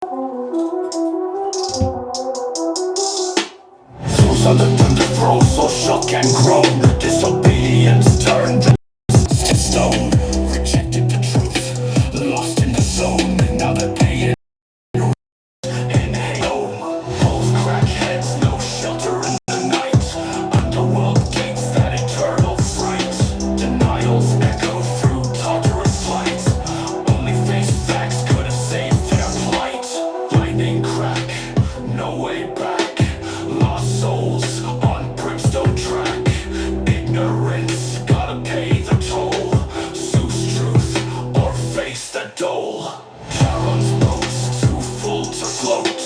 Souls on the thunder throw, so shook and grown. Disobedience turned to stone. Rejected the truth, lost in the zone. Now they're paying in home. Both crackheads, no shelter in the night. Underworld gates, that eternal fright. Denials echo through torturous flight. Only face facts could have saved their plight. Lightning crack, no way back. Lost souls on brimstone track. Ignorance, gotta pay the toll. Zeus truth or face the dole. Charon's boats too full to float.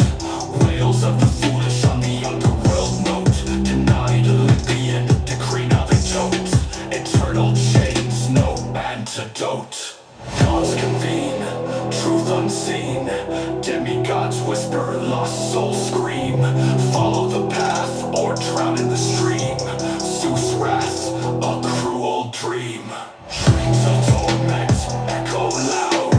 Wails of the foolish on the underworld note. Denied Olympian decree, now they don't. Eternal chains, no antidote. Gods convene, truth unseen. Demigods whisper, lost souls scream. Follow the path or drown in the stream. Zeus' wrath, a cruel dream. Dreams of torment echo loud.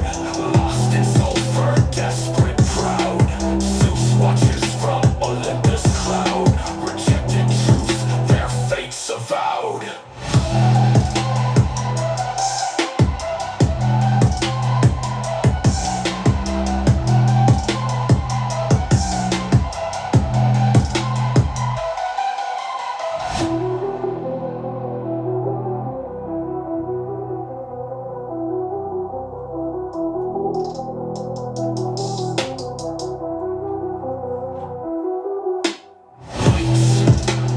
Lost in sulfur, desperate, proud. Zeus watches from Olympus cloud. Rejected truth, their fates avowed.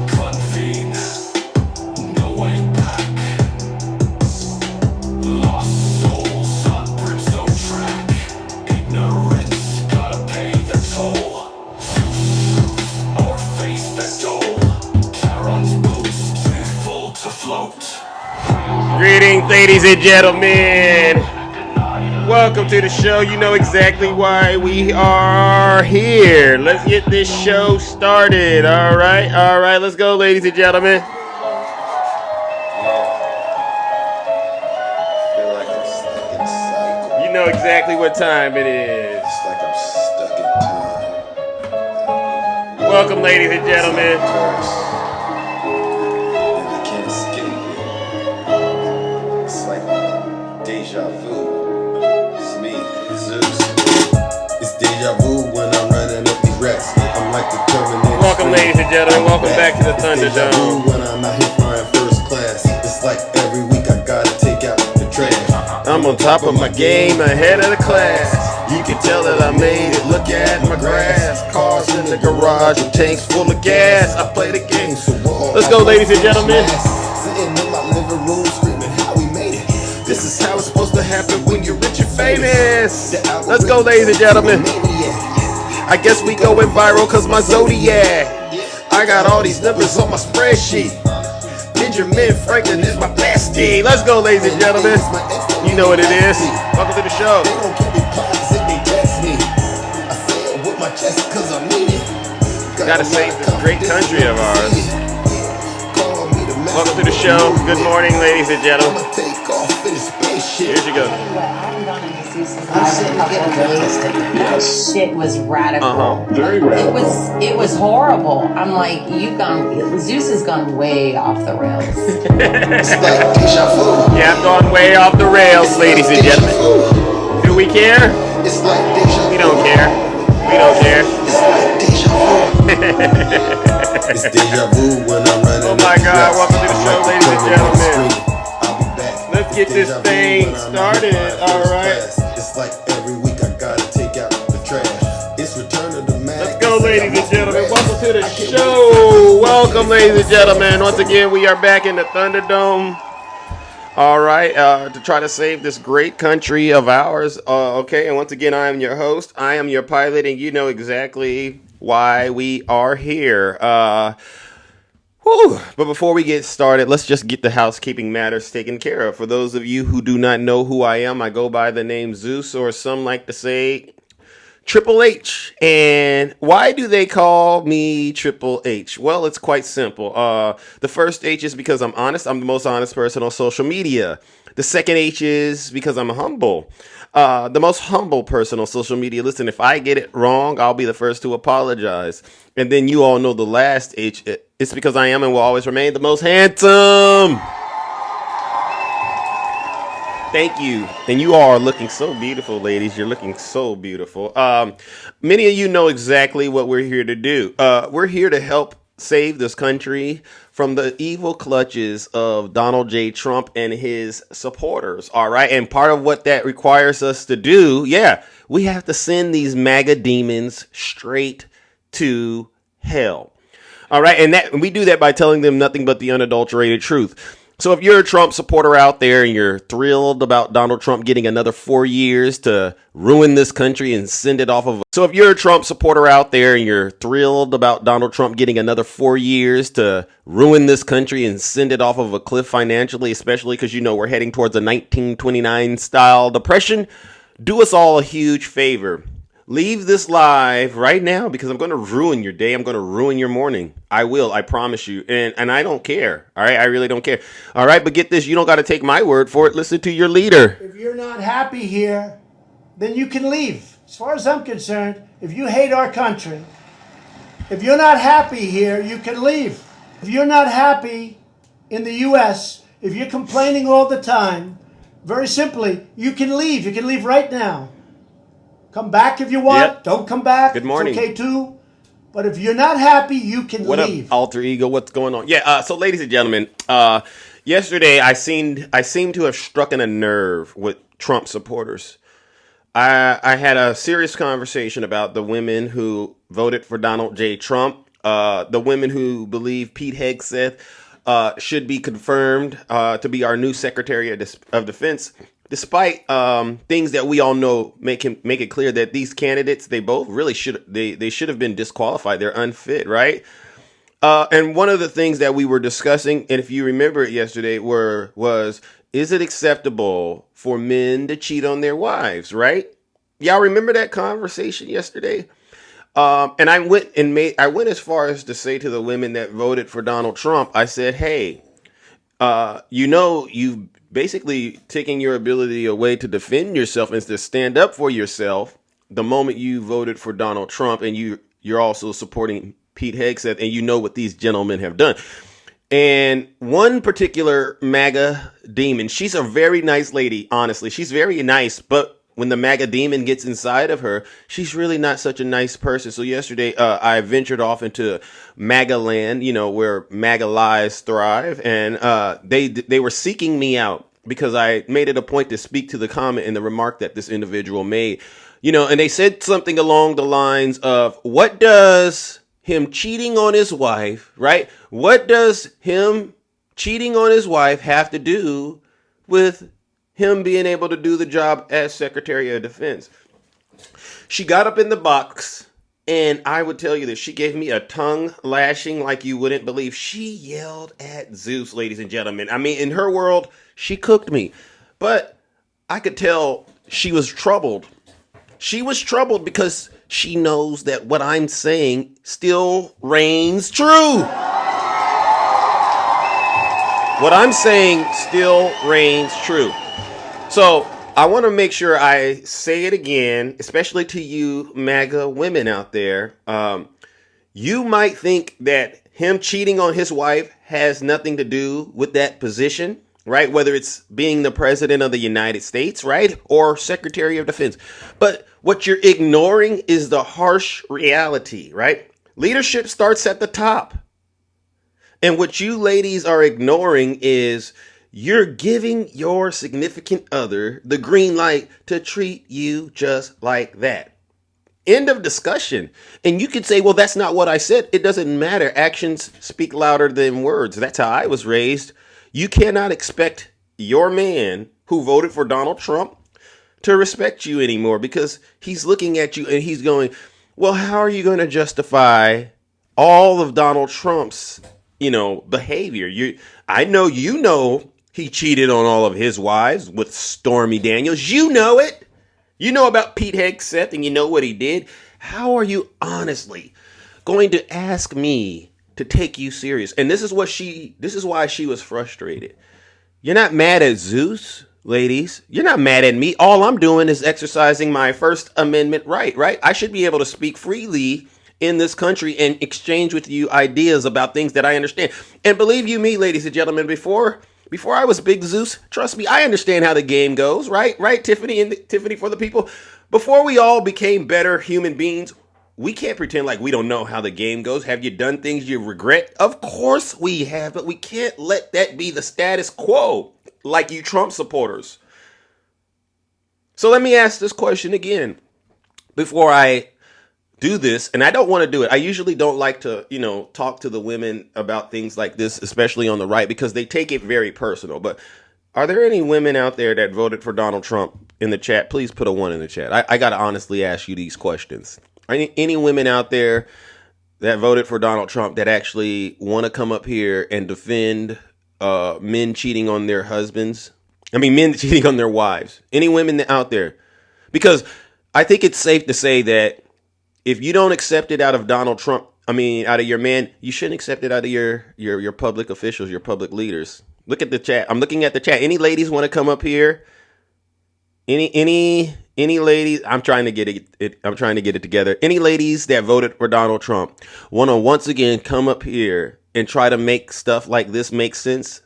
Convene, no way back. Lost souls on brimstone track. Ignorance, gotta pay the toll. Zeus or face the dole. Charon's boots too full to float. Greetings, ladies and gentlemen. Welcome to the show. You know exactly why we are here. Let's get this show started. All right. Let's go, ladies and gentlemen. Feel like I'm stuck in cycle. You know exactly what time it is. It's like I'm stuck in time. Welcome, ladies and gentlemen. Curse. And I can't escape it. It's like deja vu. It's me, Zeus. It's deja vu when I'm running up these racks. I'm like the Terminator. Welcome, ladies and gentlemen. Welcome back to the It's deja vu Thunderdome. when I'm out here flying first class. It's like every week I gotta take out the trash. I'm on top of my game, ahead of the class. You can tell that I made it. Look at my grass. Cars in the garage and tanks full of gas. I play the game. Let's go, ladies and gentlemen. Sitting in my living room screaming how we made it. This is how it's supposed to happen when you're rich and famous. Let's go, ladies and gentlemen. I guess we going viral cause my zodiac. I got all these numbers on my spreadsheet. Benjamin Franklin is my bestie. Let's go, ladies and gentlemen. You know what it is. Welcome to the show. They don't give me props if they test me. I say it with my chest cause I mean it. Gotta save this great country of ours. Call me the man. Welcome to the show. Good morning, ladies and gentlemen. I'ma take off in a spaceship. Here you go. That shit was radical. Very It was horrible. I'm like, Zeus has gone way off the rails. It's like deja vu. Yeah, I've gone way off the rails, ladies and gentlemen. Do we care? It's like deja vu. We don't care. We don't care. It's like deja vu. It's deja vu when I'm running. Oh my God, welcome to the show, ladies and gentlemen. I'll be back. Let's get this Deja vu thing when I'm started, out in all first right. class. It's like every week I gotta take out the trash. It's return of the man. Let's go, ladies and gentlemen. Welcome to the show. Welcome, ladies and gentlemen. Once again, we are back in the Thunderdome. All right, to try to save this great country of ours. Okay, and once again, I am your host. I am your pilot, and you know exactly why we are here. But before we get started, let's just get the housekeeping matters taken care of. For those of you who do not know who I am, I go by the name Zeus, or some like to say Triple H. And why do they call me Triple H? Well, it's quite simple. The first H is because I'm honest. I'm the most honest person on social media. The second H is because I'm humble. The most humble person on social media. Listen, if I get it wrong, I'll be the first to apologize. And then you all know the last H. It's because I am and will always remain the most handsome. Thank you. And you all are looking so beautiful, ladies. You're looking so beautiful. Many of you know exactly what we're here to do. We're here to help save this country from the evil clutches of Donald J. Trump and his supporters. All right. And part of what that requires us to do, we have to send these MAGA demons straight to hell. All right. And we do that by telling them nothing but the unadulterated truth. So if you're a Trump supporter out there and you're thrilled about Donald Trump getting another 4 years to ruin this country and send it off of So if you're a Trump supporter out there and you're thrilled about Donald Trump getting another 4 years to ruin this country and send it off of a cliff financially, especially because you know we're heading towards a 1929 style depression, do us all a huge favor. Leave this live right now because I'm going to ruin your day. I'm going to ruin your morning. I will. I promise you. And I don't care. All right. I really don't care. All right. But get this. You don't got to take my word for it. Listen to your leader. If you're not happy here, then you can leave. As far as I'm concerned, if you hate our country, if you're not happy here, you can leave. If you're not happy in the U.S., if you're complaining all the time, very simply, you can leave. You can leave right now. Come back if you want. Yep. Don't come back. Good morning. It's okay too. But if you're not happy, you can leave. What up, alter ego? What's going on? So ladies and gentlemen, yesterday I seemed to have struck in a nerve with Trump supporters. I had a serious conversation about the women who voted for Donald J. Trump, the women who believe Pete Hegseth should be confirmed to be our new Secretary of Defense. Despite things that we all know make it clear that these candidates, they both really should have been disqualified. They're unfit, right? And one of the things that we were discussing, and if you remember it yesterday, was is it acceptable for men to cheat on their wives, right? Y'all remember that conversation yesterday? And I went as far as to say to the women that voted for Donald Trump, I said, hey, you've basically taking your ability away to defend yourself and to stand up for yourself the moment you voted for Donald Trump, and you're also supporting Pete Hegseth, and you know what these gentlemen have done. And one particular MAGA demon, she's a very nice lady, honestly. She's very nice, but when the MAGA demon gets inside of her, she's really not such a nice person. So yesterday, I ventured off into MAGA land, where MAGA lies thrive. And they were seeking me out because I made it a point to speak to the comment and the remark that this individual made. And they said something along the lines of, what does him cheating on his wife, right? What does him cheating on his wife have to do with him being able to do the job as Secretary of Defense? She got up in the box, and I would tell you that she gave me a tongue lashing like you wouldn't believe. She yelled at Zeus, ladies and gentlemen. I mean, in her world, she cooked me. But I could tell she was troubled. She was troubled because she knows that what I'm saying still reigns true. What I'm saying still reigns true. So I want to make sure I say it again, especially to you MAGA women out there. You might think that him cheating on his wife has nothing to do with that position, right? Whether it's being the president of the United States, right? Or Secretary of Defense. But what you're ignoring is the harsh reality, right? Leadership starts at the top. And what you ladies are ignoring is you're giving your significant other the green light to treat you just like that. End of discussion. And you could say, well, that's not what I said. It doesn't matter. Actions speak louder than words. That's how I was raised. You cannot expect your man who voted for Donald Trump to respect you anymore because he's looking at you and he's going, well, how are you going to justify all of Donald Trump's, behavior? I know he cheated on all of his wives with Stormy Daniels. You know it. You know about Pete Hegseth and you know what he did. How are you honestly going to ask me to take you serious? And this is why she was frustrated. You're not mad at Zeus ladies. You're not mad at me. All I'm doing is exercising my First Amendment right? I should be able to speak freely in this country and exchange with you ideas about things that I understand. And believe you me, ladies and gentlemen, before I was Big Zeus, trust me, I understand how the game goes, right? Right, Tiffany and Tiffany for the people. Before we all became better human beings, we can't pretend like we don't know how the game goes. Have you done things you regret? Of course we have, but we can't let that be the status quo, like you Trump supporters. So let me ask this question again before I do this, and I don't want to do it. I usually don't like to, talk to the women about things like this, especially on the right, because they take it very personal. But are there any women out there that voted for Donald Trump in the chat? Please put a 1 in the chat. I got to honestly ask you these questions. Any women out there that voted for Donald Trump that actually want to come up here and defend men cheating on their husbands? I mean, men cheating on their wives. Any women out there? Because I think it's safe to say that if you don't accept it out of Donald Trump, out of your man, you shouldn't accept it out of your public officials, your public leaders. Look at the chat. I'm looking at the chat. Any ladies want to come up here? Any ladies? I'm trying to get it. I'm trying to get it together. Any ladies that voted for Donald Trump want to once again come up here and try to make stuff like this make sense?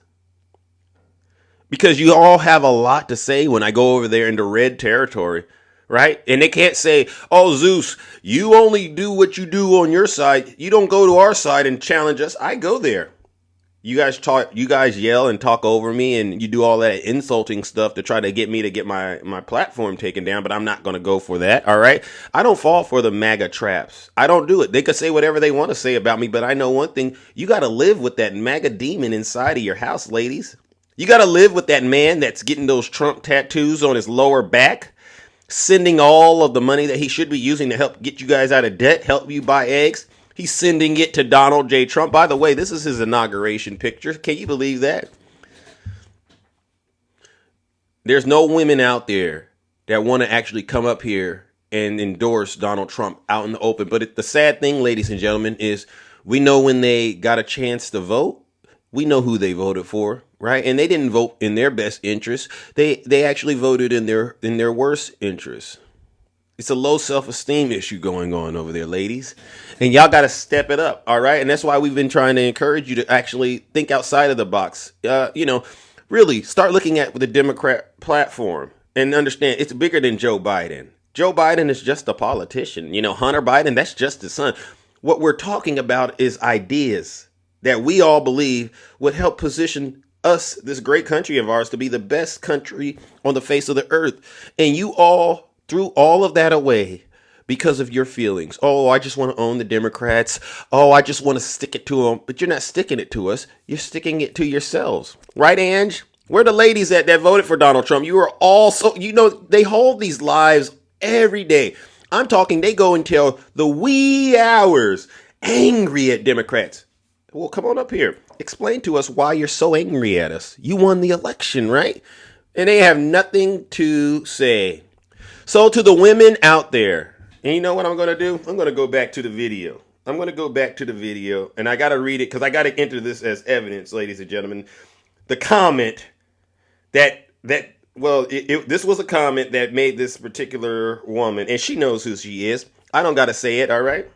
Because you all have a lot to say when I go over there into red territory, right? And they can't say, "Oh, Zeus, you only do what you do on your side. You don't go to our side and challenge us." I go there. You guys yell and talk over me, and you do all that insulting stuff to try to get me to get my platform taken down, but I'm not going to go for that, all right? I don't fall for the MAGA traps. I don't do it. They could say whatever they want to say about me, but I know one thing. You got to live with that MAGA demon inside of your house, ladies. You got to live with that man that's getting those Trump tattoos on his lower back, sending all of the money that he should be using to help get you guys out of debt, help you buy eggs. He's sending it to Donald J. Trump. By the way, this is his inauguration picture. Can you believe that? There's no women out there that want to actually come up here and endorse Donald Trump out in the open. But the sad thing, ladies and gentlemen, is we know when they got a chance to vote, we know who they voted for, right? And they didn't vote in their best interest. They actually voted in their worst interest. It's a low self-esteem issue going on over there, ladies. And y'all got to step it up, all right? And that's why we've been trying to encourage you to actually think outside of the box. Really start looking at the Democrat platform and understand it's bigger than Joe Biden. Joe Biden is just a politician. Hunter Biden, that's just his son. What we're talking about is ideas that we all believe would help position us, this great country of ours, to be the best country on the face of the earth. And you all threw all of that away because of your feelings. Oh, I just want to own the Democrats. Oh, I just want to stick it to them. But you're not sticking it to us. You're sticking it to yourselves. Right, Ange? Where are the ladies that voted for Donald Trump? You are all so, they hold these lives every day. I'm talking, they go until the wee hours angry at Democrats. Well, come on up here. Explain to us why you're so angry at us. You won the election, right? And they have nothing to say. So to the women out there, and you know what I'm going to do? I'm going to go back to the video. And I got to read it because I got to enter this as evidence, ladies and gentlemen. The comment this was a comment that made this particular woman, and she knows who she is. I don't got to say it, all right?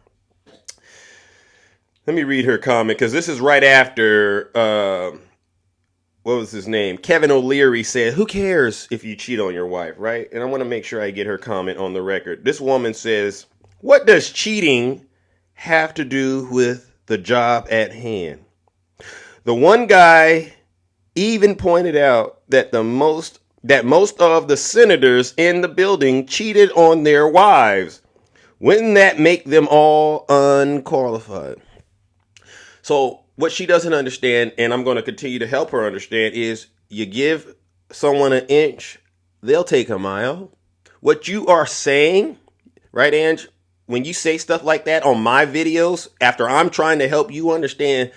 Let me read her comment because this is right after, what was his name? Kevin O'Leary said, "Who cares if you cheat on your wife," right? And I want to make sure I get her comment on the record. This woman says, "What does cheating have to do with the job at hand?" The one guy even pointed out that most of the senators in the building cheated on their wives. Wouldn't that make them all unqualified? So what she doesn't understand, and I'm going to continue to help her understand, is you give someone an inch, they'll take a mile. What you are saying, right, Ange, when you say stuff like that on my videos, after I'm trying to help you understand,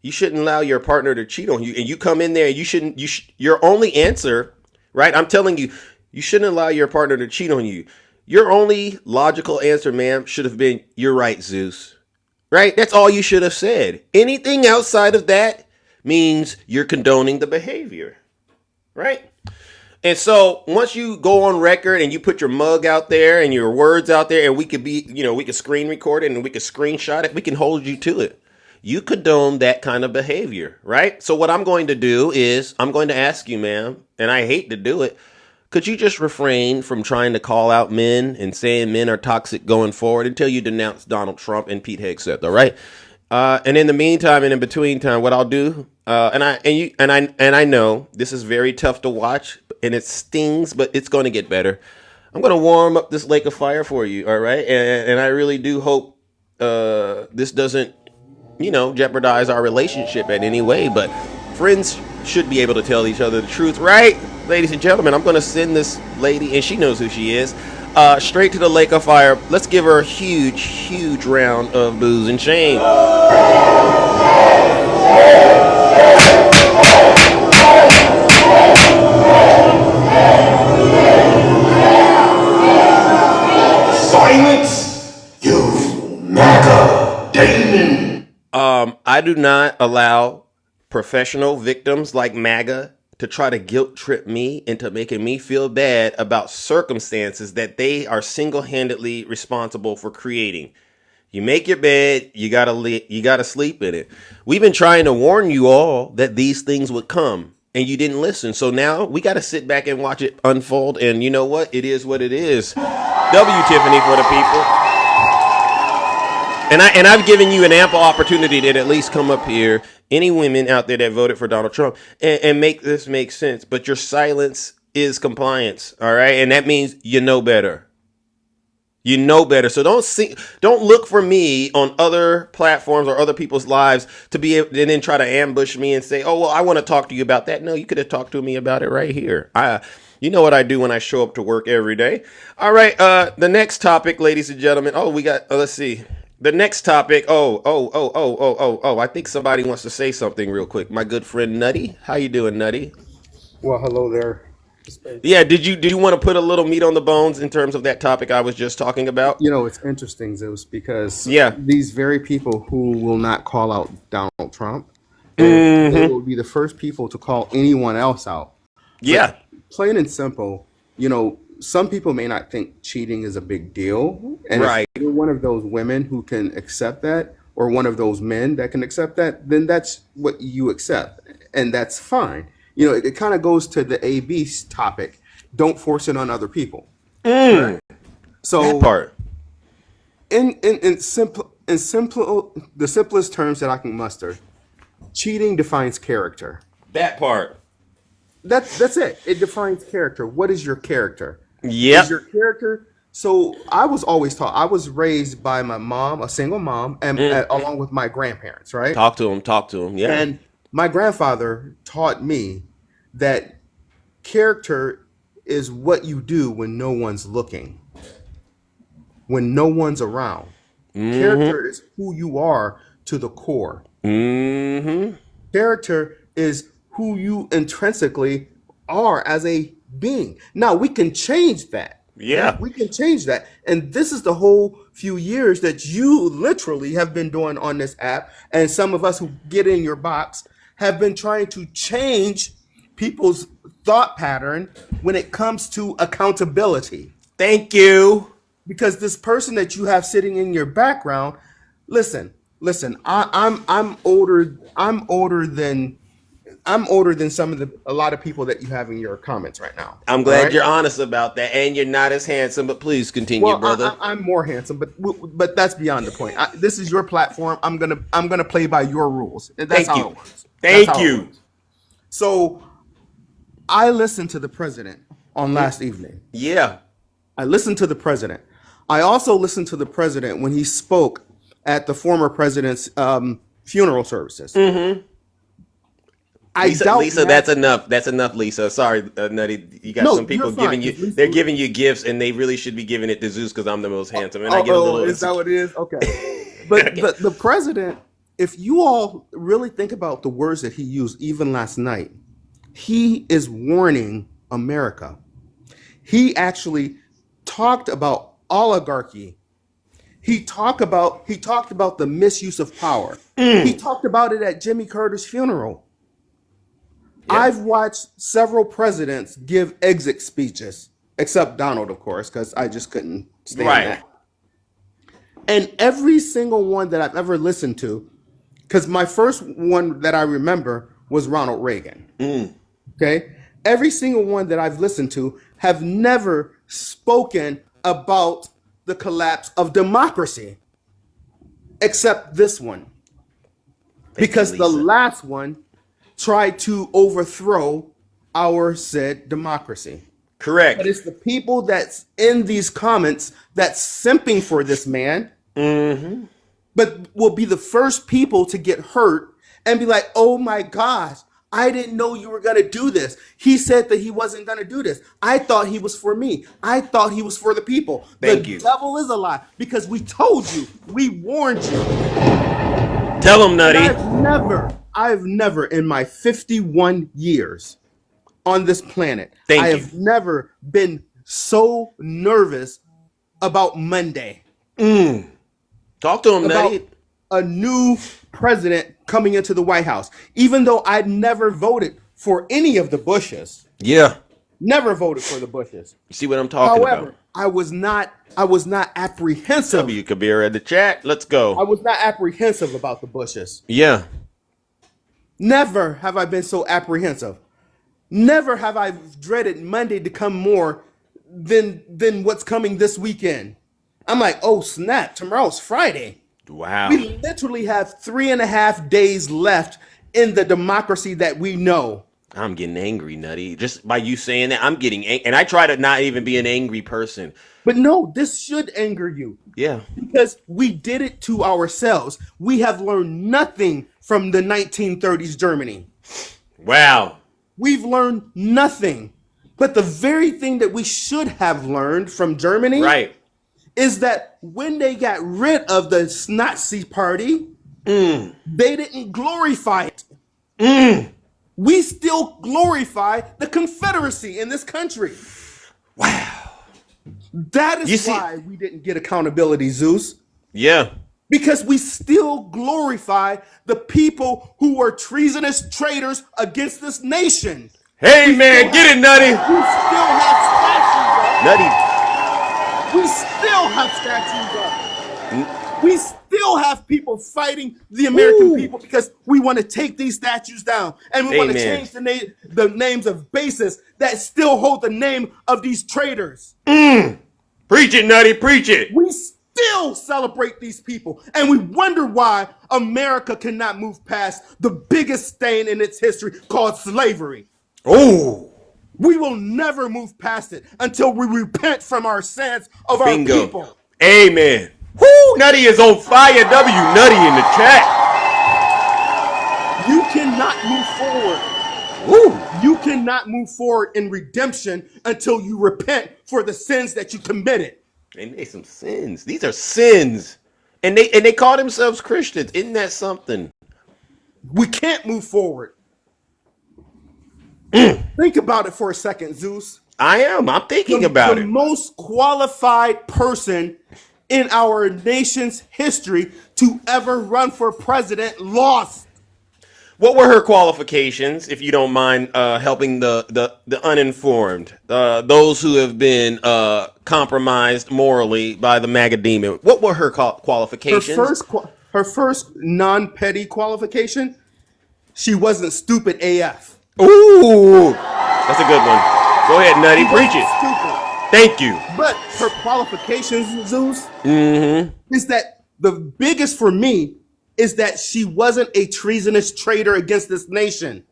you shouldn't allow your partner to cheat on you. And you come in there, your only answer, right? I'm telling you, you shouldn't allow your partner to cheat on you. Your only logical answer, ma'am, should have been, "You're right, Zeus." Right? That's all you should have said. Anything outside of that means you're condoning the behavior. Right? And so once you go on record and you put your mug out there and your words out there, and we could be, we could screen record it and we could screenshot it, we can hold you to it. You condone that kind of behavior, right? So what I'm going to do is I'm going to ask you, ma'am, and I hate to do it, could you just refrain from trying to call out men and saying men are toxic going forward until you denounce Donald Trump and Pete Hegseth, all right? And in the meantime and in between time, what I'll do, and I know this is very tough to watch and it stings, but it's going to get better. I'm going to warm up this lake of fire for you, all right? And I really do hope this doesn't, jeopardize our relationship in any way. But friends should be able to tell each other the truth, right? Ladies and gentlemen, I'm going to send this lady, and she knows who she is, straight to the lake of fire. Let's give her a huge, huge round of booze and shame. Silence, you MAGA demon. I do not allow professional victims like MAGA to try to guilt trip me into making me feel bad about circumstances that they are single-handedly responsible for creating. You make your bed, you gotta sleep in it. We've been trying to warn you all that these things would come, and you didn't listen. So now we gotta sit back and watch it unfold. And you know what? It is what it is. W, Tiffany, for the people. And I've given you an ample opportunity to at least come up here, any women out there that voted for Donald Trump, and make this make sense. But your silence is compliance, all right? And that means you know better. You know better. So don't look for me on other platforms or other people's lives to be able, and then try to ambush me and say, oh, well, I want to talk to you about that. No, you could have talked to me about it right here. You know what I do when I show up to work every day. All right, the next topic, ladies and gentlemen. Oh, we got, let's see. The next topic. I think somebody wants to say something real quick. My good friend Nutty. How you doing, Nutty? Well, hello there. Yeah, did you want to put a little meat on the bones in terms of that topic I was just talking about? It's interesting, Zeus, because Yeah. these very people who will not call out Donald Trump, they will be the first people to call anyone else out. Yeah. Plain and simple, some people may not think cheating is a big deal. And Right. if you're one of those women who can accept that, or one of those men that can accept that, then that's what you accept. And that's fine. It kind of goes to the AB topic. Don't force it on other people. Right? So That part. in simple, the simplest terms that I can muster, cheating defines character. That part. That's it. It defines character. What is your character? Yep. Is your character? So I was always taught. I was raised by my mom, a single mom, and along with my grandparents, right? Talk to him. Yeah. And my grandfather taught me that character is what you do when no one's looking, when no one's around. Character is who you are to the core. Character is who you intrinsically are as a being. Now, we can change that. Yeah. We can change that. And this is the whole few years that you literally have been doing on this app. And some of us who get in your box have been trying to change people's thought pattern when it comes to accountability. Thank you. Because this person that you have sitting in your background, listen, I'm older than a lot of people that you have in your comments right now. I'm glad Right? you're honest about that, and you're not as handsome. But please continue, Well, brother. I'm more handsome, but that's beyond the point. This is your platform. I'm gonna play by your rules. That's Thank how you. it works. Thank That's how it you. works. So, I listened to the president on last evening. Yeah. I listened to the president. I also listened to the president when he spoke at the former president's funeral services. I doubt Lisa, that- that's enough. That's enough, Lisa. Sorry, Nutty. You got No, some people you're fine, giving you. 'cause Lisa- They're giving you gifts, and they really should be giving it to Zeus because I'm the most handsome, and I get a little. is that what it is? Okay. But the president, if you all really think about the words that he used even last night, he is warning America. He actually talked about oligarchy. He talked about the misuse of power. He talked about it at Jimmy Carter's funeral. I've watched several presidents give exit speeches, except Donald, of course, because I just couldn't stand that. And every single one that I've ever listened to, because my first one that I remember was Ronald Reagan. Okay? Every single one that I've listened to have never spoken about the collapse of democracy, except this one. Because the last one tried to overthrow our said democracy. Correct. But it's the people that's in these comments that's simping for this man, but will be the first people to get hurt and be like, oh my gosh, I didn't know you were going to do this. He said that he wasn't going to do this. I thought he was for me. I thought he was for the people. Thank you. The devil is a lie because we told you, we warned you. Tell him, Nutty. I've never in my 51 years on this planet, I have never been so nervous about Monday. Talk to him, About Nutty. a new president coming into the White House, even though I'd never voted for any of the Bushes. Yeah. Never voted for the Bushes. You see what I'm talking However, about? I was not apprehensive. W Kabir in the chat. Let's go. I was not apprehensive about the Bushes. Yeah. Never have I been so apprehensive. Never have I dreaded Monday to come more than what's coming this weekend. I'm like, oh snap, tomorrow's Friday. Wow. We literally have 3.5 days left in the democracy that we know. I'm getting angry, Nutty. Just by you saying that, I'm getting angry. And I try to not even be an angry person. But no, this should anger you. Yeah. Because we did it to ourselves. We have learned nothing from the 1930s Germany. Wow. We've learned nothing. But the very thing that we should have learned from Germany is that when they got rid of the Nazi party, they didn't glorify it. We still glorify the Confederacy in this country. Wow. That is why we didn't get accountability, Zeus. Yeah. Because we still glorify the people who were treasonous traitors against this nation. Hey, man, get it, Nutty. We still have statues up. Nutty. We still have statues up. We still have people fighting the American people because we want to take these statues down. And we want to change the names of bases that still hold the name of these traitors. Preach it, Nutty. Preach it. We still celebrate these people. And we wonder why America cannot move past the biggest stain in its history called slavery. Oh. We will never move past it until we repent from our sins of our people. Amen. Whoo, Nutty is on fire. W Nutty in the chat. You cannot move forward. Woo. You cannot move forward in redemption until you repent for the sins that you committed. And they some sins. These are sins. And they call themselves Christians. Isn't that something? We can't move forward. Think about it for a second, Zeus. I'm thinking about it. The most qualified person in our nation's history to ever run for president lost. What were her qualifications, if you don't mind helping the uninformed, those who have been compromised morally by the MAGA demon? What were her qualifications? Her first non-petty qualification, she wasn't stupid AF. Ooh, that's a good one. Go ahead, Nutty, preach it. Stupid. Thank you. But her qualifications, Zeus, is that the biggest for me is that she wasn't a treasonous traitor against this nation.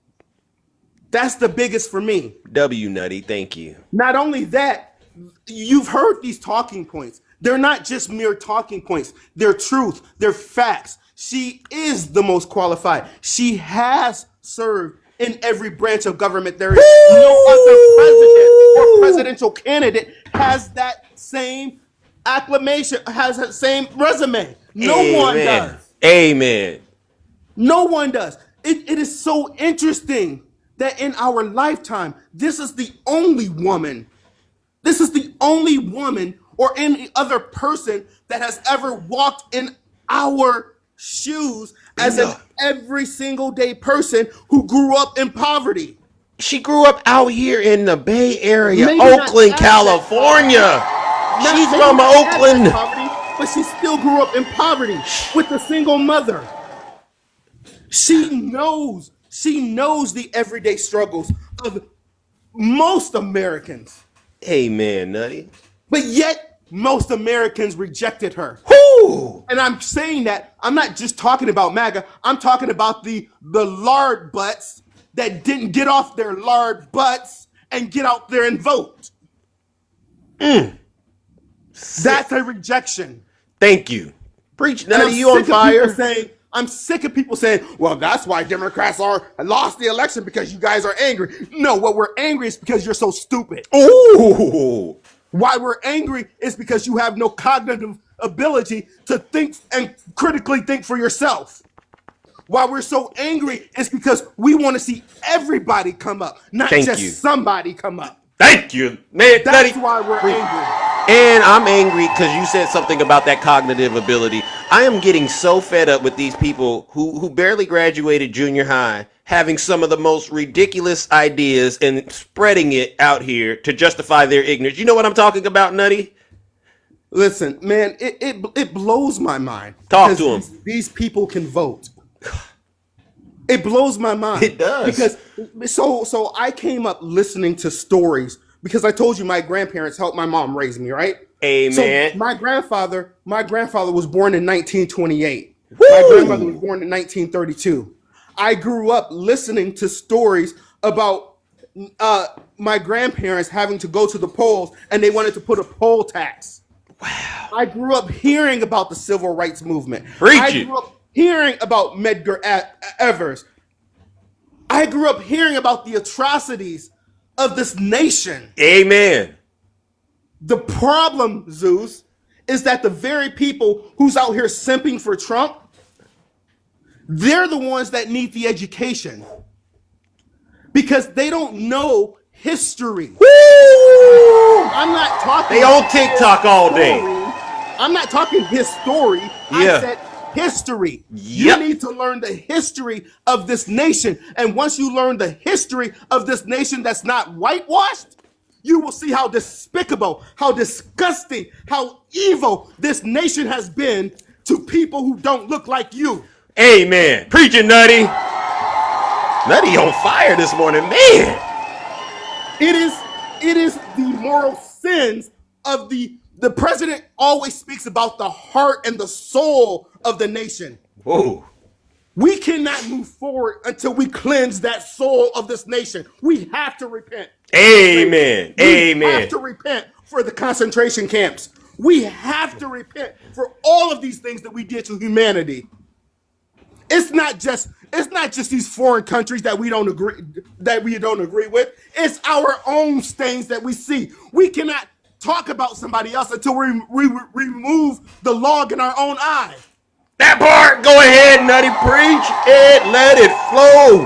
That's the biggest for me. W Nutty, thank you. Not only that, you've heard these talking points. They're not just mere talking points. They're truth. They're facts. She is the most qualified. She has served in every branch of government there is. No other president or presidential candidate has that same acclamation, has that same resume. No one does. Amen. No one does. It is so interesting that in our lifetime, this is the only woman or any other person that has ever walked in our shoes as an every single day person who grew up in poverty. She grew up out here in the Bay Area, Maybe not Oakland, as California. She's maybe from not as Oakland. poverty, but she still grew up in poverty with a single mother. She knows the everyday struggles of most Americans, Amen, Nutty. but yet most Americans rejected her. Whoo! And I'm saying that I'm not just talking about MAGA. I'm talking about the lard butts that didn't get off their lard butts and get out there and vote. That's a rejection. Thank you. Preach, And Nutty. You on fire? I'm sick of people saying, well, that's why Democrats lost the election, because you guys are angry. No, what we're angry is because you're so stupid. Ooh. Why we're angry is because you have no cognitive ability to think and critically think for yourself. Why we're so angry is because we want to see everybody come up, not Thank just you. somebody come up. Thank you, man. That's Nutty. why we're angry. And I'm angry because you said something about that cognitive ability. I am getting so fed up with these people who barely graduated junior high having some of the most ridiculous ideas and spreading it out here to justify their ignorance. You know what I'm talking about, Nutty? Listen, man, it blows my mind. Talk because to 'em. These people can vote. It blows my mind. It does. Because so I came up listening to stories because I told you my grandparents helped my mom raise me, right? Amen. So my grandfather was born in 1928. Woo! My grandmother was born in 1932. I grew up listening to stories about my grandparents having to go to the polls and they wanted to put a poll tax. Wow. I grew up hearing about the civil rights movement. Preach I it. grew up hearing about Medgar Evers. I grew up hearing about the atrocities of this nation. Amen. The problem, Zeus, is that the very people who's out here simping for Trump, they're the ones that need the education because they don't know history. Woo! I'm not talking. They on TikTok all day. I'm not talking his story. Yeah. I said history. Yep. You need to learn the history of this nation. And once you learn the history of this nation that's not whitewashed, you will see how despicable, how disgusting, how evil this nation has been to people who don't look like you. Amen. Preaching, Nutty. Nutty on fire this morning, man. It is the moral sins of the president always speaks about the heart and the soul of the nation. Whoa. We cannot move forward until we cleanse that soul of this nation. We have to repent. Amen. We Amen. have to repent for the concentration camps. We have to repent for all of these things that we did to humanity. It's not just these foreign countries that we don't agree with. It's our own stains that we see. We cannot talk about somebody else until we remove the log in our own eye. That part, go ahead, Nutty, preach it, let it flow.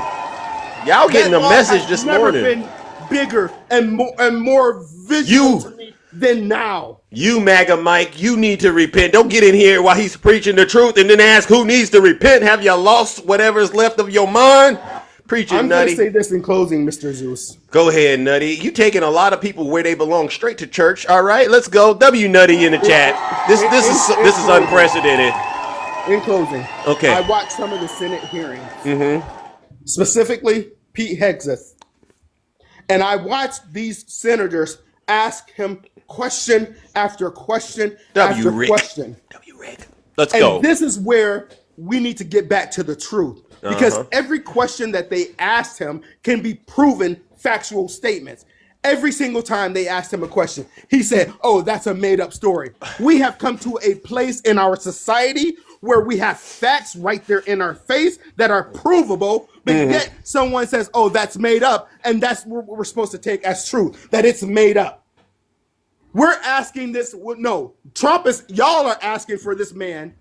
Y'all getting a That log message has this never morning. been bigger and more visual to me than now. You, MAGA Mike, you need to repent. Don't get in here while he's preaching the truth and then ask who needs to repent. Have you lost whatever's left of your mind? Preaching, I'm going Nutty. to say this in closing, Mr. Zeus. Go ahead, Nutty. You taking a lot of people where they belong, straight to church. All right, let's go. W Nutty in the chat. This is unprecedented. In closing, Okay. I watched some of the Senate hearings, specifically Pete Hegseth, and I watched these senators ask him question after question after Rick. question. W Rick. Let's And go. this is where we need to get back to the truth, because every question that they asked him can be proven factual statements. Every single time they asked him a question, he said, "Oh, that's a made-up story." We have come to a place in our society where we have facts right there in our face that are provable, but yet someone says, "Oh, that's made up," and that's what we're supposed to take as truth, that it's made up. We're asking this, no, y'all are asking for this man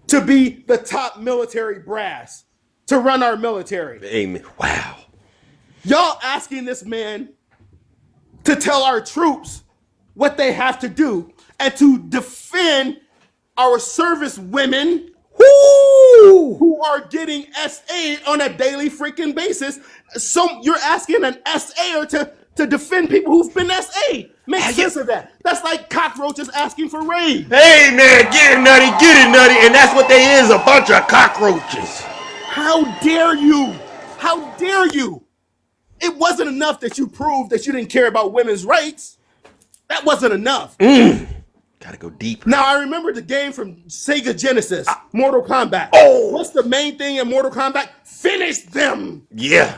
to be the top military brass, to run our military. Amen. Wow. Y'all asking this man to tell our troops what they have to do and to defend our service women who are getting SA on a daily freaking basis. So you're asking an SAer to defend people who've been SA. Make sense of that. That's like cockroaches asking for raid. Hey man, get it nutty, and that's what they is, a bunch of cockroaches. How dare you? How dare you? It wasn't enough that you proved that you didn't care about women's rights. That wasn't enough. Gotta go deeper. Now, I remember the game from Sega Genesis, Mortal Kombat. Oh. What's the main thing in Mortal Kombat? Finish them. Yeah.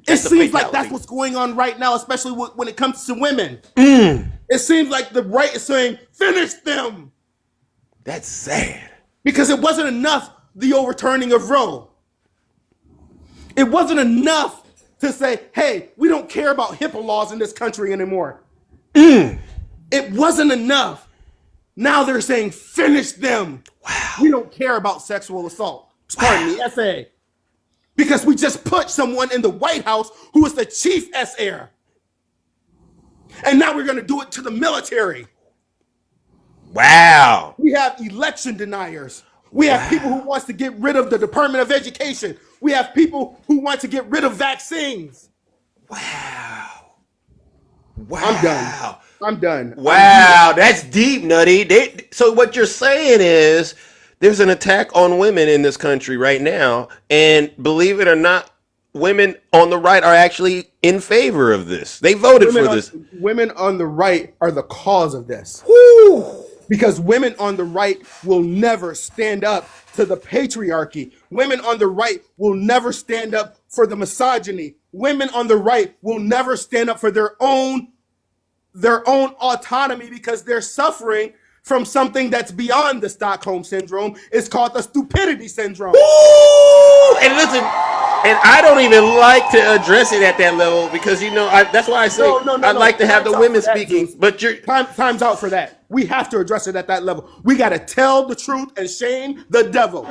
It the seems like fatality. that's what's going on right now, especially when it comes to women. It seems like the right is saying, finish them. That's sad. Because it wasn't enough, the overturning of Roe. It wasn't enough to say, hey, we don't care about HIPAA laws in this country anymore. It wasn't enough. Now they're saying, finish them. Wow. We don't care about sexual assault. Pardon me, SA. Because we just put someone in the White House who is the chief SAer. And now we're going to do it to the military. Wow. We have election deniers. We have people who wants to get rid of the Department of Education. We have people who want to get rid of vaccines. Wow. I'm done. Wow, that's deep, Nutty. So what you're saying is there's an attack on women in this country right now, and believe it or not, women on the right are actually in favor of this. They voted for this. Women on the right are the cause of this. Woo. Because women on the right will never stand up to the patriarchy. Women on the right will never stand up for the misogyny. Women on the right will never stand up for their own autonomy because they're suffering from something that's beyond the Stockholm Syndrome. It's called the stupidity syndrome. Woo! And listen, and I don't even like to address it at that level because, that's why I say I'd like to have the women speaking. But time's out for that. We have to address it at that level. We got to tell the truth and shame the devil. Is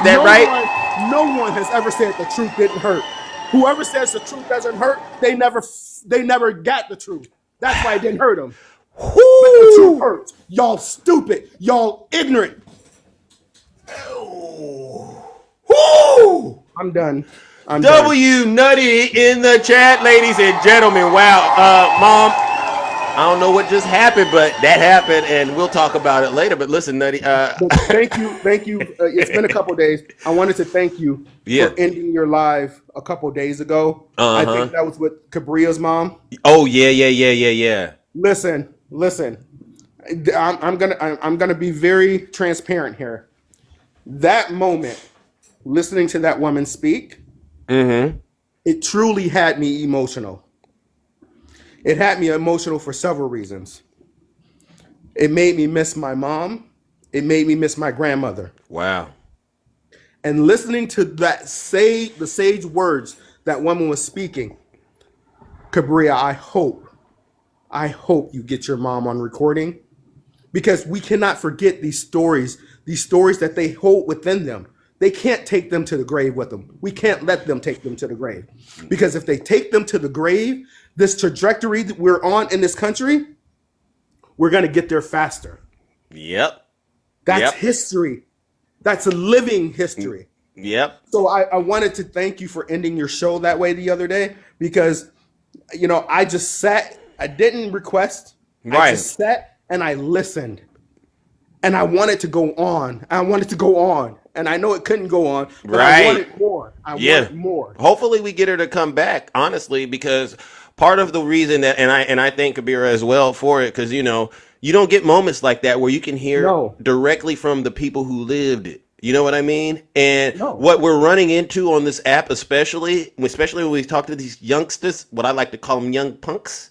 that right? No one has ever said the truth didn't hurt. Whoever says the truth doesn't hurt, they never got the truth. That's why it didn't hurt them. But the truth hurts. Y'all stupid. Y'all ignorant. Woo! I'm done. W Nutty in the chat, ladies and gentlemen. Wow, Mom, I don't know what just happened, but that happened, and we'll talk about it later. But listen, Nutty. Thank you. It's been a couple days. I wanted to thank you for ending your live a couple days ago. I think that was with Cabria's mom. Oh yeah. Listen. I'm gonna be very transparent here. That moment, listening to that woman speak, it truly had me emotional. It had me emotional for several reasons. It made me miss my mom. It made me miss my grandmother. Wow. And listening to the sage words that woman was speaking, Cabria, I hope you get your mom on recording, because we cannot forget these stories that they hold within them. They can't take them to the grave with them. We can't let them take them to the grave, because if they take them to the grave, this trajectory that we're on in this country, we're going to get there faster. Yep. That's history. That's a living history. Yep. So I wanted to thank you for ending your show that way the other day, because, I just sat. I didn't request. Right. I just sat and I listened. And I wanted to go on. And I know it couldn't go on. But I wanted more. I wanted more. Hopefully we get her to come back, honestly, because part of the reason that, and I thank Kabira as well for it, because, you don't get moments like that where you can hear directly from the people who lived it. You know what I mean? And what we're running into on this app, especially when we talk to these youngsters, what I like to call them young punks,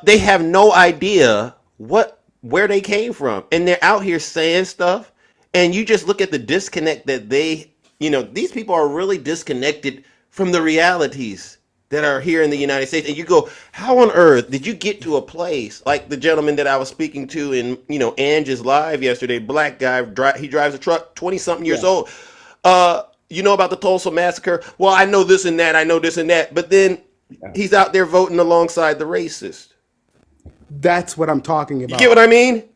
they have no idea where they came from. And they're out here saying stuff. And you just look at the disconnect that these people are really disconnected from the realities that are here in the United States. And you go, how on earth did you get to a place like the gentleman that I was speaking to in, Angie's live yesterday, black guy, he drives a truck, 20-something years old. You know about the Tulsa massacre? Well, I know this and that. But then he's out there voting alongside the racist. That's what I'm talking about. You get what I mean?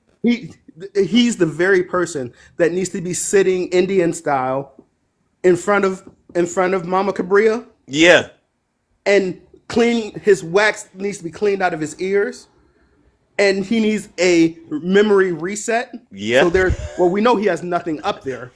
he's the very person that needs to be sitting Indian style in front of Mama Cabria Yeah. and his wax needs to be cleaned out of his ears, and he needs a memory reset. Yeah. So we know he has nothing up there,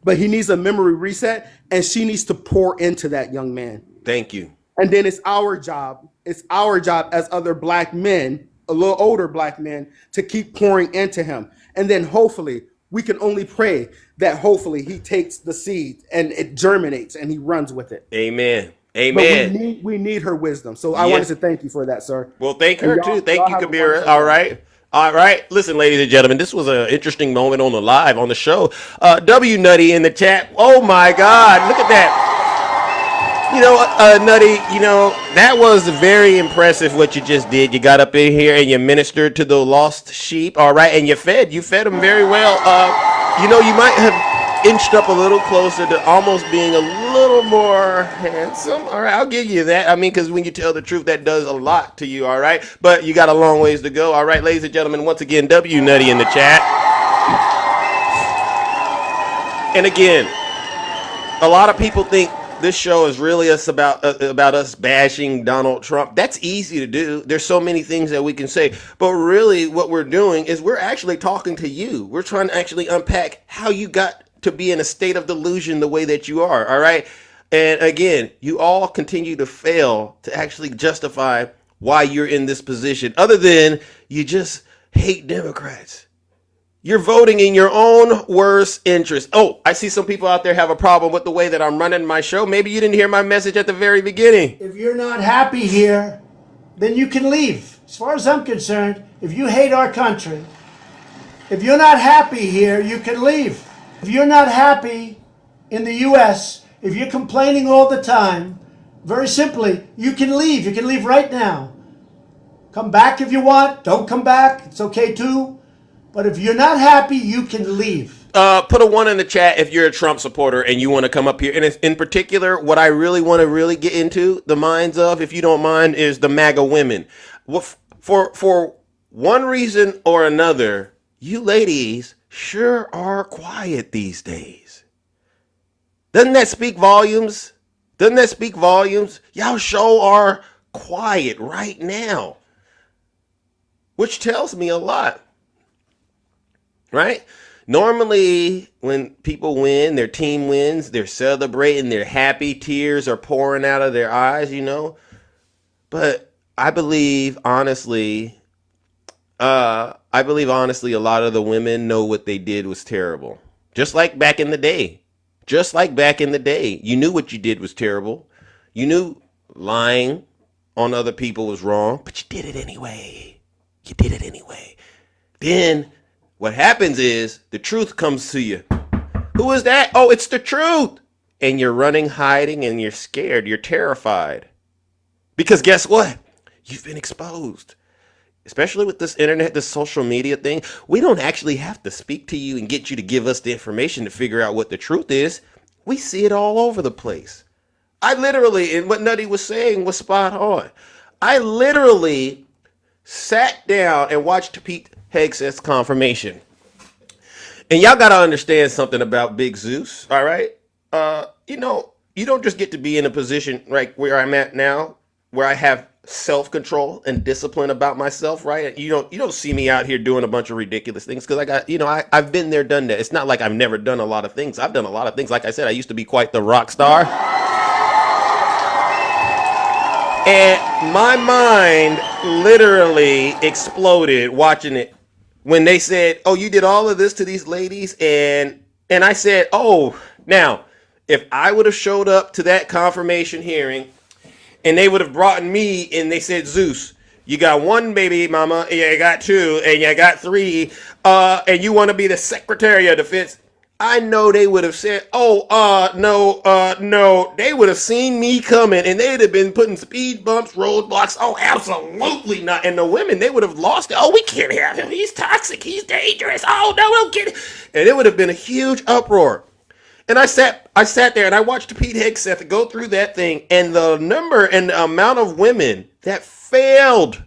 but he needs a memory reset, and she needs to pour into that young man. Thank you. And then it's our job as other black men, a little older black men, to keep pouring into him. And then hopefully, we can only pray that hopefully he takes the seed and it germinates and he runs with it. Amen. But Amen. we need her wisdom. So I Yes. wanted to thank you for that, sir. Well, thank And her y'all- too. Thank y'all you, have a Kabira. wonderful All day. right. All right. Listen, ladies and gentlemen, this was an interesting moment on the live on the show. W Nutty in the chat. Oh my God. Look at that. You know, Nutty, you know, that was very impressive what you just did. You got up in here and you ministered to the lost sheep. All right. And you fed them very well. You know, you might have inched up a little closer to almost being a little more handsome. All right, I'll give you that. I mean, because when you tell the truth, that does a lot to you. All right, but you got a long ways to go. All right, ladies and gentlemen, once again, W Nutty in the chat. And again, a lot of people think this show is really about us bashing Donald Trump. That's easy to do. There's so many things that we can say, but really what we're doing is we're actually talking to you. We're trying to actually unpack how you got to be in a state of delusion the way that you are. All right. And again, you all continue to fail to actually justify why you're in this position, other than you just hate Democrats. You're voting in your own worst interest. Oh, I see some people out there have a problem with the way that I'm running my show. Maybe you didn't hear my message at the very beginning. If you're not happy here, then you can leave. As far as I'm concerned, if you hate our country, if you're not happy here, you can leave. If you're not happy in the U.S., if you're complaining all the time, very simply, you can leave. You can leave right now. Come back if you want. Don't come back. It's okay too. But if you're not happy, you can leave. Put a 1 in the chat if you're a Trump supporter and you want to come up here. And in particular, what I really want to get into the minds of, if you don't mind, is the MAGA women. For one reason or another, you ladies sure are quiet these days. Doesn't that speak volumes? Doesn't that speak volumes? Y'all sure are quiet right now, which tells me a lot. Right? Normally, when people win, their team wins, they're celebrating, they're happy, tears are pouring out of their eyes, you know. But I believe honestly, a lot of the women know what they did was terrible. Just like back in the day. You knew what you did was terrible. You knew lying on other people was wrong, but you did it anyway. Then what happens is the truth comes to you. Who is that? Oh, it's the truth. And you're running, hiding, and you're scared. You're terrified. Because guess what? You've been exposed. Especially with this internet, this social media thing. We don't actually have to speak to you and get you to give us the information to figure out what the truth is. We see it all over the place. I literally, and what Nutty was saying was spot on. I literally sat down and watched Pete Hegseth's confirmation. And y'all got to understand something about Big Zeus, all right? You know, you don't just get to be in a position right where I'm at now, where I have self-control and discipline about myself, right? You don't see me out here doing a bunch of ridiculous things because I got, you know, I've been there, done that. It's not like I've never done a lot of things. I've done a lot of things. Like I said, I used to be quite the rock star. And my mind literally exploded watching it when they said, oh, you did all of this to these ladies. And I said, oh, now, if I would have showed up to that confirmation hearing and they would have brought me and they said, Zeus, you got 1 baby mama, you got 2, and you got 3, and you want to be the Secretary of Defense. I know they would have said, no. They would have seen me coming and they'd have been putting speed bumps, roadblocks. Oh, absolutely not. And the women, they would have lost it. Oh, we can't have him. He's toxic. He's dangerous. Oh, no, we'll get it. And it would have been a huge uproar. And I sat there and I watched Pete Hegseth go through that thing, and the number and the amount of women that failed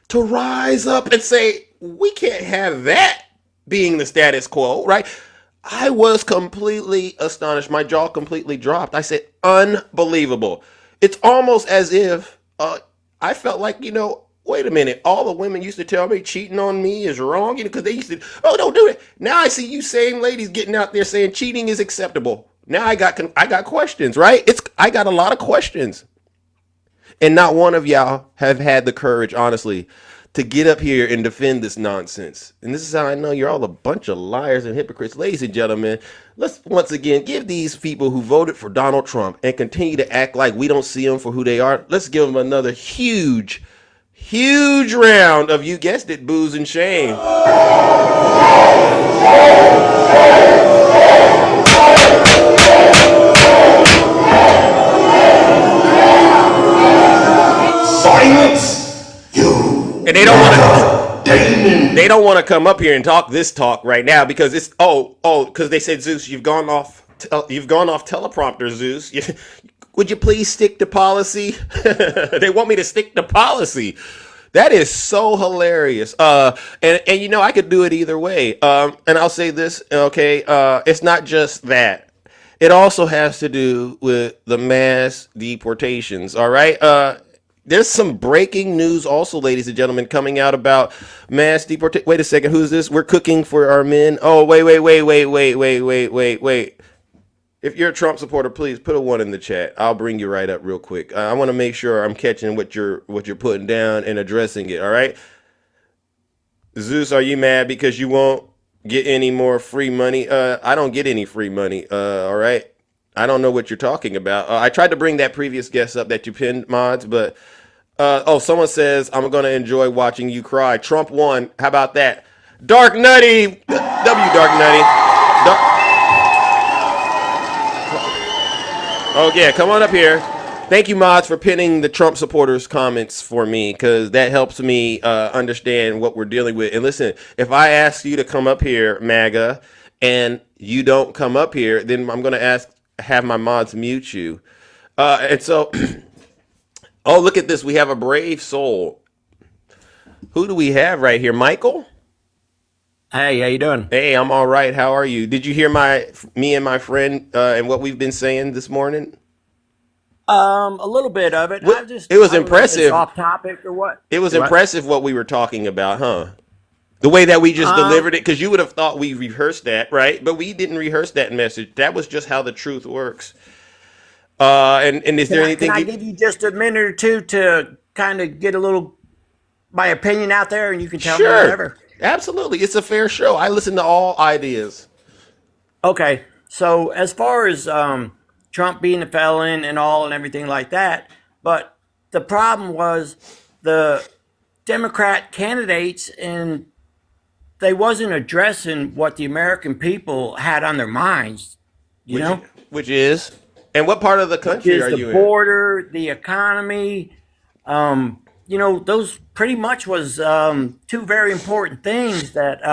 to rise up and say, we can't have that being the status quo, right? I was completely astonished. My jaw completely dropped. I said, unbelievable. It's almost as if I felt like, wait a minute. All the women used to tell me cheating on me is wrong, because they used to, oh, don't do it. Now I see you same ladies getting out there saying cheating is acceptable. Now I got questions, right? I got a lot of questions. And not one of y'all have had the courage, honestly, to get up here and defend this nonsense. And this is how I know you're all a bunch of liars and hypocrites. Ladies and gentlemen, let's once again give these people who voted for Donald Trump and continue to act like we don't see them for who they are. Let's give them another huge, huge round of, you guessed it, booze and shame. Silence, you. And they don't want to come up here and talk this talk right now because it's because they said, Zeus, you've gone off teleprompter, Zeus. Would you please stick to policy? They want me to stick to policy. That is so hilarious. And I could do it either way. And I'll say this, okay? It's not just that. It also has to do with the mass deportations. All right. There's some breaking news also, ladies and gentlemen, coming out about mass deportation. Wait a second. Who's this? We're cooking for our men. Oh, wait. If you're a Trump supporter, please put a 1 in the chat. I'll bring you right up real quick. I want to make sure I'm catching what you're putting down and addressing it. All right. Zeus, are you mad because you won't get any more free money? I don't get any free money. All right. I don't know what you're talking about. I tried to bring that previous guest up that you pinned, mods, but someone says, I'm going to enjoy watching you cry. Trump won. How about that? Dark Nutty. Dark Nutty. Oh, yeah. Come on up here. Thank you, mods, for pinning the Trump supporters' comments for me, because that helps me understand what we're dealing with. And listen, if I ask you to come up here, MAGA, and you don't come up here, then I'm going to have my mods mute you. And so, oh, look at this. We have a brave soul. Who do we have right here? Michael? Hey, how you doing? Hey, I'm all right. How are you? Did you hear me and my friend and what we've been saying this morning? A little bit of it. It was impressive. Off topic or what? It was impressive what we were talking about, huh? The way that we just delivered it, because you would have thought we rehearsed that, right? But we didn't rehearse that message. That was just how the truth works. And is there anything? Can I give you just a minute or two to kind of get my opinion out there, and you can tell me whatever? Absolutely. It's a fair show. I listen to all ideas. Okay. So as far as Trump being a felon and everything like that, but the problem was the Democrat candidates, and they wasn't addressing what the American people had on their minds, Which is? And what part of the country are you in? The border, the economy, those pretty much was two very important things that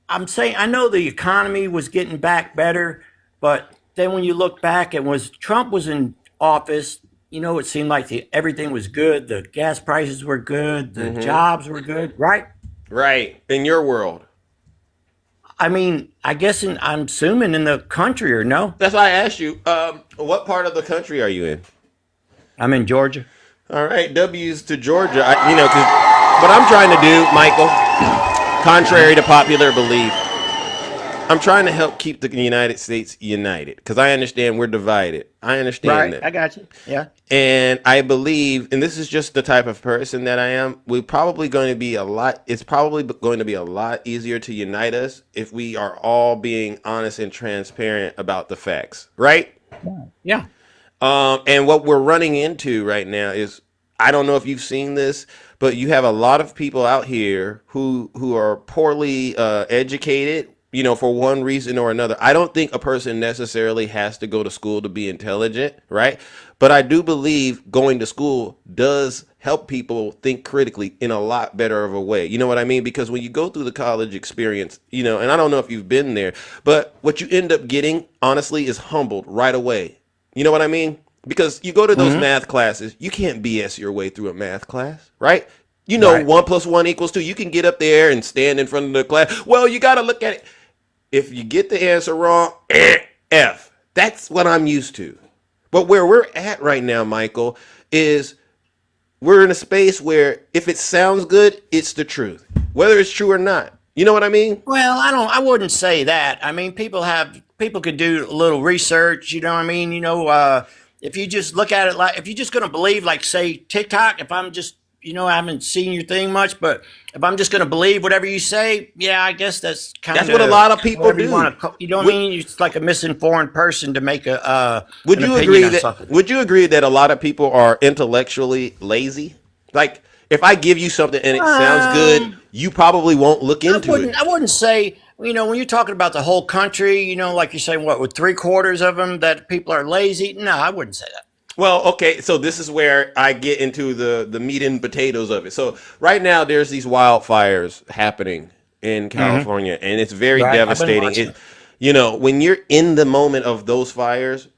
I'm saying. I know the economy was getting back better, but then when you look back, Trump was in office, it seemed like everything was good. The gas prices were good. The jobs were good, right? Right. In your world. I mean, I guess I'm assuming in the country, or no? That's why I asked you, what part of the country are you in? I'm in Georgia. All right, W's to Georgia. Because what I'm trying to do, Michael, contrary to popular belief, I'm trying to help keep the United States united, because I understand we're divided. I understand that. I got you. Yeah. And I believe, and this is just the type of person that I am, it's probably going to be a lot easier to unite us if we are all being honest and transparent about the facts, right? Yeah. And what we're running into right now is, I don't know if you've seen this, but you have a lot of people out here who are poorly educated, for one reason or another. I don't think a person necessarily has to go to school to be intelligent, right? But I do believe going to school does help people think critically in a lot better of a way. You know what I mean? Because when you go through the college experience, and I don't know if you've been there, but what you end up getting, honestly, is humbled right away. You know what I mean? Because you go to those math classes, you can't BS your way through a math class, right? You know, Right. 1 + 1 = 2. You can get up there and stand in front of the class. Well, you got to look at it. If you get the answer wrong, F. That's what I'm used to. But where we're at right now, Michael, is we're in a space where if it sounds good, it's the truth, whether it's true or not. You know what I mean? Well, I wouldn't say that. I mean, people could do a little research, you know what I mean? If you just look at it like, if you're just going to believe, like, say, TikTok, if I'm just, I haven't seen your thing much, but if I'm just going to believe whatever you say, yeah, I guess that's kind of That's what a lot of people do. You know what I mean? It's like a misinformed person to make Would an you opinion agree on that? something. Would you agree that a lot of people are intellectually lazy? Like, if I give you something and it sounds good, you probably won't look into it. I wouldn't say, when you're talking about the whole country, like you're saying, what, with 3/4 of them that people are lazy? No, I wouldn't say that. Well, okay, so this is where I get into the meat and potatoes of it. So right now, there's these wildfires happening in California, and it's very Right. I've been devastating. watching. When you're in the moment of those fires,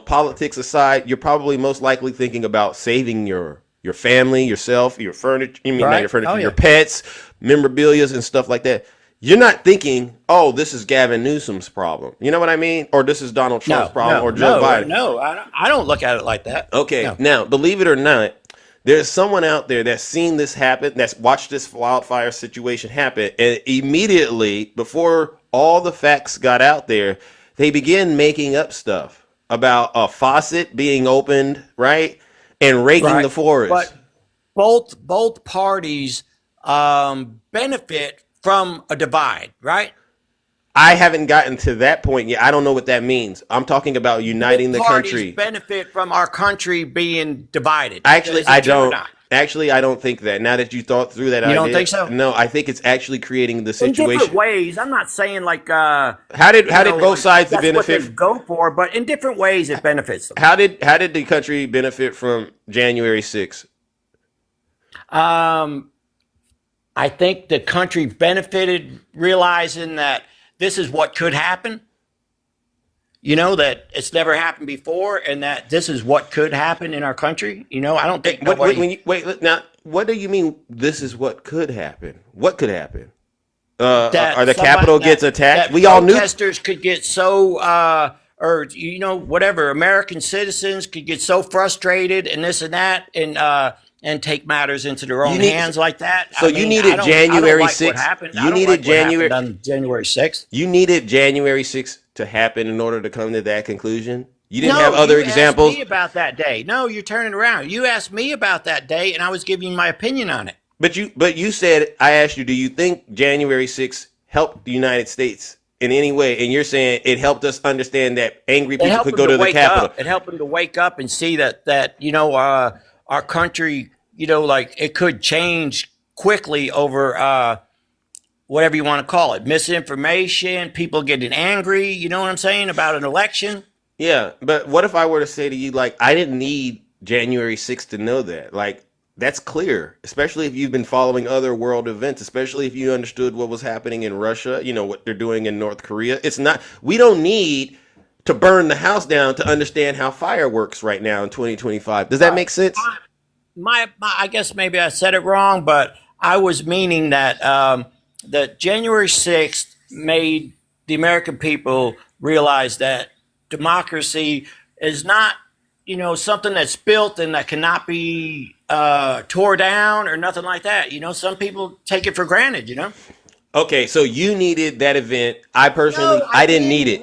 politics aside, you're probably most likely thinking about saving your family, yourself, your furniture. I mean, not Right. your furniture, Oh, yeah. your pets, memorabilia, and stuff like that. You're not thinking, oh, this is Gavin Newsom's problem. You know what I mean? Or this is Donald Trump's problem, or Joe Biden. No, I don't look at it like that. Okay, No. now believe it or not, there's someone out there that's seen this happen, that's watched this wildfire situation happen, and immediately before all the facts got out there, they began making up stuff about a faucet being opened, right, and raking Right. the forest. But both parties benefit from a divide, right? I haven't gotten to that point yet. I don't know what that means. I'm talking about uniting the Both parties country. benefit from our country being divided. Actually, Is it I true or don't. not? Actually, I don't think that. Now that you thought through that You idea, don't think so? No, I think it's actually creating the In situation. different ways. I'm not saying like How did both sides that's benefit? what they go for, but in different ways it benefits them. How did the country benefit from January 6th? I think the country benefited realizing that this is what could happen. That it's never happened before, and that this is what could happen in our country. I don't think nobody. Wait, now, what do you mean? This is what could happen. What could happen? that Are the somebody- Capitol gets attacked? that We all knew. protesters could get so or whatever, American citizens could get so frustrated and this and that, and take matters into their own need- hands like that. So you needed I don't January like 6th. What happened. You I don't needed like what happened January- on January 6th. You needed January 6th to happen in order to come to that conclusion. You didn't No, have other you examples. asked me about that day. No, you're turning around. You asked me about that day, and I was giving you my opinion on it. But you said, I asked you, do you think January 6th helped the United States in any way? And you're saying it helped us understand that angry It people helped could them go to the wake Capitol. up. It helped them to wake up and see that our country, like it could change quickly over whatever you want to call it, misinformation, people getting angry. You know what I'm saying about an election? Yeah, but what if I were to say to you, like, I didn't need January 6th to know that? Like, that's clear, especially if you've been following other world events, especially if you understood what was happening in Russia, what they're doing in North Korea. We don't need to burn the house down to understand how fire works right now in 2025. Does that make sense? I guess maybe I said it wrong, but I was meaning that that January 6th made the American people realize that democracy is not, something that's built and that cannot be tore down or nothing like that. Some people take it for granted. Okay, so you needed that event. I personally, No, I didn't need it.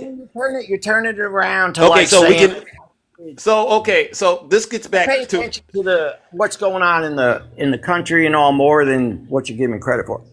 You're turning it around to Okay, like so we saying, can. So this gets back pay to. attention to what's going on in the country and all more than what you give me credit for.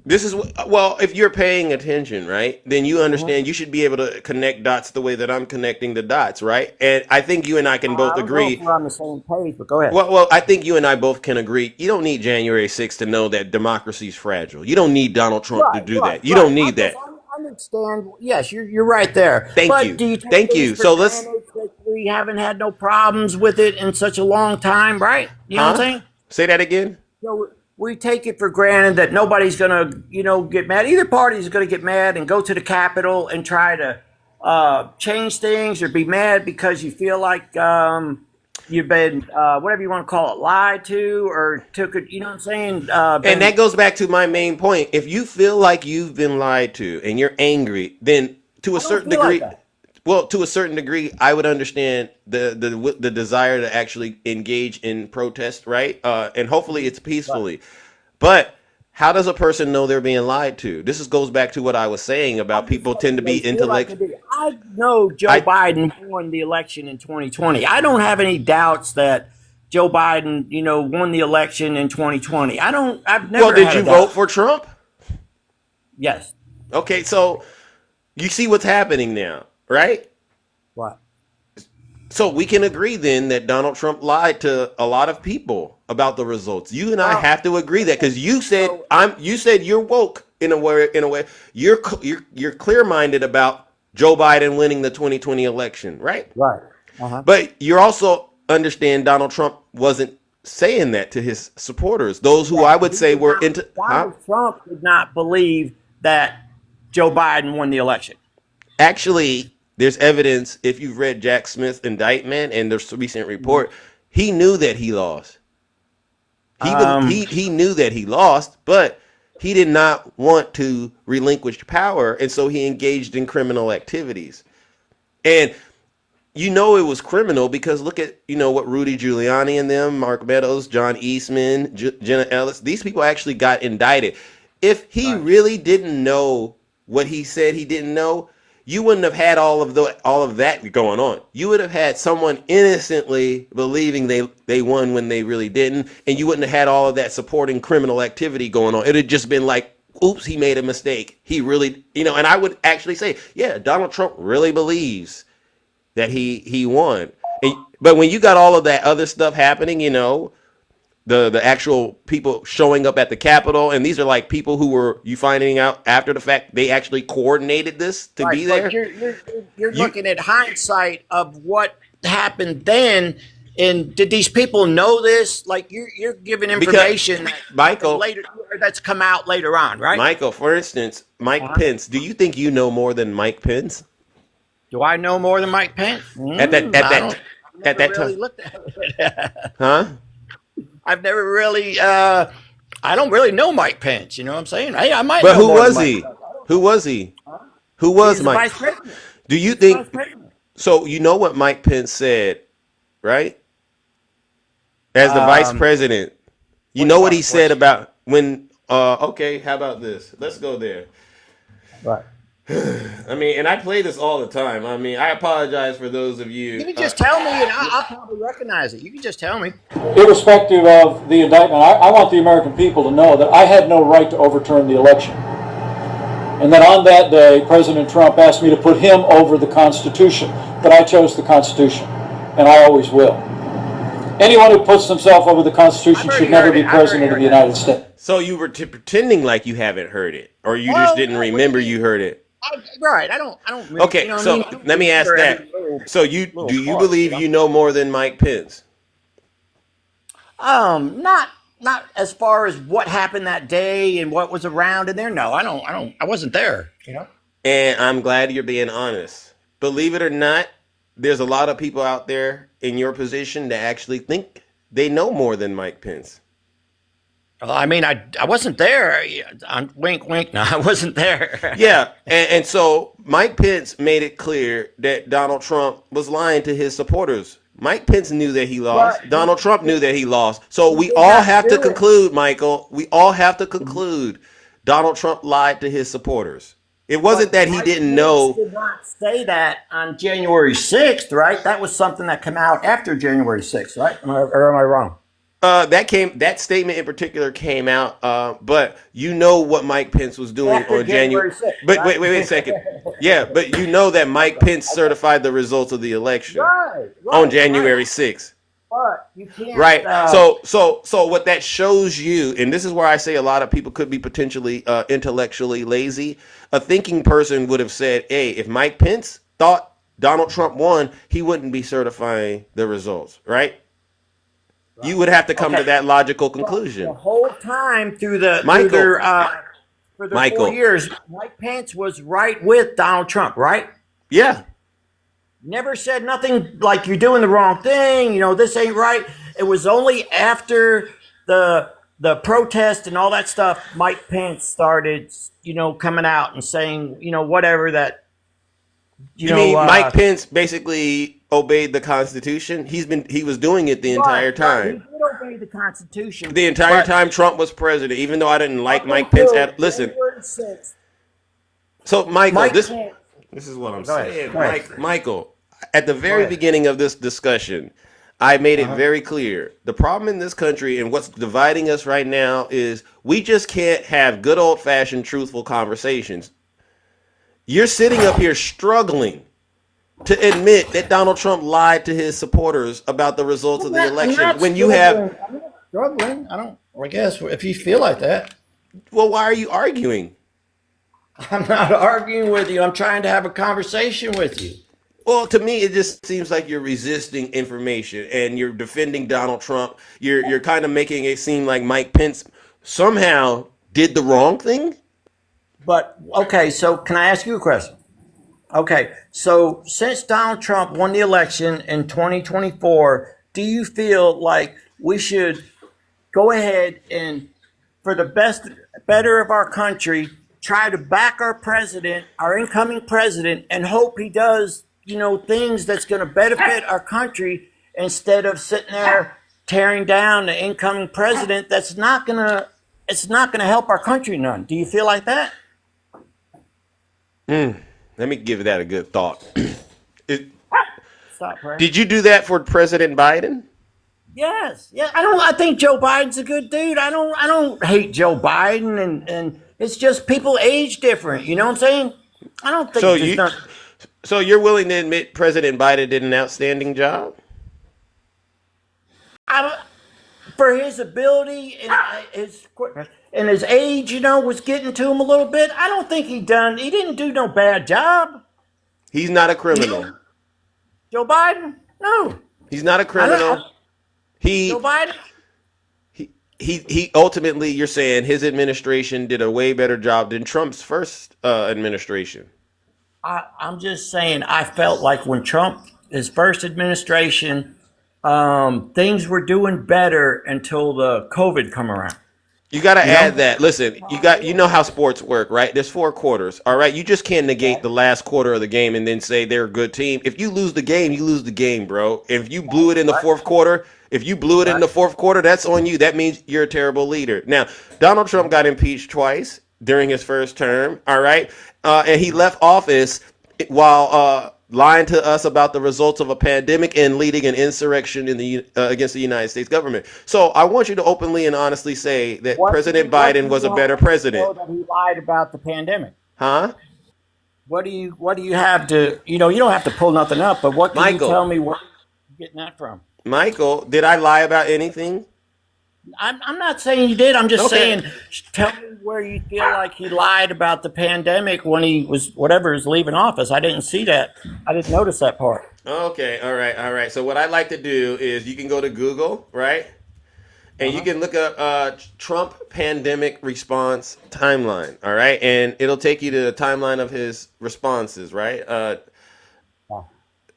This is well, if you're paying attention, right, then you understand you should be able to connect dots the way that I'm connecting the dots, right? And I think you and I can both I don't know agree. if we're on the same page, but go ahead. Well, I think you and I both can agree. You don't need January 6th to know that democracy is fragile. You don't need Donald Trump to do that. You don't need that. I understand. Yes, you're right there. Thank But you. do you take Thank things you. for So let's- granted that we haven't had no problems with it in such a long time, right? You know what I'm saying? Say that again. So we take it for granted that nobody's gonna, get mad. Either party is gonna get mad and go to the Capitol and try to change things, or be mad because you feel like you've been whatever you want to call it, lied to, or took it. You know what I'm saying? And that goes back to my main point. If you feel like you've been lied to and you're angry, then to a I don't certain feel like degree, that. well, to a certain degree, I would understand the desire to actually engage in protest, right? And hopefully it's peacefully. But how does a person know they're being lied to? Goes back to what I was saying about people tend to be They feel like intellectual. they do. I know Joe Biden won the election in 2020. I don't have any doubts that Joe Biden, won the election in 2020. I've never. Well, did had you a vote doubt. for Trump? Yes. Okay, so you see what's happening now, right? What? So we can agree then that Donald Trump lied to a lot of people about the results. You and I Well, have to agree that because you said so you said you're woke in a way. You're clear minded about Joe Biden winning the 2020 election, right? right. Uh-huh. But you also understand Donald Trump wasn't saying that to his supporters, those who I would say were into. Huh? Donald Trump did not believe that Joe Biden won the election. Actually, there's evidence if you've read Jack Smith's indictment and the recent report, he knew that he lost. He knew that he lost, but he did not want to relinquish power, and so he engaged in criminal activities. And it was criminal because look at what Rudy Giuliani and them, Mark Meadows, John Eastman, Jenna Ellis, these people actually got indicted. If he really didn't know what he said he didn't know, you wouldn't have had all of that going on. You would have had someone innocently believing they won when they really didn't, and you wouldn't have had all of that supporting criminal activity going on. It had just been like, oops, he made a mistake. He really, and I would actually say, yeah, Donald Trump really believes that he won. But when you got all of that other stuff happening, the actual people showing up at the Capitol, and these are like people who were you finding out after the fact they actually coordinated this to be there. But you're looking at hindsight of what happened then, and did these people know this? Like you're giving information Michael, later that's come out later on, right? Michael, for instance, Mike Pence. Do you think you know more than Mike Pence? Do I know more than Mike Pence? At that Really time, looked at it. huh? I've never really. I don't really know Mike Pence. You know what I'm saying? I might. But know who more than was Mike he? Pence. Who was he? Who was He's the Mike? vice president. Do you He's the vice think president. so? You know what Mike Pence said, right? As the vice president, you know what he said about when. Okay, how about this? Let's go there. Right. I mean, and I play this all the time. I mean, I apologize for those of you. You can just tell me, and I'll probably recognize it. You can just tell me. Irrespective of the indictment, I want the American people to know that I had no right to overturn the election. And that on that day, President Trump asked me to put him over the Constitution. But I chose the Constitution, and I always will. Anyone who puts himself over the Constitution should never be president of the United States. So you were pretending like you haven't heard it, or you just didn't remember you heard it. Right. I don't. Really, Okay, you know what so I mean? I don't let me ask remember that. every little- So do you part, believe you know? you know more than Mike Pence? Not as far as what happened that day and what was around in there. No, I don't. I wasn't there. You know. And I'm glad you're being honest. Believe it or not, there's a lot of people out there in your position that actually think they know more than Mike Pence. I mean, I wasn't there. Wink, wink. No, I wasn't there. Yeah, and so Mike Pence made it clear that Donald Trump was lying to his supporters. Mike Pence knew that he lost. But- Donald Trump knew that he lost. So we did all not have to do it. conclude, Michael. We all have to conclude Donald Trump lied to his supporters. It wasn't that he Mike didn't Pence know. Did not say that on January 6th, right? That was something that came out after January 6th, right? Or am I wrong? That statement in particular came out, but you know what Mike Pence was doing After on January. January 6th, But right? wait a second. Yeah, but you know that Mike Pence certified the results of the election Right. on January 6th. But you can't. Right. So what that shows you, and this is where I say a lot of people could be potentially intellectually lazy. A thinking person would have said, "Hey, if Mike Pence thought Donald Trump won, he wouldn't be certifying the results." Right. You would have to come to that logical conclusion. The whole time through Michael. for the Michael. 4 years, Mike Pence was right with Donald Trump, right? Yeah. Never said nothing like you're doing the wrong thing. This ain't right. It was only after the protest and all that stuff, Mike Pence started, coming out and saying, whatever that, You mean Mike Pence basically obeyed the Constitution? He was doing it the entire Right, time. he did obey the Constitution. The entire but time Trump was president, even though I didn't like up Mike Pence. until Listen, January 6th, so Michael, Mike this Pence. this is what I'm Go ahead, saying. go ahead. Michael, at the very ahead. beginning of this discussion, I made it very clear. The problem in this country and what's dividing us right now is we just can't have good old fashioned truthful conversations. You're sitting up here struggling to admit that Donald Trump lied to his supporters about the results of the election when you have. I'm not struggling. I guess if you feel like that. Well, why are you arguing? I'm not arguing with you. I'm trying to have a conversation with you. Well, to me, it just seems like you're resisting information and you're defending Donald Trump. You're kind of making it seem like Mike Pence somehow did the wrong thing. But, okay, so can I ask you a question? Okay, so since Donald Trump won the election in 2024, do you feel like we should go ahead and, for the better of our country, try to back our president, our incoming president, and hope he does, things that's going to benefit our country instead of sitting there tearing down the incoming president it's not going to help our country none. Do you feel like that? Let me give that a good thought. Stop, right? Did you do that for President Biden? Yes. Yeah. I think Joe Biden's a good dude. I don't hate Joe Biden and it's just people age different. You know what I'm saying? I don't think So you're willing to admit President Biden did an outstanding job? For his ability and his age, was getting to him a little bit. I don't think he didn't do no bad job. He's not a criminal. Joe Biden? No. He's not a criminal. Joe Biden? He ultimately, you're saying his administration did a way better job than Trump's first administration. I'm just saying, I felt like when his first administration, things were doing better until the COVID come around. You got to add that. Listen, you know how sports work, right? There's 4 quarters. All right. You just can't negate the last quarter of the game and then say they're a good team. If you lose the game, you lose the game, bro. If you blew it in the fourth quarter, that's on you. That means you're a terrible leader. Now, Donald Trump got impeached twice during his first term. All right. And he left office while lying to us about the results of a pandemic and leading an insurrection against the United States government. So I want you to openly and honestly say that President Biden was a better president. That he lied about the pandemic. Huh? What do you have to, you don't have to pull nothing up, but what can you tell me where you're getting that from? Michael, did I lie about anything? I'm not saying you did. I'm just Okay. saying, tell me where you feel like he lied about the pandemic when he was leaving office. I didn't see that. I didn't notice that part. Okay, all right. So what I like to do is you can go to Google, right? And you can look up Trump pandemic response timeline, all right? And it'll take you to the timeline of his responses, right?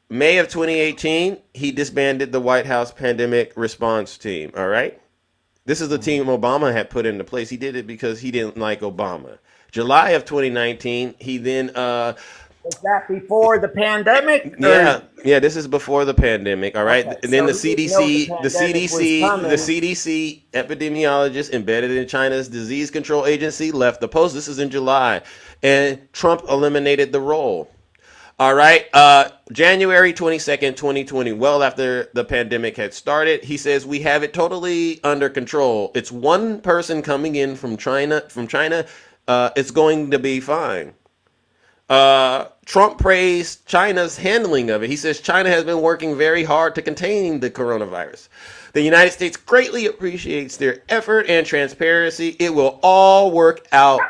May of 2018, he disbanded the White House pandemic response team, all right? This is the team Obama had put into place. He did it because he didn't like Obama. July of 2019, he then Was that before the pandemic? yeah, this is before the pandemic, all right? Okay, And then so the you know CDC, the pandemic was coming. epidemiologist embedded in China's disease control agency left the post. This is in July. And Trump eliminated the role. All right. January 22nd, 2020, well after the pandemic had started, he says we have it totally under control. It's one person coming in from China. It's going to be fine. Trump praised China's handling of it. He says China has been working very hard to contain the coronavirus. The United States greatly appreciates their effort and transparency. It will all work out.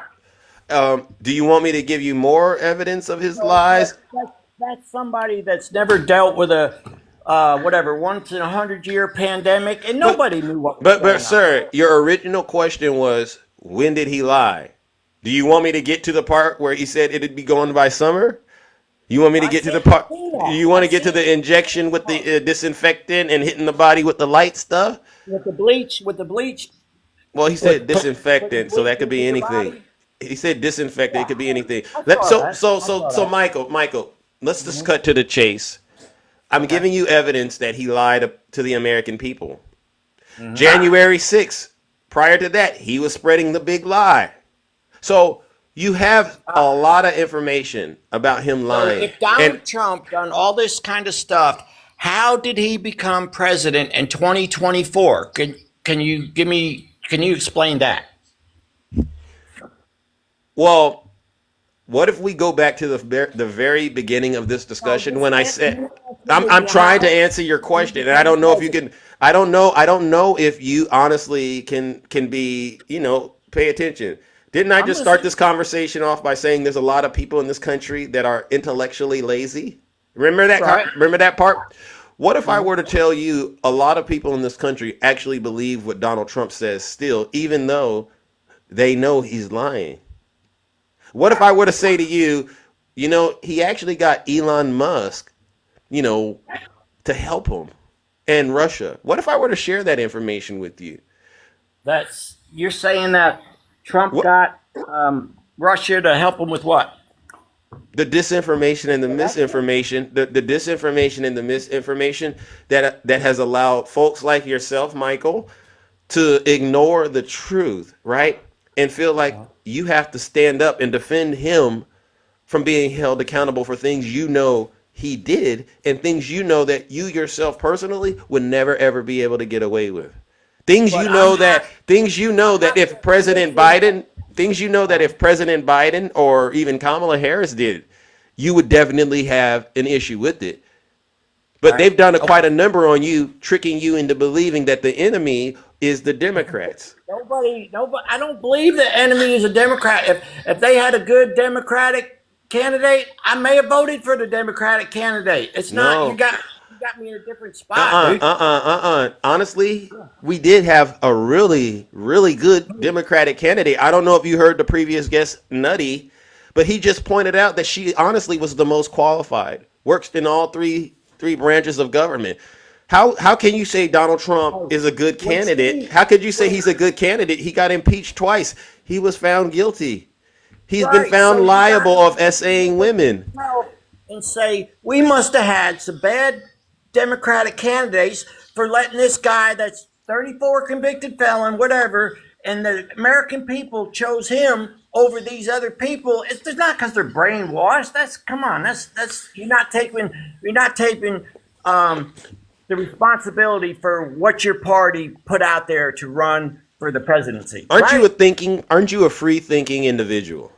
Do you want me to give you more evidence of his lies? That's somebody that's never dealt with a once in 100-year pandemic, and nobody knew what. But sir, your original question was, when did he lie? Do you want me to get to the part where he said it'd be gone by summer? You want me to I get to the can't part? see that. You want to I get to see the injection with the disinfectant and hitting the body with the light stuff? with the bleach, Well, he said putting disinfectant, so bleach that could be into your anything. body. He said disinfectant, it could be anything. I saw that. I saw So that. Michael, let's just cut to the chase. I'm giving you evidence that he lied to the American people. January 6th, prior to that, he was spreading the big lie. So you have a lot of information about him So lying. if Donald And Trump done all this kind of stuff, how did he become president in 2024? Can you give me? Can you explain that? well, what if we go back to the very beginning of this discussion when I said I'm trying to answer your question, and I don't know if you can. I don't know if you honestly can be pay attention. Didn't I just start this conversation off by saying there's a lot of people in this country that are intellectually lazy? Remember that? Right. Remember that part? What if I were to tell you a lot of people in this country actually believe what Donald Trump says still, even though they know he's lying? What if I were to say to you, he actually got Elon Musk, to help him and Russia? What if I were to share that information with you? You're saying that Trump What? got Russia to help him with what? The disinformation and the misinformation, the disinformation and the misinformation that has allowed folks like yourself, Michael, to ignore the truth, right? And feel like you have to stand up and defend him from being held accountable for things he did and things that you yourself personally would never ever be able to get away with. Things But you know I'm that not. things you know that if President Biden or even Kamala Harris did, you would definitely have an issue with it. But they've done quite a number on you, tricking you into believing that the enemy is the Democrats. Nobody. I don't believe the enemy is a Democrat. If they had a good Democratic candidate, I may have voted for the Democratic candidate. It's not. No. You got me in a different spot, dude. Honestly, we did have a really, really good Democratic candidate. I don't know if you heard the previous guest, Nutty, but he just pointed out that she honestly was the most qualified. Works in all three branches of government. How can you say Donald Trump is a good candidate? How could you say he's a good candidate? He got impeached twice. He was found guilty. He's been Right, found so you liable got- of essaying women. And say we must have had some bad Democratic candidates for letting this guy that's 34 convicted felon, whatever, and the American people chose him over these other people. It's not because they're brainwashed. Come on. That's you're not taking the responsibility for what your party put out there to run for the presidency. Aren't right? you a free thinking individual?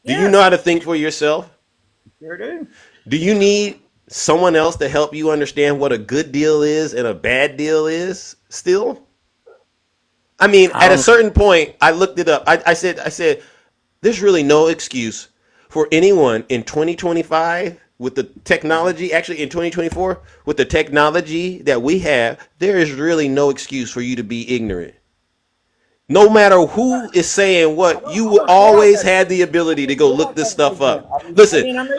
Do you Yes. know how to think for yourself? Sure do. Do you need someone else to help you understand what a good deal is and a bad deal is still? I mean, at a certain point, I looked it up. I said, there's really no excuse for anyone in 2025 with the technology, actually in 2024, with the technology that we have, there is really no excuse for you to be ignorant. No matter who is saying what, you will always have the ability to go look this stuff up. Listen,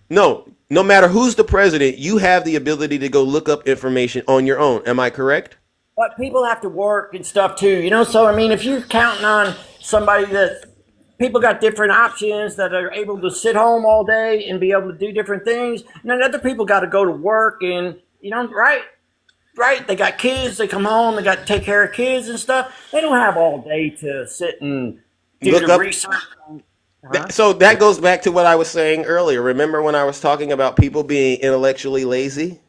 no matter who's the president, you have the ability to go look up information on your own. Am I correct? But people have to work and stuff too, So I mean, if you're counting on somebody that people got different options that are able to sit home all day and be able to do different things, and then other people got to go to work and right. They got kids. They come home. They got to take care of kids and stuff. They don't have all day to sit and do Look the up- research. So that goes back to what I was saying earlier. Remember when I was talking about people being intellectually lazy?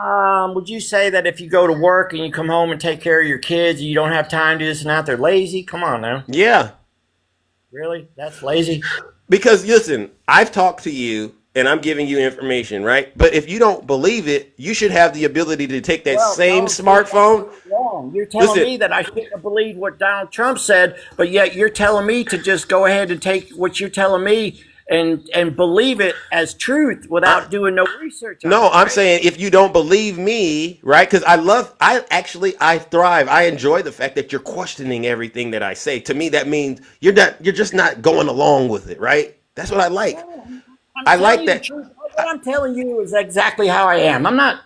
Would you say that if you go to work and you come home and take care of your kids, you don't have time to do this and that? They're lazy. Come on now. Yeah. Really? That's lazy? Because listen, I've talked to you and I'm giving you information, right? But if you don't believe it, you should have the ability to take that same no, smartphone. Wrong. You're telling Listen. me that I shouldn't have believed what Donald Trump said, but yet you're telling me to just go ahead and take what you're telling me and believe it as truth without doing no research on No, it, I'm right? saying if you don't believe me, right? Because I thrive. I enjoy the fact that you're questioning everything that I say. To me, that means you're just not going along with it, right? That's what I like. I'm I telling like you that. the truth. what I'm telling you is exactly how I am. I'm not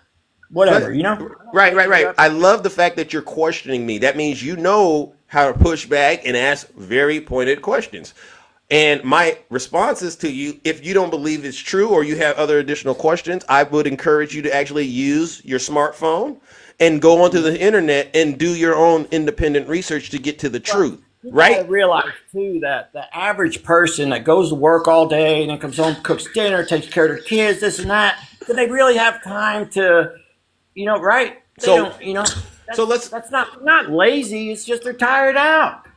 whatever, you know. Right, right, right. I love the fact that you're questioning me. That means you know how to push back and ask very pointed questions. And my responses to you, if you don't believe it's true or you have other additional questions, I would encourage you to actually use your smartphone and go onto the internet and do your own independent research to get to the truth. You gotta Right? realize too that the average person that goes to work all day and then comes home, cooks dinner, takes care of their kids, this and that, do they really have time to, right? They So, don't, so let's that's not lazy. It's just they're tired out,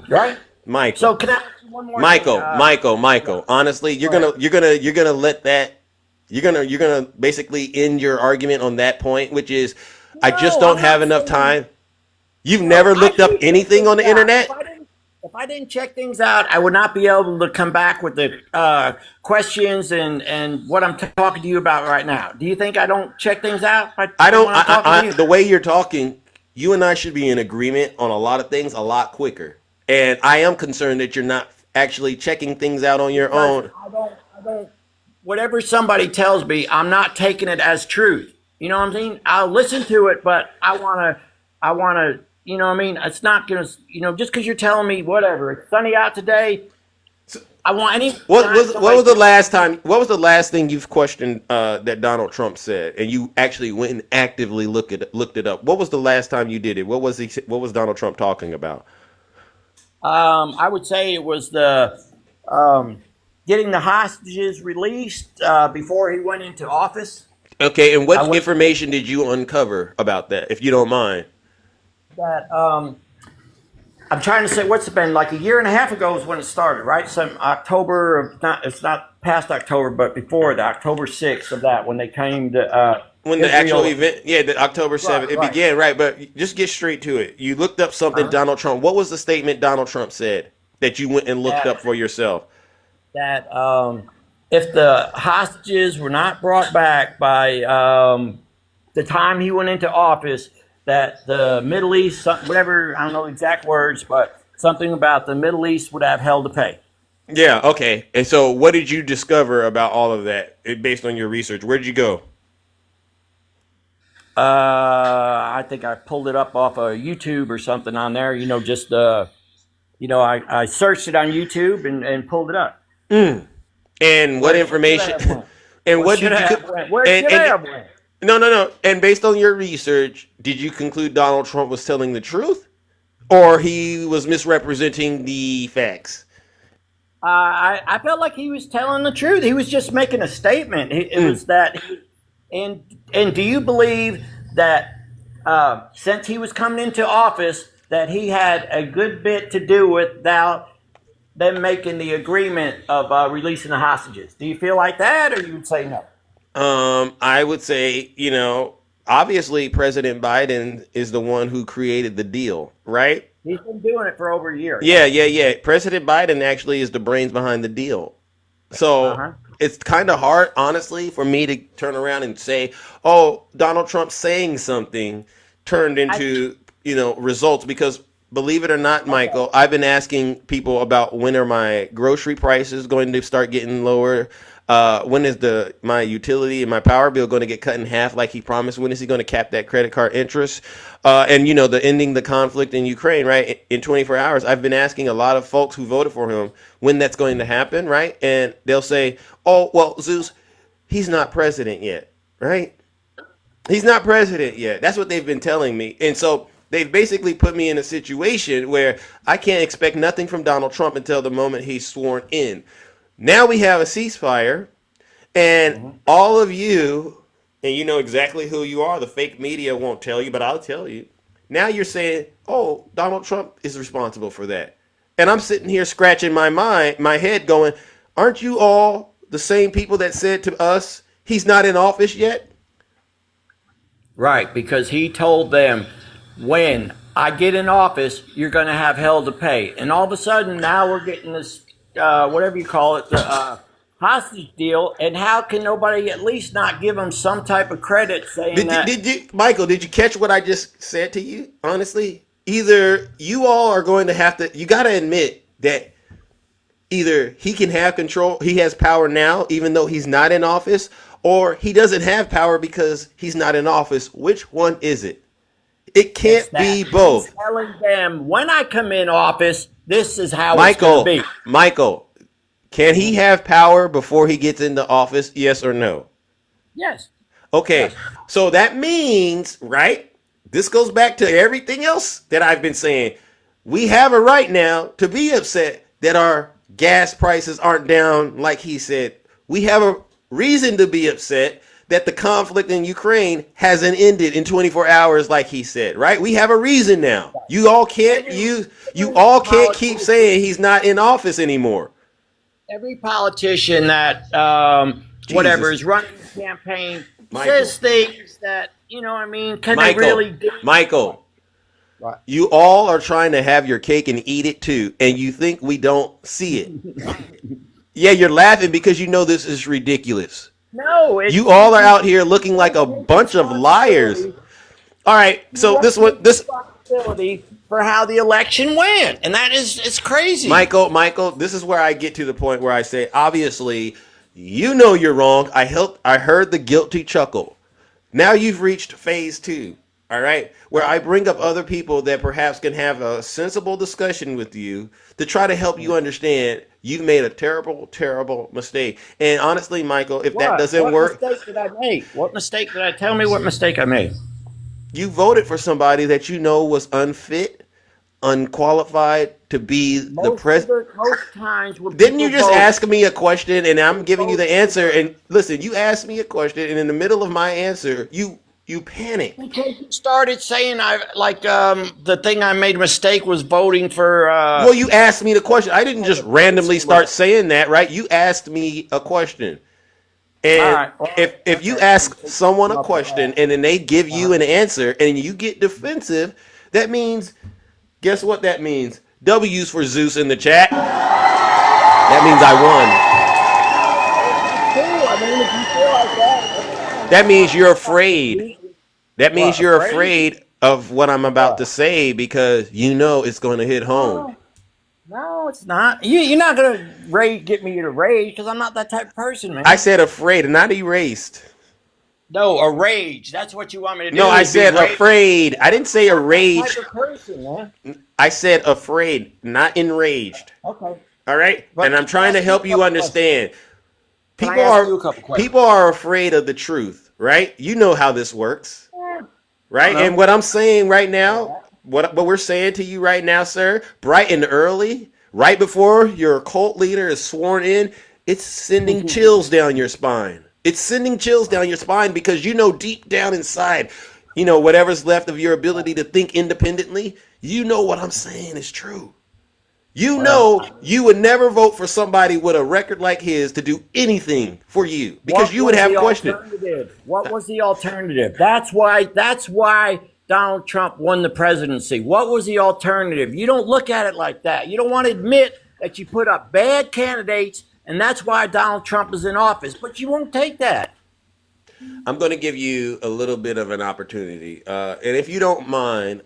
right? Michael. So can I ask you one more Michael, thing? Michael. Honestly, you're Go gonna let that you're gonna basically end your argument on that point, which is I just No, don't I'm have not enough saying. time. You've No, never I looked up do check anything on things the out. internet? If I didn't check things out, I would not be able to come back with the questions and what I'm talking to you about right now. Do you think I don't check things out when I don't. I'm talking to The you? way you're talking, you and I should be in agreement on a lot of things a lot quicker. And I am concerned that you're not actually checking things out on your Because own. I don't, whatever somebody tells me, I'm not taking it as truth. You know what I'm saying? I'll listen to it, but I wanna, you know what I mean? It's not gonna, just because you're telling me whatever, it's sunny out today. I want any What time was somebody the tells last time? What was the last thing you've questioned that Donald Trump said, and you actually went and actively looked it up? What was the last time you did it? What was What was Donald Trump talking about? I would say it was the getting the hostages released before he went into office. Okay, and I what went information did you uncover about that, if you don't mind? that I'm trying to say what's it been like a year and a half ago is when it started, right? Some October of not it's not past October, but before the October 6th of that when they came to When the actual Israel. event, yeah, the October 7th, Right, it right. began, right? But just get straight to it. You looked up something Uh-huh. Donald Trump. What was the statement Donald Trump said that you went and looked That up for yourself? that if the hostages were not brought back by the time he went into office, that the Middle East, whatever, I don't know the exact words, but something about the Middle East would have hell to pay. Yeah, okay. And so, what did you discover about all of that based on your research? Where did you go? I think I pulled it up off of YouTube or something on there. I searched it on YouTube and pulled it up. And what Where should I information? have went? And What what should did I you? have went? Where And should I have went? no, no, no. And based on your research, did you conclude Donald Trump was telling the truth, or he was misrepresenting the facts? I felt like he was telling the truth. He was just making a statement. It was that, and do you believe that since he was coming into office, that he had a good bit to do with them making the agreement of releasing the hostages? Do you feel like that, or you would say no? I would say, obviously President Biden is the one who created the deal, right? He's been doing it for over a year. Yeah, yeah, yeah. President Biden actually is the brains behind the deal. So Uh-huh. it's kind of hard, honestly, for me to turn around and say, "Oh, Donald Trump saying something turned I into, results." Because believe it or not, okay. Michael, I've been asking people about when are my grocery prices going to start getting lower. When is my utility and my power bill going to get cut in half like he promised? When is he going to cap that credit card interest? And the ending the conflict in Ukraine, right? In 24 hours, I've been asking a lot of folks who voted for him when that's going to happen, right? And they'll say, "Oh, well, Zeus, he's not president yet, right? He's not president yet." That's what they've been telling me. And so they've basically put me in a situation where I can't expect nothing from Donald Trump until the moment he's sworn in. Now we have a ceasefire, and all of you, and you know exactly who you are. The fake media won't tell you, but I'll tell you. Now you're saying, "Oh, Donald Trump is responsible for that," and I'm sitting here scratching my head, going, "Aren't you all the same people that said to us he's not in office yet?" Right, because he told them, when I get in office, you're going to have hell to pay. And all of a sudden, now we're getting this, whatever you call it, the hostage deal. And how can nobody at least not give him some type of credit saying Did, that? did you, Michael? Did you catch what I just said to you? Honestly, either you all are going to have to. You got to admit that either he can have control, he has power now, even though he's not in office, or he doesn't have power because he's not in office. Which one is it? It can't be both. He's telling them, when I come in office, this is how it's going to be. Michael, can he have power before he gets into office? Yes or no? Yes. Okay, so that means, right? This goes back to everything else that I've been saying. We have a right now to be upset that our gas prices aren't down like he said. We have a reason to be upset that the conflict in Ukraine hasn't ended in 24 hours like he said, right? We have a reason now. You all can't keep saying he's not in office anymore. Every politician that whatever is running a campaign says things that, you know what I mean, can they really do? Michael, you all are trying to have your cake and eat it too, and you think we don't see it. Yeah, you're laughing because you know this is ridiculous. No, you all are out here looking like a bunch of liars. All right, so this responsibility for how the election went, and that is, it's crazy. Michael, this is where I get to the point where I say, obviously, you know you're wrong. I heard the guilty chuckle. Now you've reached phase 2. All right, where I bring up other people that perhaps can have a sensible discussion with you to try to help you understand you've made a terrible, terrible mistake. And honestly, Michael, if that doesn't work, what mistake did I make? What mistake did I? Tell me what mistake I made. You voted for somebody that you know was unfit, unqualified to be the president. Most times, didn't you just ask me a question and I'm giving you the answer? And listen, you asked me a question, and in the middle of my answer, you panicked. Because you started saying the thing I made a mistake was voting for. Well, you asked me the question. I didn't just randomly start saying that, right? You asked me a question. And if you ask someone a question and then they give you an answer and you get defensive, that means, guess what that means? W's for Zeus in the chat. That means I won. That means you're afraid. That means you're afraid of what I'm about to say because you know it's going to hit home. No, it's not. You're not going to get me to rage because I'm not that type of person, man. I said afraid, not erased. No, a rage. That's what you want me to do. No, I said afraid. I didn't say rage. Type of person, man. I said afraid, not enraged. Okay. All right? And I'm trying to help you understand. People are afraid of the truth, right? You know how this works. Right? And what I'm saying right now, what we're saying to you right now, sir, bright and early, right before your cult leader is sworn in, it's sending chills down your spine. It's sending chills down your spine because you know deep down inside, you know, whatever's left of your ability to think independently, you know what I'm saying is true. You know you would never vote for somebody with a record like his to do anything for you because you would have questions. What was the alternative? That's why Donald Trump won the presidency. What was the alternative? You don't look at it like that. You don't want to admit that you put up bad candidates, and that's why Donald Trump is in office. But you won't take that. I'm going to give you a little bit of an opportunity. And if you don't mind,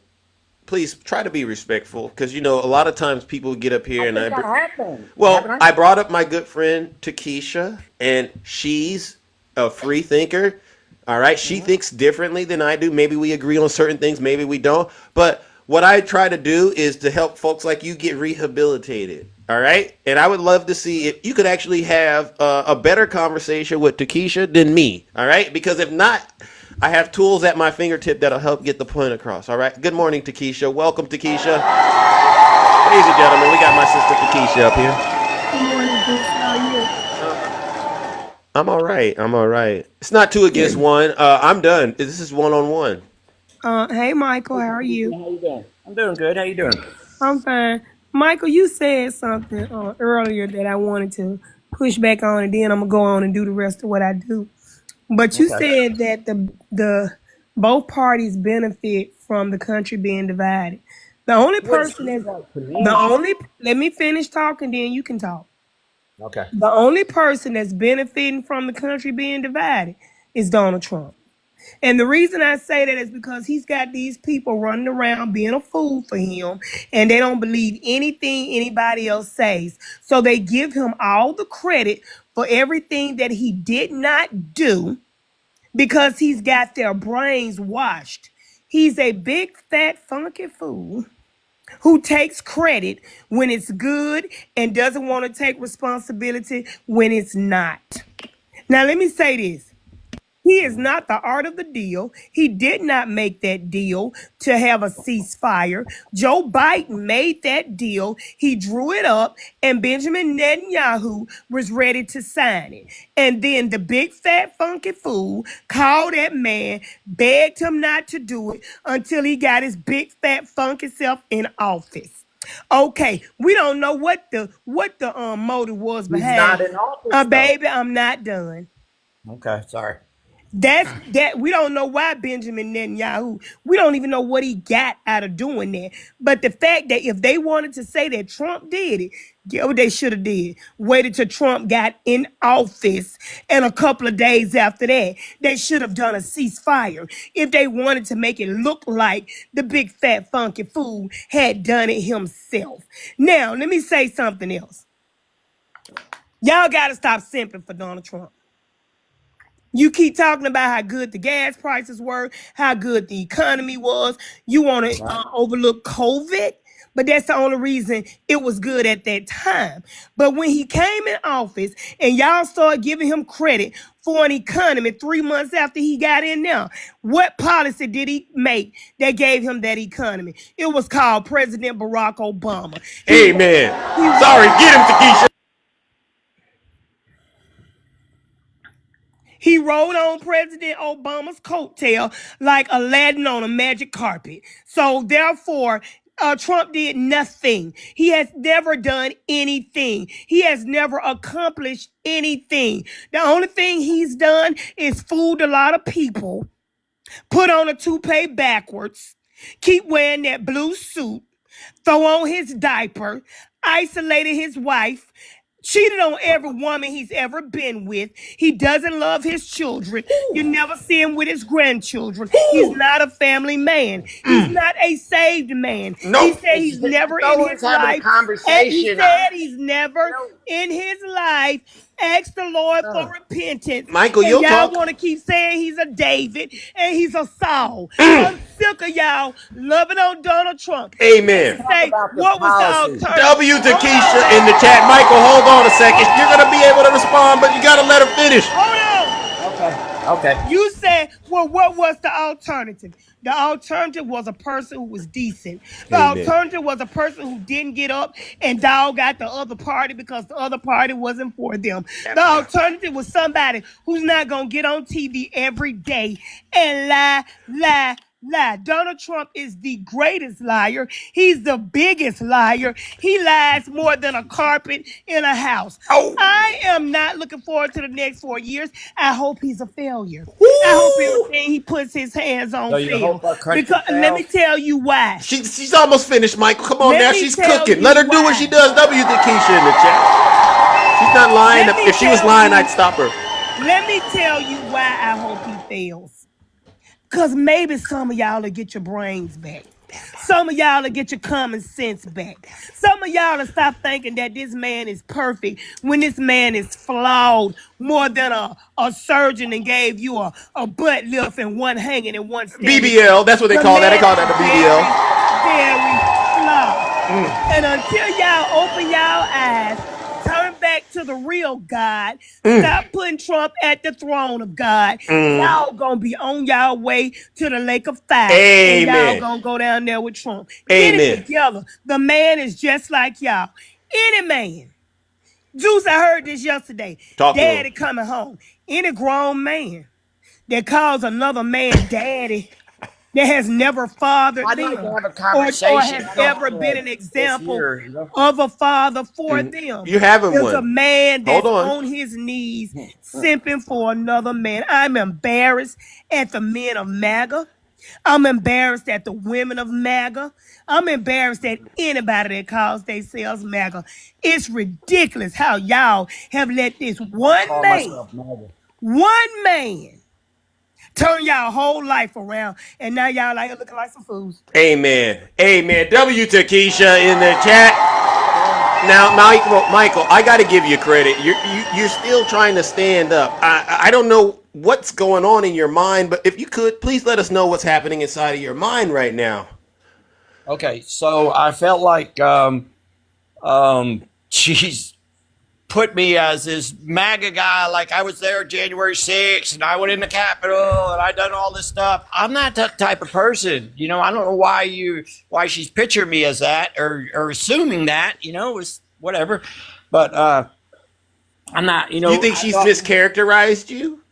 please try to be respectful because, you know, a lot of times people get up here and I brought up my good friend Takesha, and she's a free thinker. All right. She thinks differently than I do. Maybe we agree on certain things. Maybe we don't. But what I try to do is to help folks like you get rehabilitated. All right. And I would love to see if you could actually have a better conversation with Takesha than me. All right. Because if not, I have tools at my fingertip that'll help get the point across. All right. Good morning, Takesha. Welcome, Takesha. Ladies and gentlemen, we got my sister Takesha up here. Good morning, Bruce. How are you? I'm all right. I'm all right. It's not 2 against 1. I'm done. This is 1-on-1. Hey, Michael. How are you? How you doing? I'm doing good. How you doing? I'm fine. Michael, you said something earlier that I wanted to push back on, and then I'm gonna go on and do the rest of what I do. But you said that the both parties benefit from the country being divided. The only person let me finish talking, then you can talk. Okay. The only person that's benefiting from the country being divided is Donald Trump. And the reason I say that is because he's got these people running around being a fool for him, and they don't believe anything anybody else says. So they give him all the credit for everything that he did not do because he's got their brains washed. He's a big, fat, funky fool who takes credit when it's good and doesn't want to take responsibility when it's not. Now, let me say this. He is not the art of the deal. He did not make that deal to have a ceasefire. Joe Biden made that deal. He drew it up, and Benjamin Netanyahu was ready to sign it. And then the big fat funky fool called that man, begged him not to do it until he got his big fat funky self in office. Okay, we don't know what the motive was He's behind. not in office, though. Baby, I'm not done. Okay, sorry. That we don't know why Benjamin Netanyahu, we don't even know what he got out of doing that. But the fact that if they wanted to say that Trump did it, get what they should have did. Waited till Trump got in office, and a couple of days after that, they should have done a ceasefire. If they wanted to make it look like the big fat funky fool had done it himself. Now, let me say something else. Y'all gotta stop simping for Donald Trump. You keep talking about how good the gas prices were, how good the economy was. You want to overlook COVID, but that's the only reason it was good at that time. But when he came in office and y'all started giving him credit for an economy 3 months after he got in there, what policy did he make that gave him that economy? It was called President Barack Obama. Amen. Sorry, get him, Takesha. He rode on President Obama's coattail like Aladdin on a magic carpet. So therefore, Trump did nothing. He has never done anything. He has never accomplished anything. The only thing he's done is fooled a lot of people, put on a toupee backwards, keep wearing that blue suit, throw on his diaper, isolated his wife, cheated on every woman he's ever been with. He doesn't love his children. You never see him with his grandchildren. He's not a family man. He's not a saved man. He said he's never in his life. And he said he's never in his life asked the Lord for repentance. Michael, and you'll y'all talk. want to keep saying he's a David and he's a Saul. I'm sick of y'all loving on Donald Trump. Amen. Say, what was the alternative? W Takesha in the chat. Michael, hold on a second. You're going to be able to respond, but you got to let her finish. Hold on. Okay. You said, well, what was the alternative? The alternative was a person who was decent. The alternative was a person who didn't get up and dog out the other party because the other party wasn't for them. The alternative was somebody who's not going to get on TV every day and lie. Donald Trump is the greatest liar. He's the biggest liar. He lies more than a carpet in a house. I am not looking forward to the next 4 years. I hope he's a failure. I hope everything he puts his hands on fails. Because let me tell you why. She's almost finished, Michael. Come on now. She's cooking. Let her do why. what she does. W Takesha in the chat. She's not lying. If she was lying, I'd stop her. Let me tell you why I hope he fails. Because maybe some of y'all will get your brains back. Some of y'all will get your common sense back. Some of y'all will stop thinking that this man is perfect when this man is flawed more than a surgeon and gave you a butt lift and one hanging and one standing. BBL, that's what they call that. They call that the BBL. Very flawed. And until y'all open y'all eyes, turn back to the real God. Stop putting Trump at the throne of God. Y'all gonna be on y'all way to the lake of fire. Amen. And y'all gonna go down there with Trump. Amen. Get it together. The man is just like y'all. Any man. Juice, I heard this yesterday. Daddy coming home. Any grown man that calls another man daddy that has never fathered them or has ever been an example of a father for them. You haven't There's one. a man that's on his knees simping for another man. I'm embarrassed at the men of MAGA. I'm embarrassed at the women of MAGA. I'm embarrassed at anybody that calls themselves MAGA. It's ridiculous how y'all have let this one man Turn y'all whole life around, and now y'all like looking like some fools. Amen. Amen. W to Keisha in the chat. Now, Michael, I got to give you credit. You're still trying to stand up. I don't know what's going on in your mind, but if you could, please let us know what's happening inside of your mind right now. Okay, so I felt like she's put me as this MAGA guy, like I was there January 6th and I went in the Capitol and I done all this stuff. I'm not that type of person. You know, I don't know why she's picturing me as that or assuming that, it's whatever. But I'm not, You think she's mischaracterized you?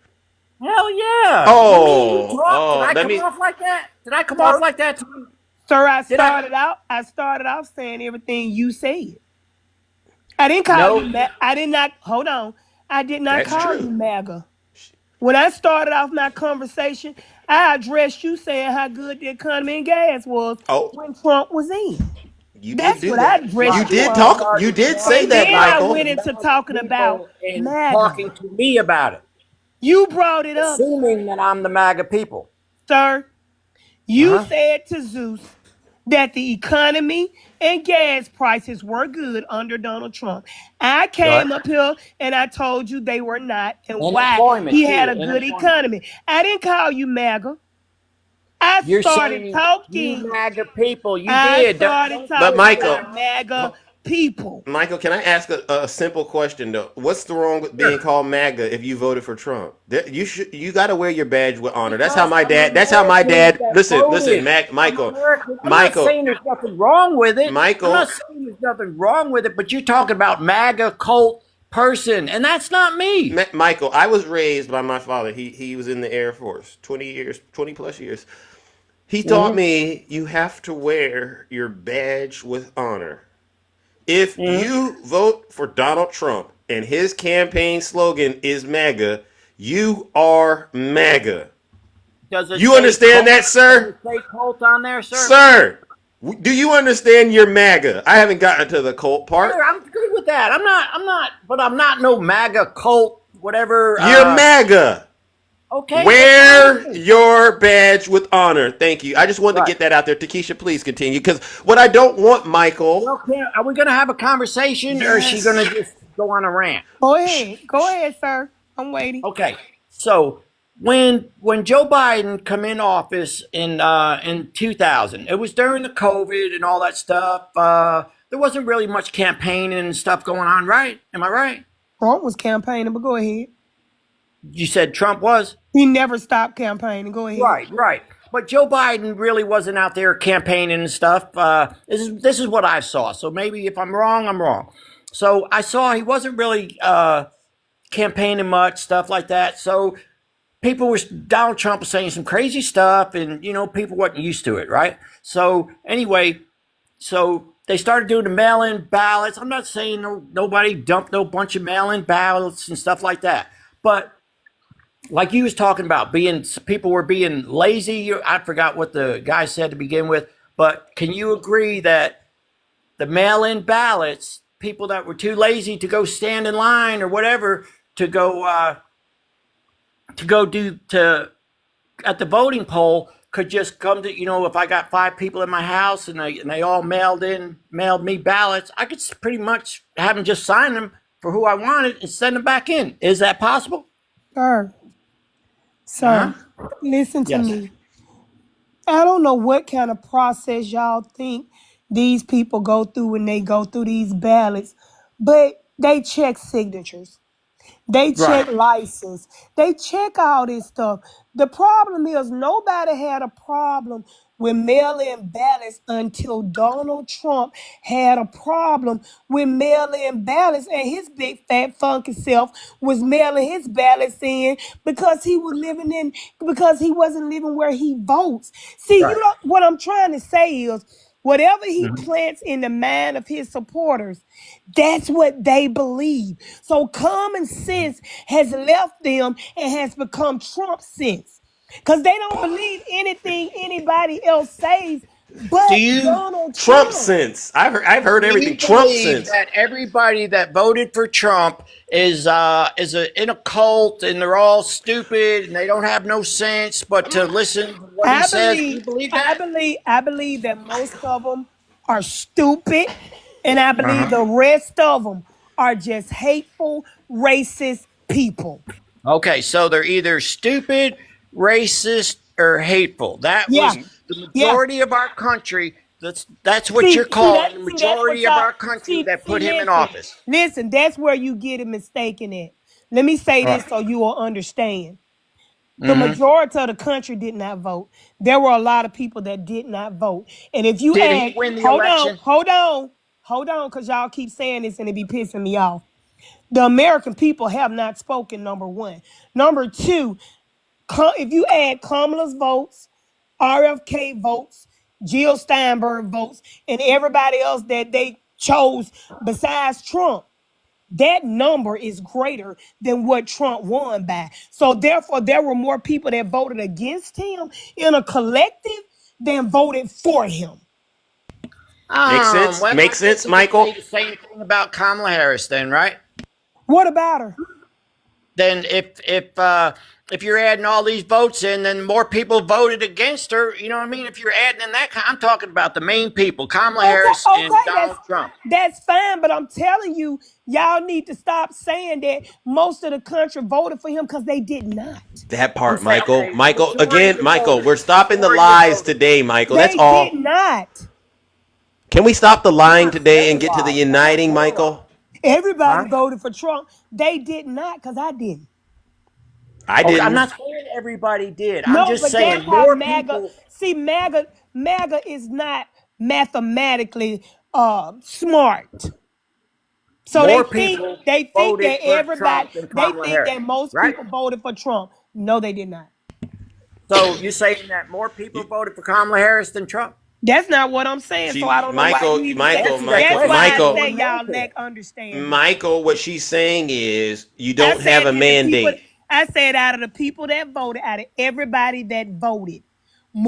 Hell yeah. Did I come off like that? Did I come off like that? Sir, I started out saying everything you said. I didn't call you I did not hold on. I did not That's call true. you MAGA. When I started off my conversation, I addressed you saying how good the economy and gas was when Trump was in. You did That's do what I that. addressed you You did on. talk. You did say And that, then I Michael. went into talking about and MAGA. talking to me about it, You brought it up, assuming that I'm the MAGA people. sir. You said to Zeus that the economy and gas prices were good under Donald Trump. I came up here and I told you they were not and why he had a good economy. I didn't call you MAGA. You're started saying talking. You MAGA people. You I did. started But talking Michael, about MAGA people. Michael, can I ask a simple question though? What's the wrong with being called MAGA if you voted for Trump? You got to wear your badge with honor. That's how my dad. Listen, Michael. I'm not saying there's nothing wrong with it. Michael. I'm not saying there's nothing wrong with it, but you're talking about MAGA cult person, and that's not me. Michael, I was raised by my father. He was in the Air Force 20 plus years. He taught me you have to wear your badge with honor. If you vote for Donald Trump and his campaign slogan is MAGA, you are MAGA. You understand that, sir? Does it say cult on there, sir? Sir, do you understand your MAGA? I haven't gotten to the cult part. Sure, I'm good with that. I'm not no MAGA cult, whatever. You're MAGA. Okay. Wear your badge with honor. Thank you. I just wanted to get that out there. Takesha, please continue. Because what I don't want, Michael. Well, are we going to have a conversation or is she going to just go on a rant? Go ahead, sir. I'm waiting. Okay. So when Joe Biden come in office in 2000, it was during the COVID and all that stuff. There wasn't really much campaigning and stuff going on, right? Am I right? Trump was campaigning, but go ahead. You said Trump was? He never stopped campaigning. Go ahead. Right. But Joe Biden really wasn't out there campaigning and stuff. This is what I saw. So maybe if I'm wrong, I'm wrong. So I saw he wasn't really campaigning much, stuff like that. So Donald Trump was saying some crazy stuff and, people wasn't used to it, right? So anyway, they started doing the mail-in ballots. I'm not saying nobody dumped no bunch of mail-in ballots and stuff like that. But like you was talking about people were being lazy. I forgot what the guy said to begin with, but can you agree that the mail-in ballots, people that were too lazy to go stand in line or whatever to go at the voting poll could just come to, if I got 5 people in my house and they all mailed me ballots, I could pretty much have them just sign them for who I wanted and send them back in. Is that possible? Sir, listen to me. I don't know what kind of process y'all think these people go through when they go through these ballots, but they check signatures. They check license. They check all this stuff. The problem is nobody had a problem with mail-in ballots until Donald Trump had a problem with mail-in ballots, and his big fat funky self was mailing his ballots in because he wasn't living where he votes. See, what I'm trying to say is whatever he plants in the mind of his supporters, that's what they believe. So common sense has left them and has become Trump sense. Because they don't believe anything anybody else says Do But you Donald Trump Trump, sense. I've heard do everything. you Trump believe sense. that everybody that voted for Trump is in a cult and they're all stupid and they don't have no sense but to listen to what he I says? Do you believe, believe I that? believe, I believe that most of them are stupid, and I believe the rest of them are just hateful, racist people. Okay, so they're either stupid, racist, or hateful. That Yeah, was the yeah. majority of our country. That's what you're calling the That's what majority of y'all our country that put him in listen, office. listen. That's where you get it mistaken at. Let me say this so you will understand. The majority of the country did not vote. There were a lot of people that did not vote. And if you Did he add, win the hold on, election? hold on, hold on, because y'all keep saying this and it be pissing me off. The American people have not spoken, number one. Number two, if you add Kamala's votes, RFK votes, Jill Steinberg votes, and everybody else that they chose besides Trump, that number is greater than what Trump won by. So therefore, there were more people that voted against him in a collective than voted for him. Makes sense. Well, I Makes guess sense, you could say Michael. the same thing about Kamala Harris, then, right? What about her? Then if you're adding all these votes in, then more people voted against her. You know what I mean? If you're adding in that, I'm talking about the main people, Kamala Harris Okay, and okay, Donald Trump. that's fine, but I'm telling you, y'all need to stop saying that most of the country voted for him because they did not. That I'm part, saying, Michael. okay, the Michael, majority of again, the Michael, voters, we're stopping the majority of the lies voters. today, Michael. That's They did all. not. Can we stop the That's lying not today and every get to the lie. That's not uniting, your lie. Michael? Everybody Huh? voted for Trump. They did not because I didn't. I Okay, I'm didn't. not saying everybody did. I'm No, just but that's saying how more MAGA. people. See, MAGA is not mathematically smart. So More people they think voted that for everybody Trump than they Kamala think Harris, that most right? people voted for Trump. No, they did not. So you're saying that more people voted for Kamala Harris than Trump? That's not what I'm saying. So I She, don't know why Michael, you even say. Michael, Answer that Michael, That's why question. I I Michael, say want an y'all answer. lack understanding. Michael. What she's saying is you I don't have said a that the people. mandate. I said out of the people that voted, out of everybody that voted,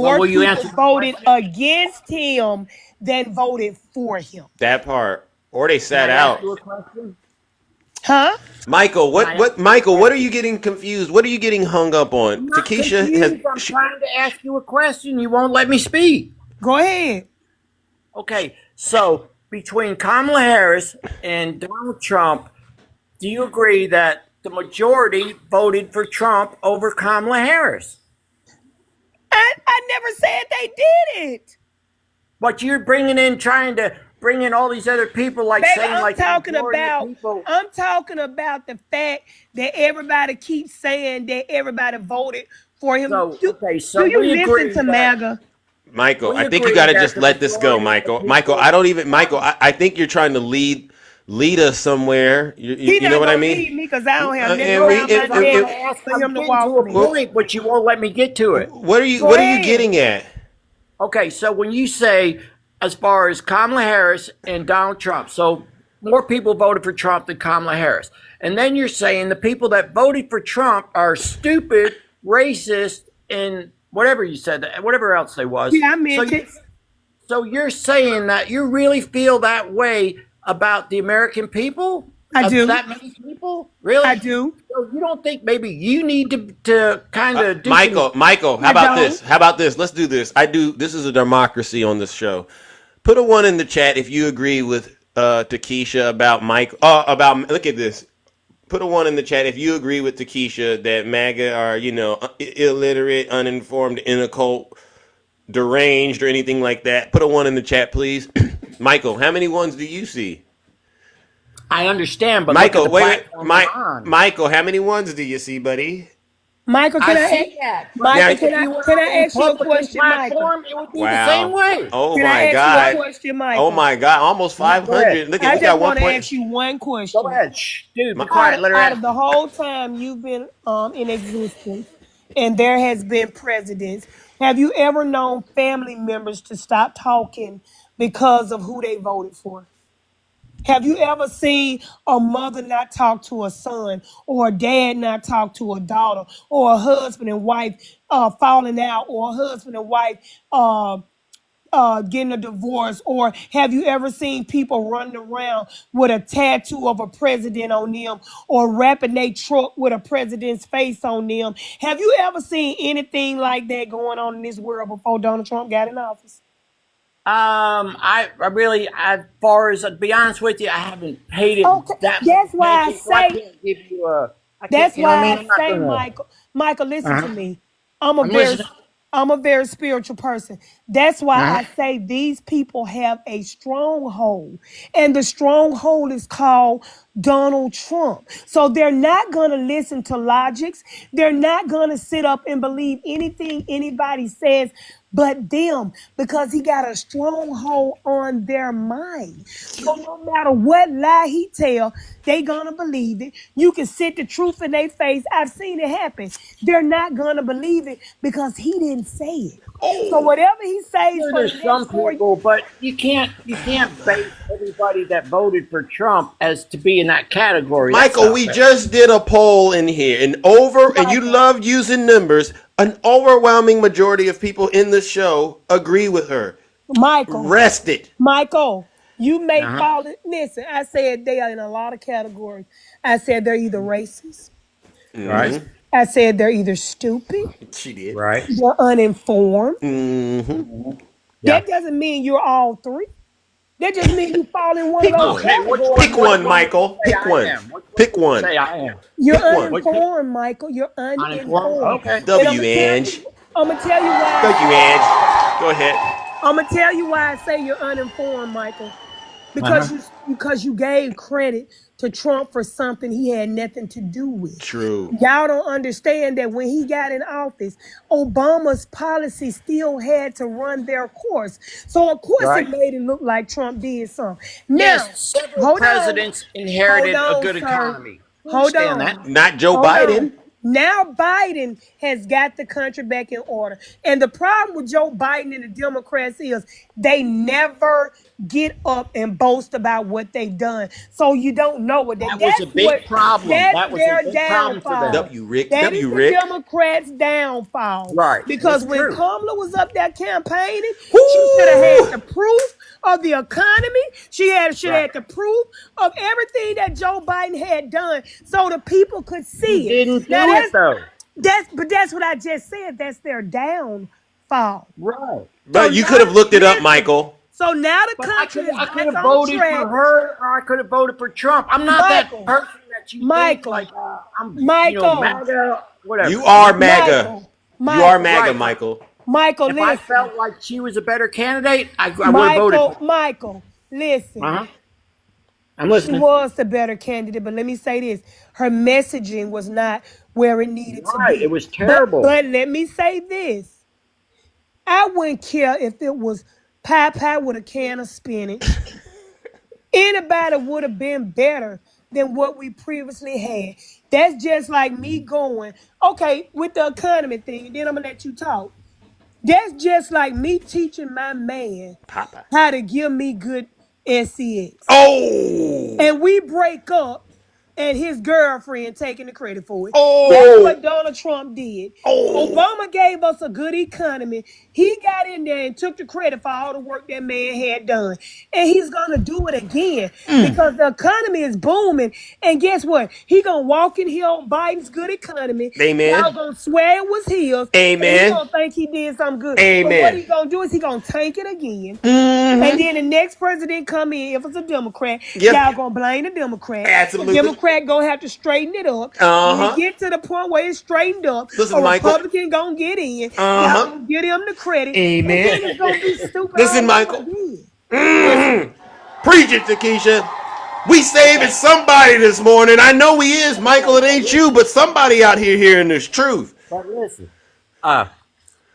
Well, more will you people answer my voted question? against him than voted for him. That part, or they Can sat I ask out. you a question? Huh? Michael, Can I ask you a Michael, what are you question? getting confused? What are you getting hung up on? I'm not Takesha has. confused. I'm trying to ask you a question. You won't let me speak. Go ahead. Okay, so between Kamala Harris and Donald Trump, do you agree that the majority voted for Trump over Kamala Harris? I never said they didn't. But you're trying to bring in all these other people, like Baby, saying like the majority of people. I'm talking about the fact that everybody keeps saying that everybody voted for him. So okay, Do so you listen to MAGA? Michael, we I think you agree got to that just the let this go, majority of Michael. Michael, people. I don't even, Michael, I think you're trying to lead us somewhere. He You know not what I gonna mean? lead me because I don't have nothing And No, we, around my because I'm neck trying to ask. for I'm him to getting to walk a me. well, point, but you won't let me get to it. Go what are you ahead. getting at? Okay, so when you say as far as Kamala Harris and Donald Trump, so more people voted for Trump than Kamala Harris, and then you're saying the people that voted for Trump are stupid, racist, and whatever you said, whatever else they was. Yeah, I So meant you it. So you're saying that you really feel that way about the American people? I Of do. that many people? I Really? do. So you don't think maybe you need to kind of do some. Michael, how I about don't. this? How about this? Let's do this. This is a democracy on this show. Put a one in the chat if you agree with Takesha about Mike. Look at this. Put a one in the chat if you agree with Takesha that MAGA are, illiterate, uninformed, in a cult, deranged, or anything like that. Put a one in the chat, please. Michael, how many ones do you see? I understand, but look at Michael, the wait, platform I'm on. Michael, how many ones do you see, buddy? Michael, I see that. But Now, Michael, if you were can on I a ask you a Republican question, Michael? platform, it would be the same wow. way. Oh Can my I ask you a God. question, Oh Michael? my God. Almost Go ahead. 500. Look at I we just got one want to point. ask you one Go question. ahead. Shh, dude, be Out quiet. of, Let her out of ask the you. whole time you've been in existence, and there has been presidents, have you ever known family members to stop talking because of who they voted for? Have you ever seen a mother not talk to a son, or a dad not talk to a daughter, or a husband and wife falling out, or a husband and wife getting a divorce, or have you ever seen people running around with a tattoo of a president on them, or wrapping their truck with a president's face on them? Have you ever seen anything like that going on in this world before Donald Trump got in office? I really, as far as to be honest with you, I haven't paid it Okay, that much that's why I attention, so I say. can't give you a. I can't, That's you know what I why mean? I I'm not say, gonna. Michael, listen to Uh-huh. me. I'm a I'm very, listening. I'm a very spiritual person. That's why Uh-huh. I say these people have a stronghold, and the stronghold is called Donald Trump. So they're not gonna listen to logics. They're not gonna sit up and believe anything anybody says but them, because he got a stronghold on their mind. So no matter what lie he tell, they gonna believe it. You can sit the truth in their face. I've seen it happen. They're not gonna believe it because he didn't say it. So whatever he says Sure, for the there's next some 4 years. people, but you can't base everybody that voted for Trump as to be in that category. That's Michael, not we fair. just did a poll in here, and you Michael, love using numbers. An overwhelming majority of people in the show agree with her. Michael, Rest it. Michael, you may Uh-huh. fall. Listen, I said they are in a lot of categories. I said they're either racist. Right. I said they're either stupid, She did. Right. they're uninformed. Yeah. That doesn't mean you're all three. That just means you fall in one of Pick those one. Okay. Which categories. Pick one, Michael. say Pick I one. am? Which Pick one one. say I am? You're Pick one. uninformed, Michael. You're Uninformed. uninformed. Okay. And W, Ange. I'm gonna tell you why. Thank you, Ange. Go ahead. I'm gonna tell you why I say you're uninformed, Michael. Because you gave credit to Trump for something he had nothing to do with. True. Y'all don't understand that when he got in office, Obama's policy still had to run their course. So of course Right. it made it look like Trump did something. Now, Yes, several hold on. presidents inherited Hold a on, good sir. economy. I Hold understand on. that. Not Joe Hold Biden. on. Now Biden has got the country back in order. And the problem with Joe Biden and the Democrats is they never get up and boast about what they've done. So you don't know what they. That was a big problem. That's That was their a big problem for them. downfall. W, Rick. That W, is the Rick. Democrats' downfall. Right. Because That's when true. Kamala was up there campaigning, she should have had the proof of the economy. She should have had the proof of everything that Joe Biden had done, so the people could see He it. didn't Now do it though. that's what I just said. That's their downfall. Right. But you could have looked it up, Michael. So now the But country is I back could have on voted track. for her, or I could have voted for Trump. I'm not Michael, that person that you Michael, think like I'm, Michael, MAGA, whatever. You are MAGA. Michael, You are MAGA, Right. Michael. Michael, If I listen. felt like she was a better candidate, I would have voted for her. Michael, listen. Uh-huh. I'm She listening. was the better candidate, but let me say this: her messaging was not where it needed to Right. be. It was terrible. But let me say this: I wouldn't care if it was pie with a can of spinach. Anybody would have been better than what we previously had. That's just like me going, okay, with the economy thing, and then I'm gonna let you talk. That's just like me teaching my man Papa. how to give me good SCX. Oh. And we break up and his girlfriend taking the credit for it. That's Oh. what Donald Trump did. Oh. Obama gave us a good economy. He got in there and took the credit for all the work that man had done. And he's going to do it again because the economy is booming. And guess what? He going to walk in here on Biden's good economy. Amen. Y'all going to swear it was his. Amen. And he going to think he did something good. Amen. But what he going to do is he going to tank it again. And then the next president come in, if it's a Democrat, Yep. y'all gonna blame the Democrat. Absolutely. The Democrat gonna have to straighten it up. Uh-huh. When we get to the point where it's straightened up, Listen, a Michael. Republican gonna get in. Uh-huh. Y'all gonna give him the credit. Amen. And then it's gonna be stupid. Listen, all Michael. over again. Preach it, Takesha. We saving somebody this morning. I know he is, Michael. It ain't you, but somebody out here hearing this truth. But listen,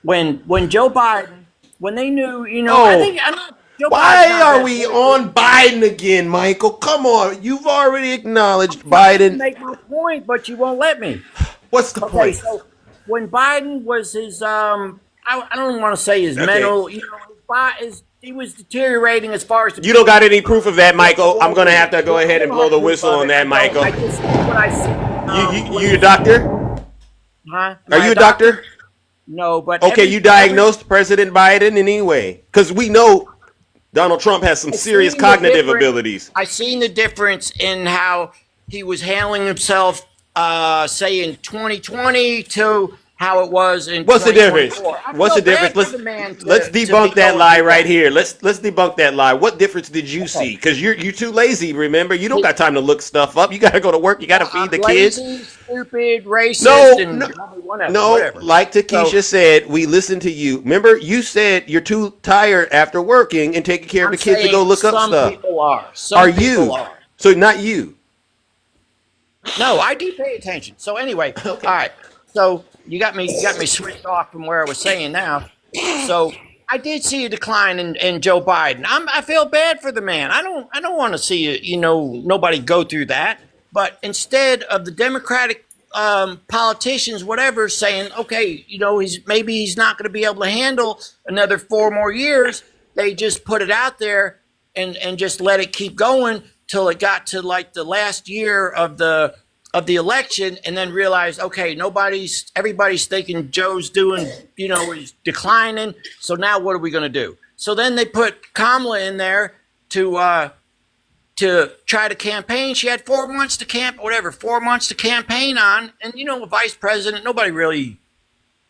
when Joe Biden, when they knew, Oh. I think I'm not. Joe Why Biden's not are that we good. on Biden again, Michael? Come on. You've already acknowledged To Biden. make my point, but you won't let me. What's the Okay, point? so when Biden was his, I don't want to say his Okay. mental, he was deteriorating as far as the You don't got any proof of that, Michael. I'm going to have to go ahead and blow the whistle on that, Michael. I just what I see. You a doctor? Huh? Am Are I you a doctor? No, but Okay, you diagnosed President Biden anyway, because we know Donald Trump has some I serious seen the cognitive difference. abilities. I seen the difference in how he was handling himself, say in 2020 to how it was in What's the difference? 2024. I What's the feel bad difference? for the man Let's to be debunk that going lie through right that. here. Let's debunk that lie. What difference did you Okay. see? Because you're too lazy. Remember, you don't got time to look stuff up. You got to go to work. You got to I'm feed the kids. lazy, stupid, racist, No, and no, whatever. like So Takesha said, we listen to you. Remember, you said you're too tired after working and taking care of I'm the kids to go saying look up some stuff. people are. Are Some people you? are. So not you. No, I do pay attention. So anyway, Okay. all right. So you got me switched off from where I was saying now. So I did see a decline in Joe Biden. I feel bad for the man. I don't want to see nobody go through that. But instead of the Democratic politicians, whatever, saying, okay, he's not going to be able to handle another 4 more years, they just put it out there and just let it keep going till it got to like the last year of the election, and then realized, okay, everybody's thinking Joe's doing, he's declining. So now what are we going to do? So then they put Kamala in there to try to campaign. She had 4 months to 4 months to campaign on, and a vice president, nobody really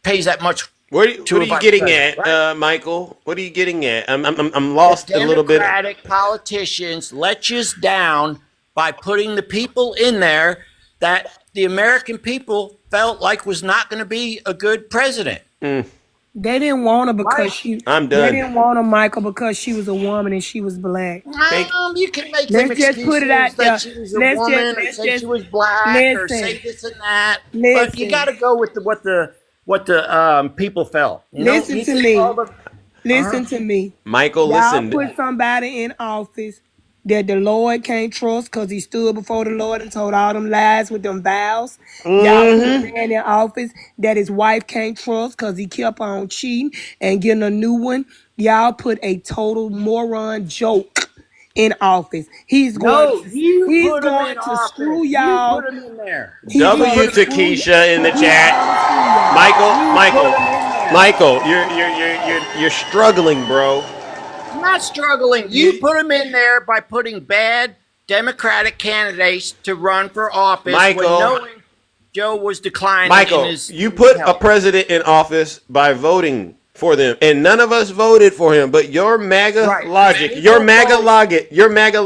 pays that much. What are you getting at, right? Michael? What are you getting at? I'm lost a little bit. Democratic politicians let you down by putting the people in there that the American people felt like was not going to be a good president. They didn't want her because I'm They done. didn't want her, Michael, because she was a woman and she was black. You can make them Let's just excuses put it out there. that she was a woman, or say she was black, or say this and that. But you got to go with what the people felt. Listen to me. Listen to me. Michael, Y'all listen. put somebody in office that the Lord can't trust because he stood before the Lord and told all them lies with them vows. Y'all put a man in office that his wife can't trust because he kept on cheating and getting a new one. Y'all put a total moron joke in office. He's going to screw y'all. You put him in there. W Takesha in the chat. Michael, you're struggling, bro. I'm not struggling. You put him in there by putting bad Democratic candidates to run for office, Michael, when knowing Joe was declining. Michael, you put a president in office by voting for them, and none of us voted for him. But your MAGA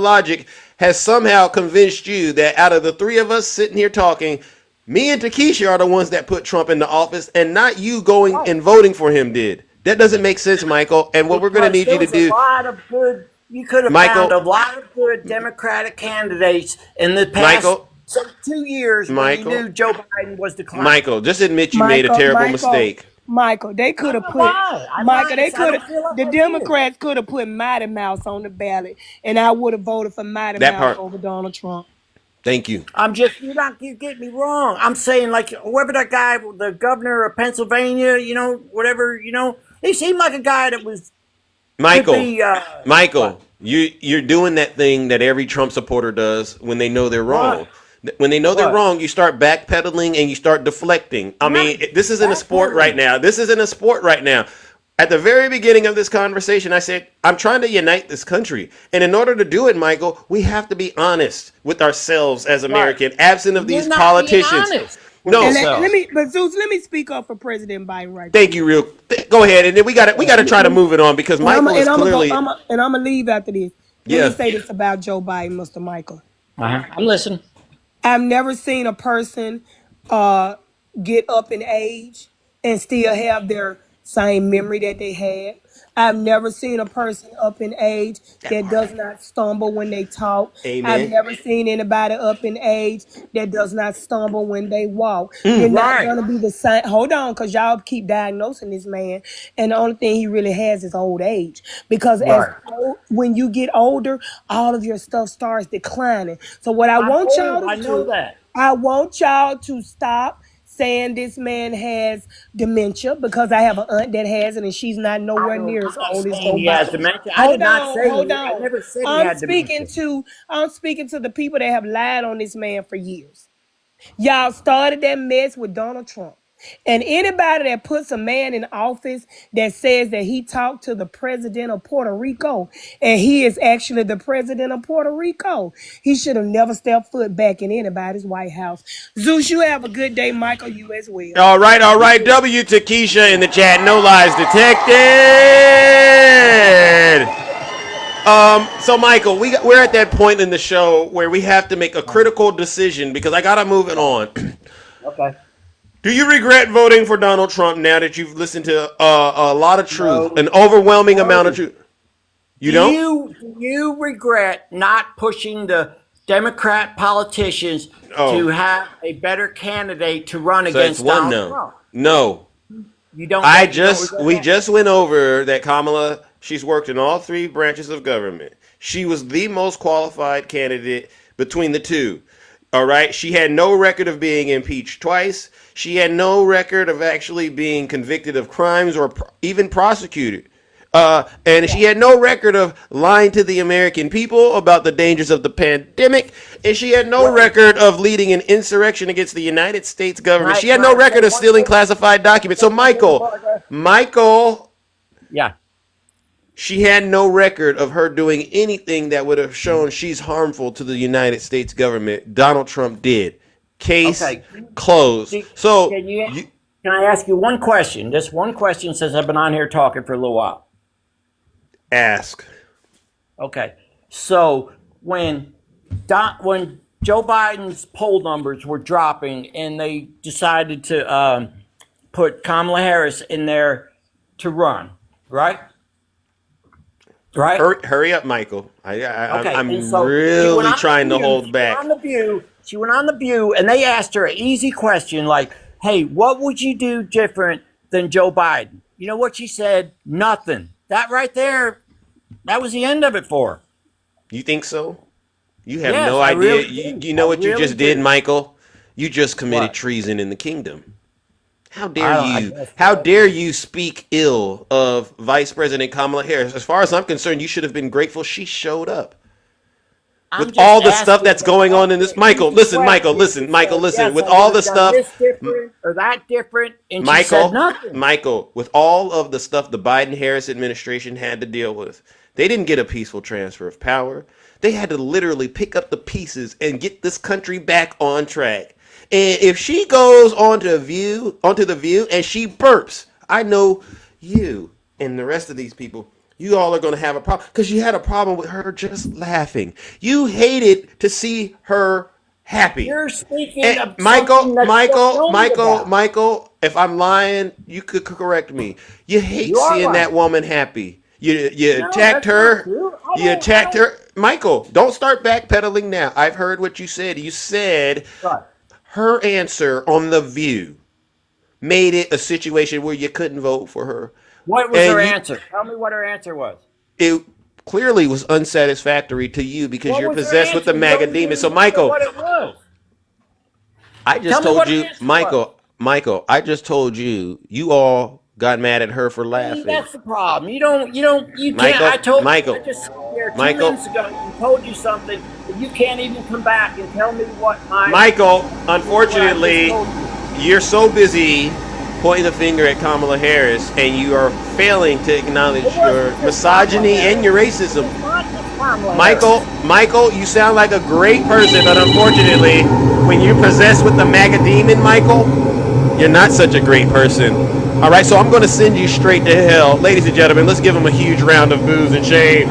logic has somehow convinced you that out of the three of us sitting here talking, me and Takesha are the ones that put Trump into office, and not you going and voting for him did. That doesn't make sense, Michael. And what we're going to need you to do, you could have found a lot of good Democratic candidates in the past 2 years when you knew Joe Biden was declining. Michael, just admit you made a terrible mistake. Michael, they could have put the Democrats could have put Mighty Mouse on the ballot, and I would have voted for Mighty Mouse over Donald Trump. Thank you. You get me wrong. I'm saying, like, whoever that guy, the governor of Pennsylvania, whatever, he seemed like a guy that was Michael, you're doing that thing that every Trump supporter does when they know they're wrong. When they know they're wrong, you start backpedaling and you start deflecting. I mean, this isn't a sport right now. At the very beginning of this conversation, I said, I'm trying to unite this country. And in order to do it, Michael, we have to be honest with ourselves as Americans, absent of these politicians. No, Zeus, let me speak up for President Biden right Thank you, go ahead, and then we got to try to move it on because Michael is clearly. I'm gonna leave after this. Let me say this about Joe Biden, Mr. Michael. I'm listening. I've never seen a person get up in age and still have their same memory that they had. I've never seen a person up in age that does not stumble when they talk. Amen. I've never seen anybody up in age that does not stumble when they walk. They're not going to be the same. Hold on, because y'all keep diagnosing this man, and the only thing he really has is old age. Because when you get older, all of your stuff starts declining. So what I want y'all to stop saying this man has dementia, because I have an aunt that has it and she's not nowhere near as old as he has dementia. I never said he had dementia. I'm speaking to the people that have lied on this man for years. Y'all started that mess with Donald Trump. And anybody that puts a man in office that says that he talked to the president of Puerto Rico and he is actually the president of Puerto Rico, he should have never stepped foot back in anybody's White House. Zeus, you have a good day. Michael, you as well. All right, all right. W to Keisha in the chat. No lies detected. So Michael, we're at that point in the show where we have to make a critical decision because I gotta move it on. Okay. Do you regret voting for Donald Trump now that you've listened to a lot of truth, an overwhelming amount of truth? You don't? Do you regret not pushing the Democrat politicians to have a better candidate to run So against it's one Donald no. Trump? No. You don't. We just went over that Kamala, she's worked in all three branches of government. She was the most qualified candidate between the two. All right. She had no record of being impeached twice. She had no record of actually being convicted of crimes or even prosecuted. And she had no record of lying to the American people about the dangers of the pandemic. And she had no record of leading an insurrection against the United States government. She had no record of stealing classified documents. So Michael, Yeah. she had no record of her doing anything that would have shown she's harmful to the United States government. Donald Trump did. Case closed. So Can I ask you one question? Just one question since I've been on here talking for a little while. ask. Okay. So when Joe Biden's poll numbers were dropping and they decided to put Kamala Harris in there to run, right? Right? Hurry up, Michael. Okay, I'm and so really trying to hold back. She went on the View, and they asked her an easy question like, hey, what would you do different than Joe Biden? You know what she said? Nothing. That right there, that was the end of it for her. You think so? You have Yes, no I idea. really You do. know I what you really just did, do. Michael? You just committed What? treason in the kingdom. How I dare don't- I you? guess How so. dare you speak ill of Vice President Kamala Harris? As far as I'm concerned, you should have been grateful she showed up. I'm With just all the stuff asking that's you going on in this, an Michael, easy listen, Michael, question. listen. Yes, With I all the would've done stuff, this different or that different, and she said nothing. Michael, with all of the stuff the Biden-Harris administration had to deal with, they didn't get a peaceful transfer of power. They had to literally pick up the pieces and get this country back on track. And if she goes onto the View, and she burps, I know you and the rest of these people, you all are going to have a problem because you had a problem with her just laughing. You hated to see her happy. You're speaking And of something that you don't know about. Michael, if I'm lying, you could correct me. You hate You are seeing lying. that woman happy. You No, attacked that's her. not true. You attacked her. Michael, don't start backpedaling now. I've heard what you said. You said Right. her answer on The View made it a situation where you couldn't vote for her. What was And her you- answer? Tell me what her answer was. It clearly was unsatisfactory to you because What you're was her possessed with the answer? MAGA Don't demon. So, even remember Michael, what it was. I just Tell me told what her you, answer Michael, I just told you, you all got mad at her for See, laughing. that's the problem. You can't. Michael, I told Michael, you, I just sat there 2 Michael. minutes ago and told you something, but you can't even come back and tell me what my. Michael, unfortunately, you're so busy pointing the finger at Kamala Harris and you are failing to acknowledge your misogyny and your racism. Michael, you sound like a great person, but unfortunately, when you're possessed with the MAGA demon, Michael, you're not such a great person. All right, so I'm going to send you straight to hell. Ladies and gentlemen, let's give him a huge round of boos and shame.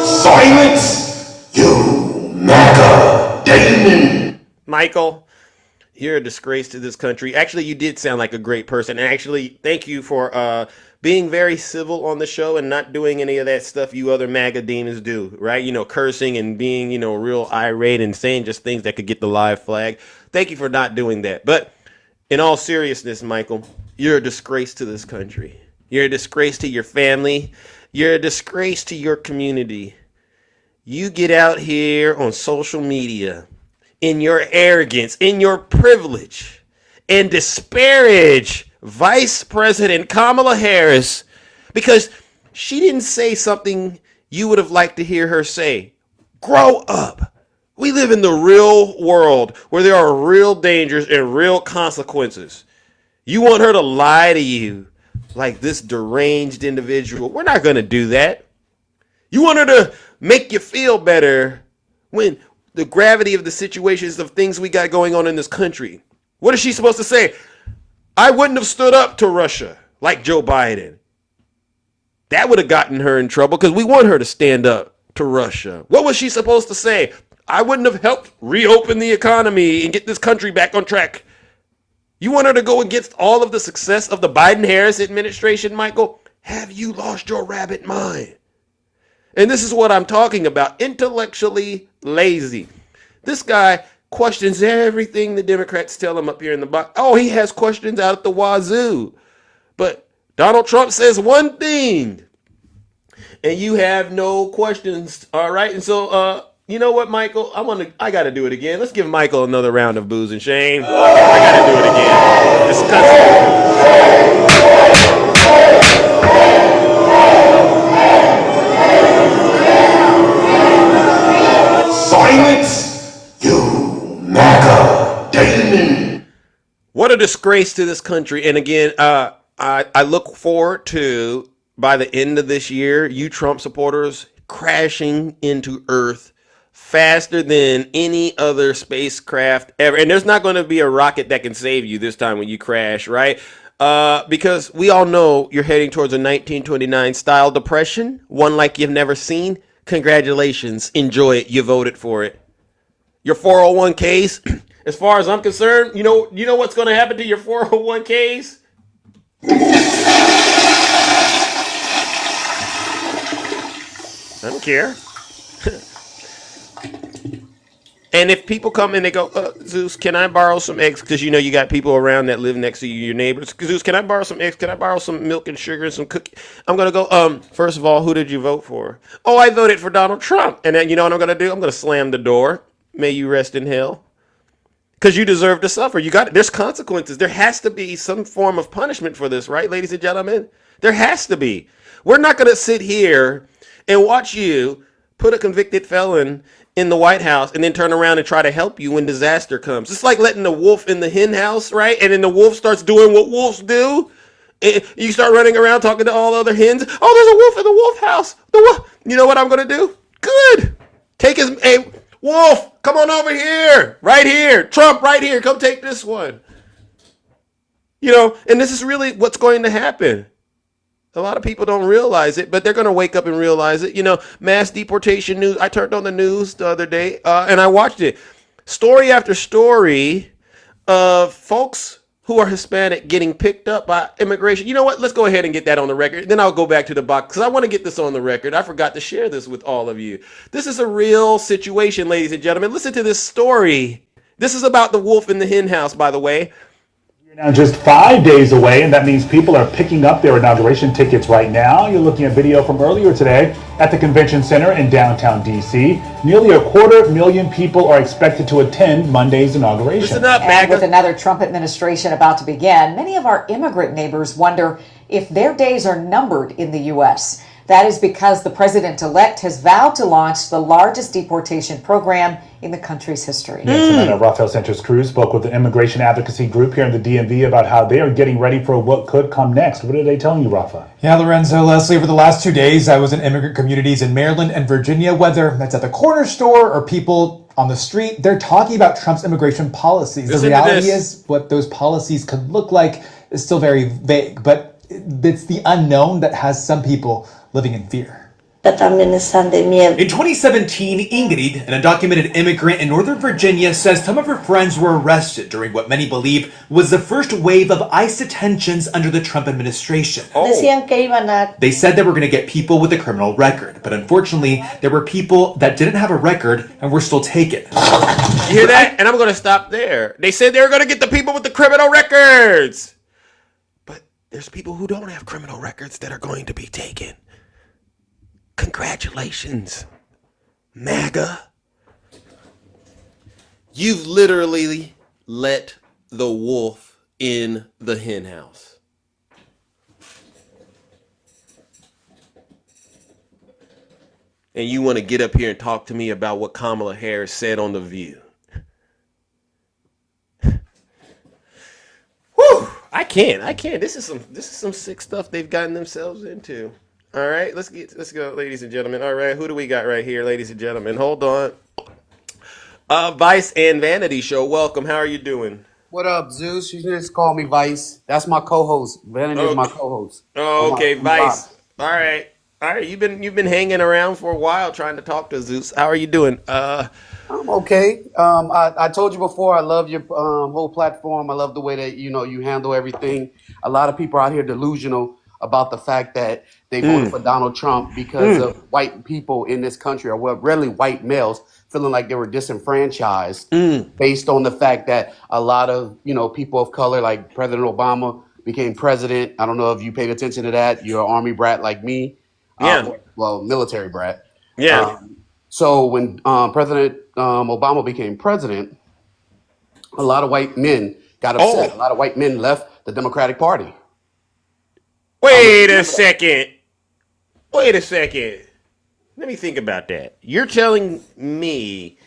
Silence, you MAGA demon! Michael, you're a disgrace to this country. Actually, you did sound like a great person. And actually, thank you for being very civil on the show and not doing any of that stuff you other MAGA demons do, right? You know, cursing and being, real irate and saying just things that could get the live flag. Thank you for not doing that. But in all seriousness, Michael, you're a disgrace to this country. You're a disgrace to your family. You're a disgrace to your community. You get out here on social media in your arrogance, in your privilege, and disparage Vice President Kamala Harris because she didn't say something you would have liked to hear her say. Grow up. We live in the real world where there are real dangers and real consequences. You want her to lie to you like this deranged individual? We're not going to do that. You want her to make you feel better when the gravity of the situations of things we got going on in this country. What is she supposed to say? I wouldn't have stood up to Russia like Joe Biden. That would have gotten her in trouble because we want her to stand up to Russia. What was she supposed to say? I wouldn't have helped reopen the economy and get this country back on track. You want her to go against all of the success of the Biden-Harris administration, Michael? Have you lost your rabbit mind? And this is what I'm talking about. Intellectually lazy. This guy questions everything the Democrats tell him up here in the box. Oh, he has questions out at the wazoo. But Donald Trump says one thing, and you have no questions. All right. And so, you know what, Michael? I got to do it again. Let's give Michael another round of booze and shame. I got to do it again. Silence, you MAGA demon. What a disgrace to this country. And again, I look forward to, by the end of this year, you Trump supporters crashing into Earth faster than any other spacecraft ever. And there's not going to be a rocket that can save you this time when you crash, right? Because we all know you're heading towards a 1929 style depression, one like you've never seen. Congratulations. Enjoy it. You voted for it. Your 401ks, as far as I'm concerned, you know what's going to happen to your 401ks? I don't care. And if people come and they go, Zeus, can I borrow some eggs? Because you know you got people around that live next to you, your neighbors. Zeus, can I borrow some eggs? Can I borrow some milk and sugar and some cookies? I'm going to go, first of all, who did you vote for? Oh, I voted for Donald Trump. And then you know what I'm going to do? I'm going to slam the door. May you rest in hell. Because you deserve to suffer. There's consequences. There has to be some form of punishment for this, right, ladies and gentlemen? There has to be. We're not going to sit here and watch you put a convicted felon in the White House and then turn around and try to help you when disaster comes. It's like letting the wolf in the hen house, right? And then the wolf starts doing what wolves do. And you start running around talking to all other hens. Oh, there's a wolf in the wolf house. The wolf. You know what I'm going to do? Good. Hey, wolf, come on over here. Right here. Trump, right here. Come take this one. And this is really what's going to happen. A lot of people don't realize it, but they're going to wake up and realize it. Mass deportation news. I turned on the news the other day and I watched it. Story after story of folks who are Hispanic getting picked up by immigration. You know what? Let's go ahead and get that on the record. Then I'll go back to the box because I want to get this on the record. I forgot to share this with all of you. This is a real situation, ladies and gentlemen. Listen to this story. This is about the wolf in the hen house, by the way. Now just 5 days away, and that means people are picking up their inauguration tickets right now. You're looking at video from earlier today at the Convention Center in downtown D.C. Nearly 250,000 people are expected to attend Monday's inauguration. Listen up, and with another Trump administration about to begin, many of our immigrant neighbors wonder if their days are numbered in the U.S. That is because the president-elect has vowed to launch the largest deportation program in the country's history. Rafael Sanchez Cruz spoke with the immigration advocacy group here in the DMV about how they are getting ready for what could come next. What are they telling you, Rafa? Yeah, Lorenzo, Leslie, over the last 2 days, I was in immigrant communities in Maryland and Virginia. Whether that's at the corner store or people on the street, they're talking about Trump's immigration policies. The reality is what those policies could look like is still very vague, but it's the unknown that has some people living in fear. In 2017, Ingrid, an undocumented immigrant in Northern Virginia, says some of her friends were arrested during what many believe was the first wave of ICE detentions under the Trump administration. They said they were going to get people with a criminal record, but unfortunately, there were people that didn't have a record and were still taken. You hear that? And I'm going to stop there. They said they were going to get the people with the criminal records. But there's people who don't have criminal records that are going to be taken. Congratulations, MAGA. You've literally let the wolf in the hen house. and you want to get up here and talk to me about what Kamala Harris said on The View. Whew, I can't. This is some sick stuff they've gotten themselves into. All right, let's go, ladies and gentlemen. All right, who do we got right here, ladies and gentlemen? Hold on. Vice and Vanity Show. Welcome. How are you doing? What up, Zeus? You just call me Vice. That's my co-host. Vanity is my co-host. Oh, okay, Vice. All right. You've been hanging around for a while trying to talk to Zeus. How are you doing? I'm okay. I told you before, I love your whole platform. I love the way that you handle everything. A lot of people out here delusional about the fact that they voted for Donald Trump because of white people in this country, or well, really white males, feeling like they were disenfranchised based on the fact that a lot of people of color, like President Obama, became president. I don't know if you paid attention to that. You're an Army brat like me. Yeah. Well, military brat. Yeah. So when President Obama became president, a lot of white men got upset. A lot of white men left the Democratic Party. Wait a second. Let me think about that. You're telling me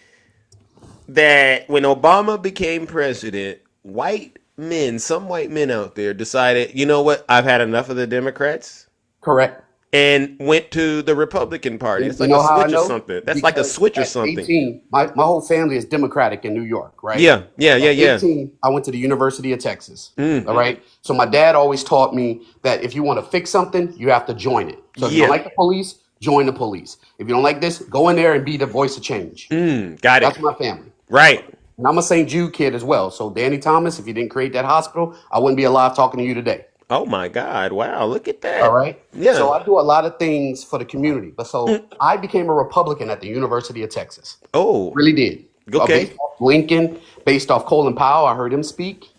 that when Obama became president, some white men out there decided, you know what, I've had enough of the Democrats? Correct. And went to the Republican Party. It's like You know a how I switch or know? something. That's like a Because switch or at something. 18, my whole family is Democratic in New York, right? Yeah. At 18, I went to the University of Texas. All right. So my dad always taught me that if you want to fix something, you have to join it. So if you don't like the police, join the police. If you don't like this, go in there and be the voice of change. Got it. That's my family. Right. And I'm a St. Jude kid as well. So Danny Thomas, if you didn't create that hospital, I wouldn't be alive talking to you today. Oh my God. Wow. Look at that. All right. Yeah. So I do a lot of things for the community. But so I became a Republican at the University of Texas. Oh. Really did. Okay. Based off Lincoln, based off Colin Powell. I heard him speak.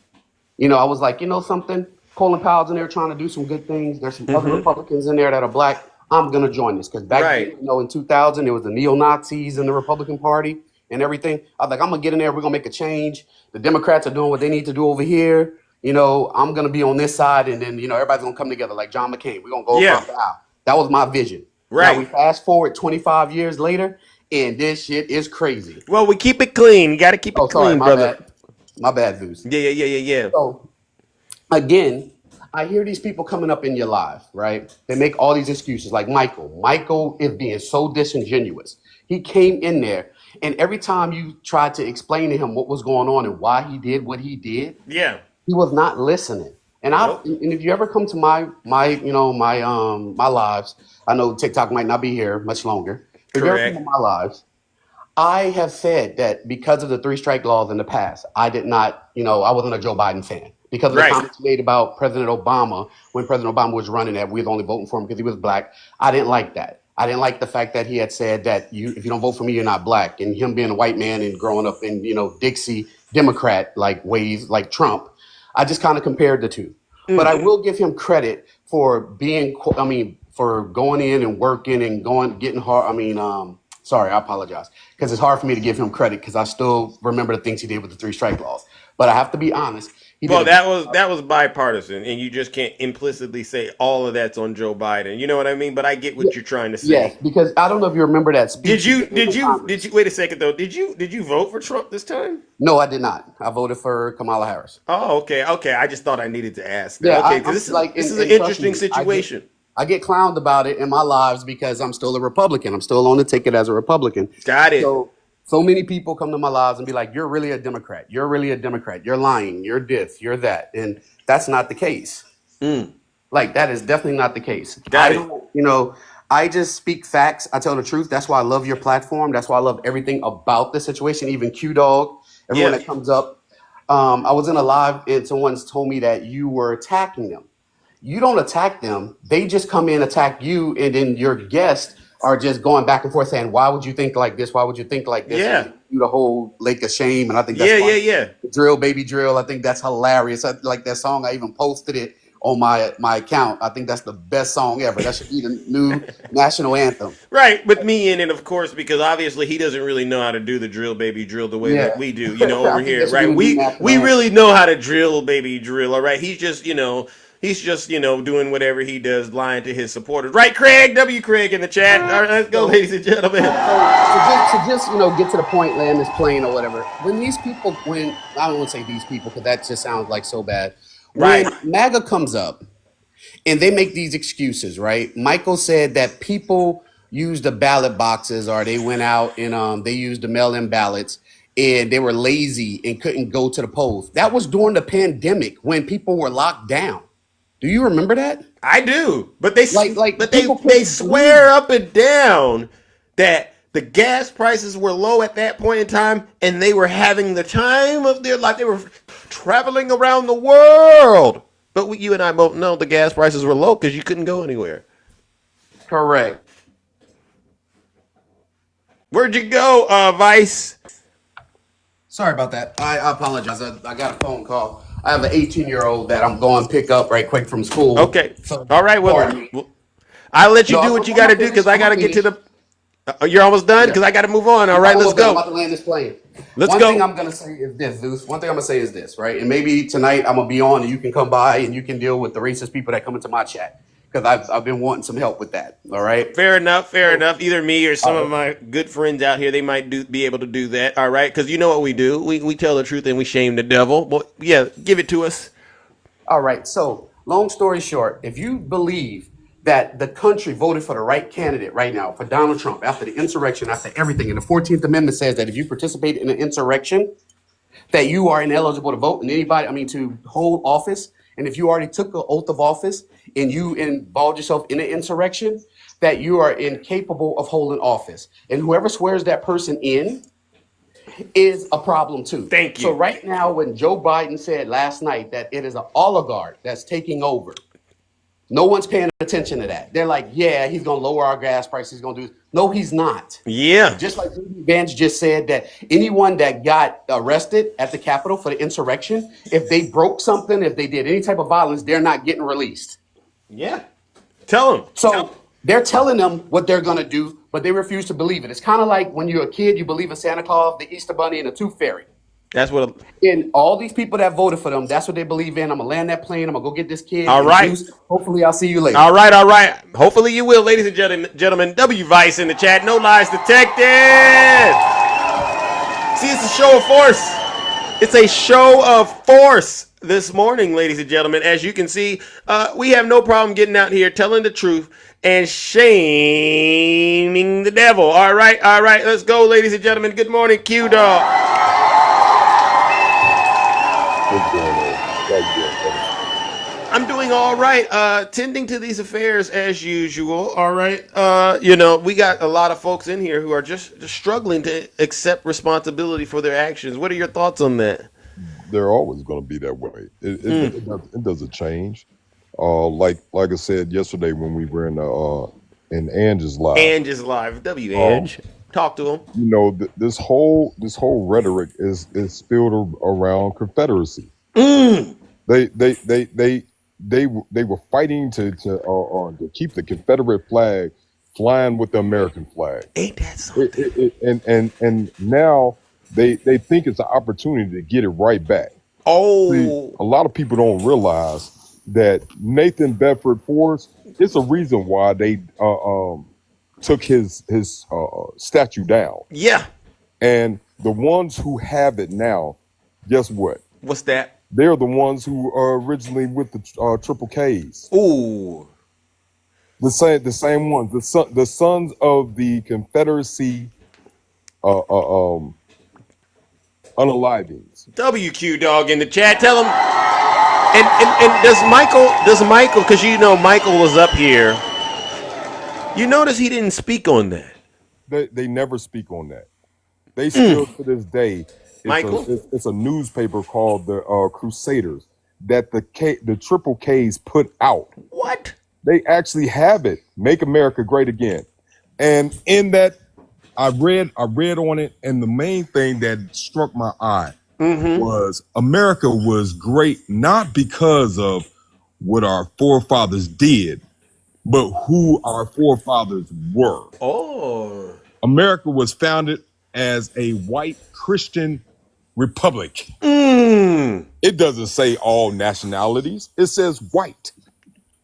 I was like, something? Colin Powell's in there trying to do some good things. There's some other Republicans in there that are black. I'm going to join this. Because back then, in 2000, there was the neo-Nazis in the Republican Party and everything. I was like, I'm going to get in there. We're going to make a change. The Democrats are doing what they need to do over here. I'm going to be on this side, and then, everybody's going to come together like John McCain. We're going to go across the aisle. That was my vision. Right. Now we fast forward 25 years later, and this shit is crazy. Well, we keep it clean. You got to keep it clean, brother. My bad, Zeus. Yeah. So, again, I hear these people coming up in your live, right? They make all these excuses, like Michael. Michael is being so disingenuous. He came in there, and every time you tried to explain to him what was going on and why he did what he did, he was not listening. And and if you ever come to my lives, I know TikTok might not be here much longer. If you ever come to my lives, I have said that because of the 3-strike laws in the past, I did not, I wasn't a Joe Biden fan. Because of the comments made about President Obama, when President Obama was running, that we was only voting for him because he was black. I didn't like that. I didn't like the fact that he had said that if you don't vote for me, you're not black. And him being a white man and growing up in, Dixie Democrat like ways like Trump, I just kind of compared the two. But I will give him credit for for going in and working and getting hard. Sorry, I apologize. Because it's hard for me to give him credit because I still remember the things he did with the 3-strike laws. But I have to be honest. That was bipartisan, and you just can't implicitly say all of that's on Joe Biden. You know what I mean? But I get what you're trying to say. Yes, because I don't know if you remember that speech. Did you wait a second though? Did you vote for Trump this time? No, I did not. I voted for Kamala Harris. Oh, okay. I just thought I needed to ask. Yeah, okay, this is an interesting situation. I get clowned about it in my lives because I'm still a Republican. I'm still on the ticket as a Republican. Got it. So many people come to my lives and be like, "You're really a Democrat. You're really a Democrat. You're lying. You're this. You're that." And that's not the case. Like that is definitely not the case. I just speak facts. I tell the truth. That's why I love your platform. That's why I love everything about the situation. Even Q Dog, everyone that comes up. I was in a live and someone's told me that you were attacking them. You don't attack them. They just come in, attack you, and then your guests are just going back and forth saying, "Why would you think like this? Why would you think like this?" Yeah. You the whole Lake of Shame, and I think that's funny. Yeah. Drill, baby, drill. I think that's hilarious. I like that song. I even posted it on my account. I think that's the best song ever. That should be the new national anthem. Right, with me in it, of course, because obviously he doesn't really know how to do the drill, baby, drill the way that we do, over here, right? We really know how to drill, baby, drill, all right? He's just, He's just, doing whatever he does, lying to his supporters. Right, Craig? Craig in the chat. All right, let's go, ladies and gentlemen. To just get to the point, land this plane or whatever. When these people, I don't want to say these people because that just sounds like so bad. When MAGA comes up and they make these excuses, right? Michael said that people used the ballot boxes or they went out and they used the mail-in ballots and they were lazy and couldn't go to the polls. That was during the pandemic when people were locked down. Do you remember that? I do, but they swear up and down that the gas prices were low at that point in time, and they were having the time of their life. They were traveling around the world. But you and I both know the gas prices were low because you couldn't go anywhere. Correct. Where'd you go, Vice? Sorry about that. I apologize. I got a phone call. I have an 18-year-old that I'm going to pick up right quick from school. Okay. So, all right. Well, I'll let you do what you got to do because I got to get to the. You're almost done because I got to move on. All right, let's go. I'm about to land this plane. Let's go. One thing I'm going to say is this, Zeus. One thing I'm going to say is this, right? And maybe tonight I'm going to be on and you can come by and you can deal with the racist people that come into my chat because I've been wanting some help with that. All right. Fair enough. Either me or some of my good friends out here, they might be able to do that. All right, because you know what we do. We tell the truth and we shame the devil. Well, yeah, give it to us. All right. So, long story short, if you believe that the country voted for the right candidate right now for Donald Trump after the insurrection, after everything, and the 14th Amendment says that if you participate in an insurrection, that you are ineligible to vote and to hold office. And if you already took the oath of office and you involved yourself in an insurrection, that you are incapable of holding office. And whoever swears that person in is a problem too. Thank you. So right now, when Joe Biden said last night that it is an oligarch that's taking over, no one's paying attention to that. They're like, yeah, he's going to lower our gas prices. He's going to do. No, he's not. Yeah. Just like Vance just said that anyone that got arrested at the Capitol for the insurrection, if they broke something, if they did any type of violence, they're not getting released. Yeah. Tell them. So they're telling them what they're going to do, but they refuse to believe it. It's kind of like when you're a kid, you believe in Santa Claus, the Easter Bunny, and the Tooth Fairy. That's what. And all these people that voted for them, that's what they believe in. I'm going to land that plane. I'm going to go get this kid. All right. Hopefully, I'll see you later. All right. Hopefully, you will, ladies and gentlemen. W Vice in the chat. No lies detected. See, it's a show of force. It's a show of force this morning, ladies and gentlemen. As you can see, we have no problem getting out here, telling the truth, and shaming the devil. All right. Let's go, ladies and gentlemen. Good morning, Q Dog. I'm doing all right, tending to these affairs as usual. All right, we got a lot of folks in here who are just struggling to accept responsibility for their actions. What are your thoughts on that? They're always going to be that way. It doesn't change. Like I said yesterday when we were in Angie's live. Ange, talk to him. This whole rhetoric is spilled around Confederacy. They were fighting to keep the Confederate flag flying with the American flag. Ain't that something? And now they think it's an opportunity to get it right back. Oh, see, a lot of people don't realize that Nathan Bedford Forrest. It's a reason why they took his statue down. Yeah, and the ones who have it now, guess what? What's that? They're the ones who are originally with the Triple Ks. Ooh, the same ones. The sons of the Confederacy, unalivings. WQ Dog in the chat. Tell him. And does Michael? Because Michael was up here. You notice he didn't speak on that. They never speak on that. They still to this day. It's a newspaper called the Crusaders that the Triple Ks put out. What? They actually have it. Make America Great Again. And in that, I read on it, and the main thing that struck my eye was America was great not because of what our forefathers did, but who our forefathers were. Oh. America was founded as a white Christian republic. It doesn't say all nationalities. It says white.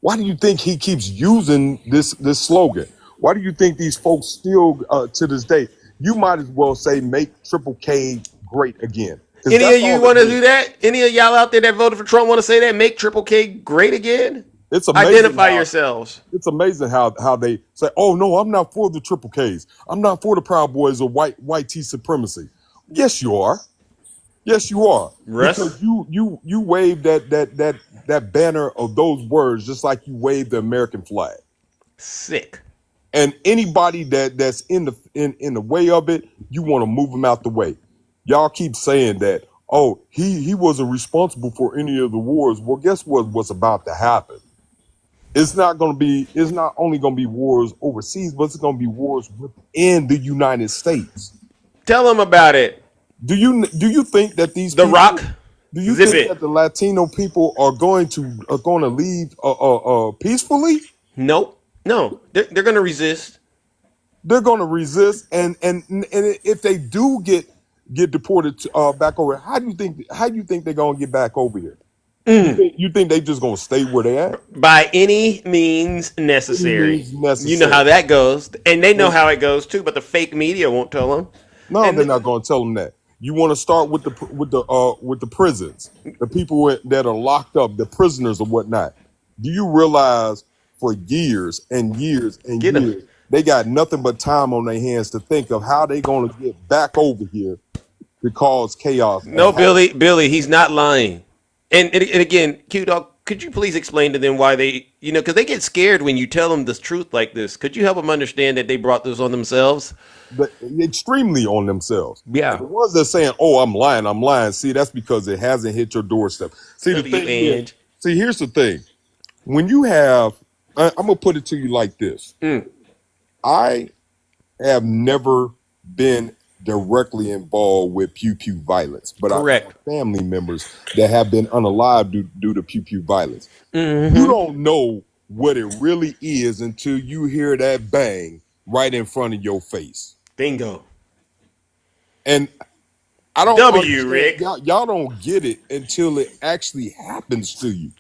Why do you think he keeps using this slogan? Why do you think these folks still to this day? You might as well say "Make Triple K great again." Any of you want to do that? Any of y'all out there that voted for Trump want to say that? Make Triple K great again? It's amazing. Identify yourselves. It's amazing how they say, "Oh no, I'm not for the Triple Ks. I'm not for the Proud Boys or white T supremacy." Yes, you are. Yes, you are. Russ? Because you wave that banner of those words just like you wave the American flag. Sick. And anybody that's in the way of it, you want to move them out the way. Y'all keep saying that, oh, he wasn't responsible for any of the wars. Well, guess what's about to happen? It's not only gonna be wars overseas, but it's gonna be wars within the United States. Tell them about it. Do you think that these The people, Rock? do you Zip think it. that the Latino people are going to leave peacefully? Nope. No, they're going to resist. They're going to resist, and if they do get deported back over, how do you think they're going to get back over here? You think they just going to stay where they at? By any means necessary. Means necessary. You know how that goes, and they know how it goes too. But the fake media won't tell them. No, they're not going to tell them that. You want to start with the prisons, the people that are locked up, the prisoners or whatnot. Do you realize for years and years and years they got nothing but time on their hands to think of how they going to get back over here to cause chaos? No, Billy, he's not lying. And again, Q Dog, could you please explain to them why they, because they get scared when you tell them the truth like this. Could you help them understand that they brought this on themselves? But extremely on themselves. Yeah. The ones that saying, "Oh, I'm lying." See, that's because it hasn't hit your doorstep. See, the thing is, here's the thing. When you have, I'm gonna put it to you like this. I have never been directly involved with pew violence, but I have family members that have been unalived due to pew violence. Mm-hmm. You don't know what it really is until you hear that bang right in front of your face. Bingo. And I don't Rick. Y'all don't get it until it actually happens to you.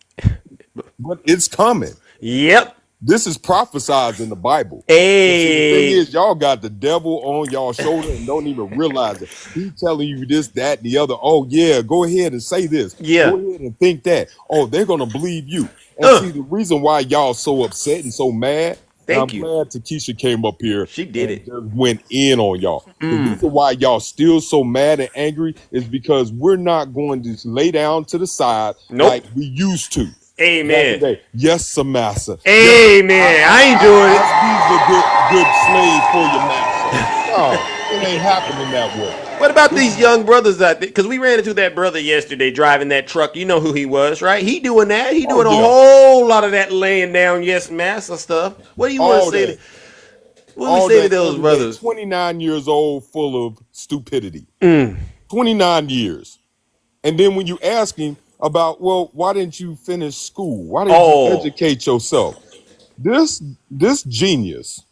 But it's coming. Yep. This is prophesied in the Bible. Hey. The thing is, y'all got the devil on y'all shoulder and don't even realize it. He's telling you this, that, and the other. Oh, yeah, go ahead and say this. Yeah. Go ahead and think that. Oh, they're going to believe you. And see, the reason why y'all so upset and so mad, I'm glad Takesha came up here. She did it. Just went in on y'all. The reason why y'all still so mad and angry is because we're not going to lay down to the side like we used to. Amen. Yes, Samassa. Amen. I ain't doing it. He's a good slave for your master. No, it ain't happening that way. What about these young brothers out there? Because we ran into that brother yesterday driving that truck. You know who he was, right? He doing that. He doing a whole lot of that laying down yes massa stuff. What do you want to say? What do we say to those brothers? 29 years old, full of stupidity. 29 years. And then when you ask him about, well, why didn't you finish school? Why didn't you educate yourself? This genius,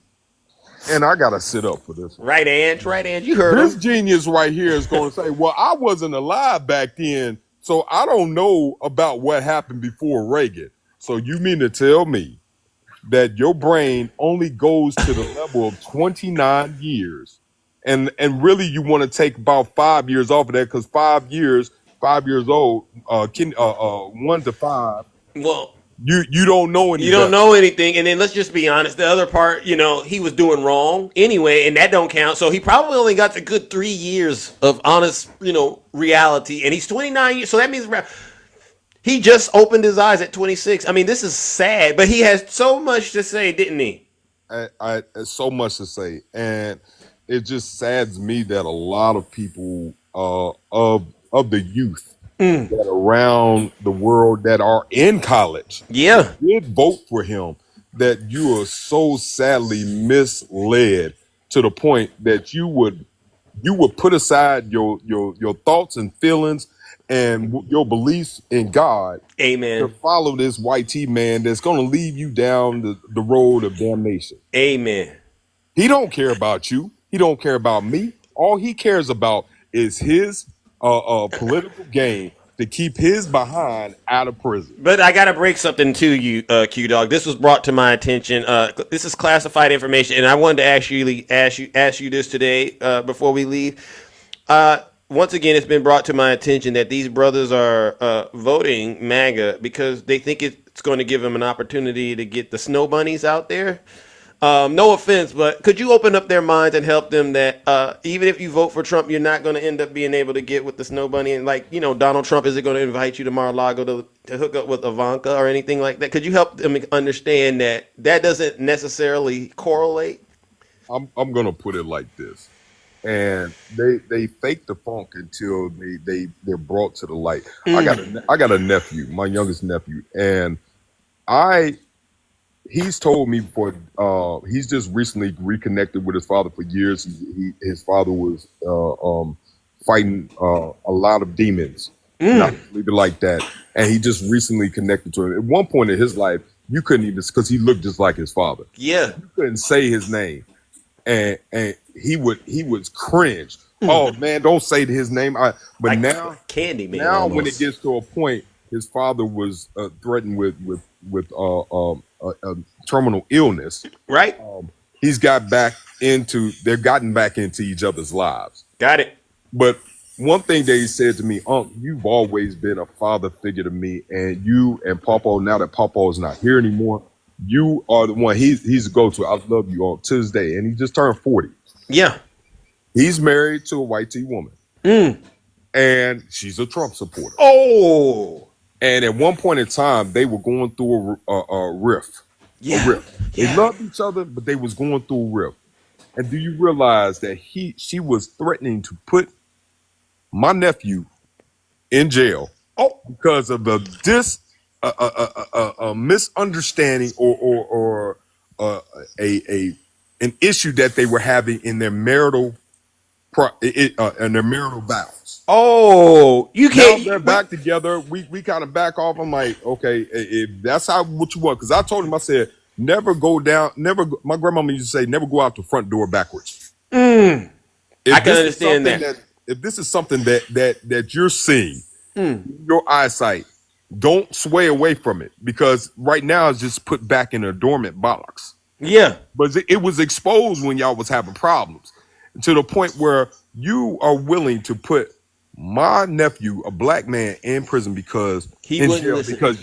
and I gotta sit up for this. Right, Ange. You heard this him. Genius right here is going to say, well, I wasn't alive back then, so I don't know about what happened before Reagan. So you mean to tell me that your brain only goes to the level of 29 years, and really you want to take about 5 years off of that, because 5 years old, 1 to 5. Well, you don't know anything. You don't know anything, and then let's just be honest. The other part, he was doing wrong anyway, and that don't count. So he probably only got a good 3 years of honest, reality, and he's 29 years. So that means he just opened his eyes at 26. I mean, this is sad, but he has so much to say, didn't he? I so much to say, and it just saddens me that a lot of people of the youth that around the world that are in college did vote for him, that you are so sadly misled to the point that you would put aside your thoughts and feelings and your beliefs in God, amen, to follow this white T man that's going to lead you down the road of damnation. Amen. He don't care about you. He don't care about me. All he cares about is his political gain to keep his behind out of prison. But I gotta break something to you, Q Dog. This was brought to my attention. This is classified information, and I wanted to ask you this today before we leave. Once again, it's been brought to my attention that these brothers are voting MAGA because they think it's going to give them an opportunity to get the snow bunnies out there. No offense, but could you open up their minds and help them that even if you vote for Trump, you're not going to end up being able to get with the snow bunny? And like, Donald Trump isn't going to invite you to Mar-a-Lago to hook up with Ivanka or anything like that. Could you help them understand that doesn't necessarily correlate? I'm gonna put it like this, and they fake the funk until they're brought to the light. I got a nephew, my youngest nephew, and he's told me before. He's just recently reconnected with his father for years. His father was fighting a lot of demons, not leave it like that, and he just recently connected to him. At one point in his life, you couldn't even, because he looked just like his father. Yeah, you couldn't say his name. And he would cringe. Oh man, don't say his name. But like now, Candyman. Now, almost. when it gets to a point, his father was threatened with a terminal illness. Right. They've gotten back into each other's lives. Got it. But one thing they said to me, you've always been a father figure to me, and you and Papa, now that Papa is not here anymore, you are the one he's a go-to. I love you on Tuesday, and he just turned 40. Yeah. He's married to a white tea woman. And she's a Trump supporter. Oh. And at one point in time, they were going through a rift. Yeah. A rift. They loved each other, but they was going through a rift. And do you realize that she was threatening to put my nephew in jail because of a misunderstanding or an issue that they were having in their marital vows. Oh, you can't. Now they're back together. We kind of back off. I'm like, okay, if that's what you want, because I told him, I said, never go down. My grandmama used to say, never go out the front door backwards. I can understand that. If this is something that you're seeing, your eyesight, don't sway away from it, because right now it's just put back in a dormant box. Yeah. But it was exposed when y'all was having problems, to the point where you are willing to put my nephew, a black man, in prison because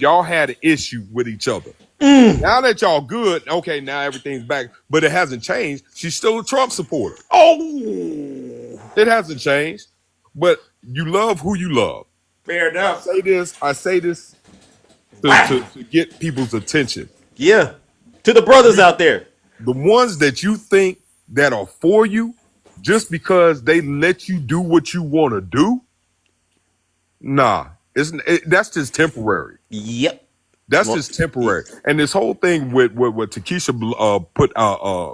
y'all had an issue with each other. Now that y'all good, okay, now everything's back, but it hasn't changed. She's still a Trump supporter. Oh, it hasn't changed, but you love who you love. Fair enough. I say this to get people's attention. Yeah. To the brothers out there. The ones that you think that are for you, just because they let you do what you want to do, nah. That's just temporary. Yep. That's just temporary. And this whole thing with what Takesha put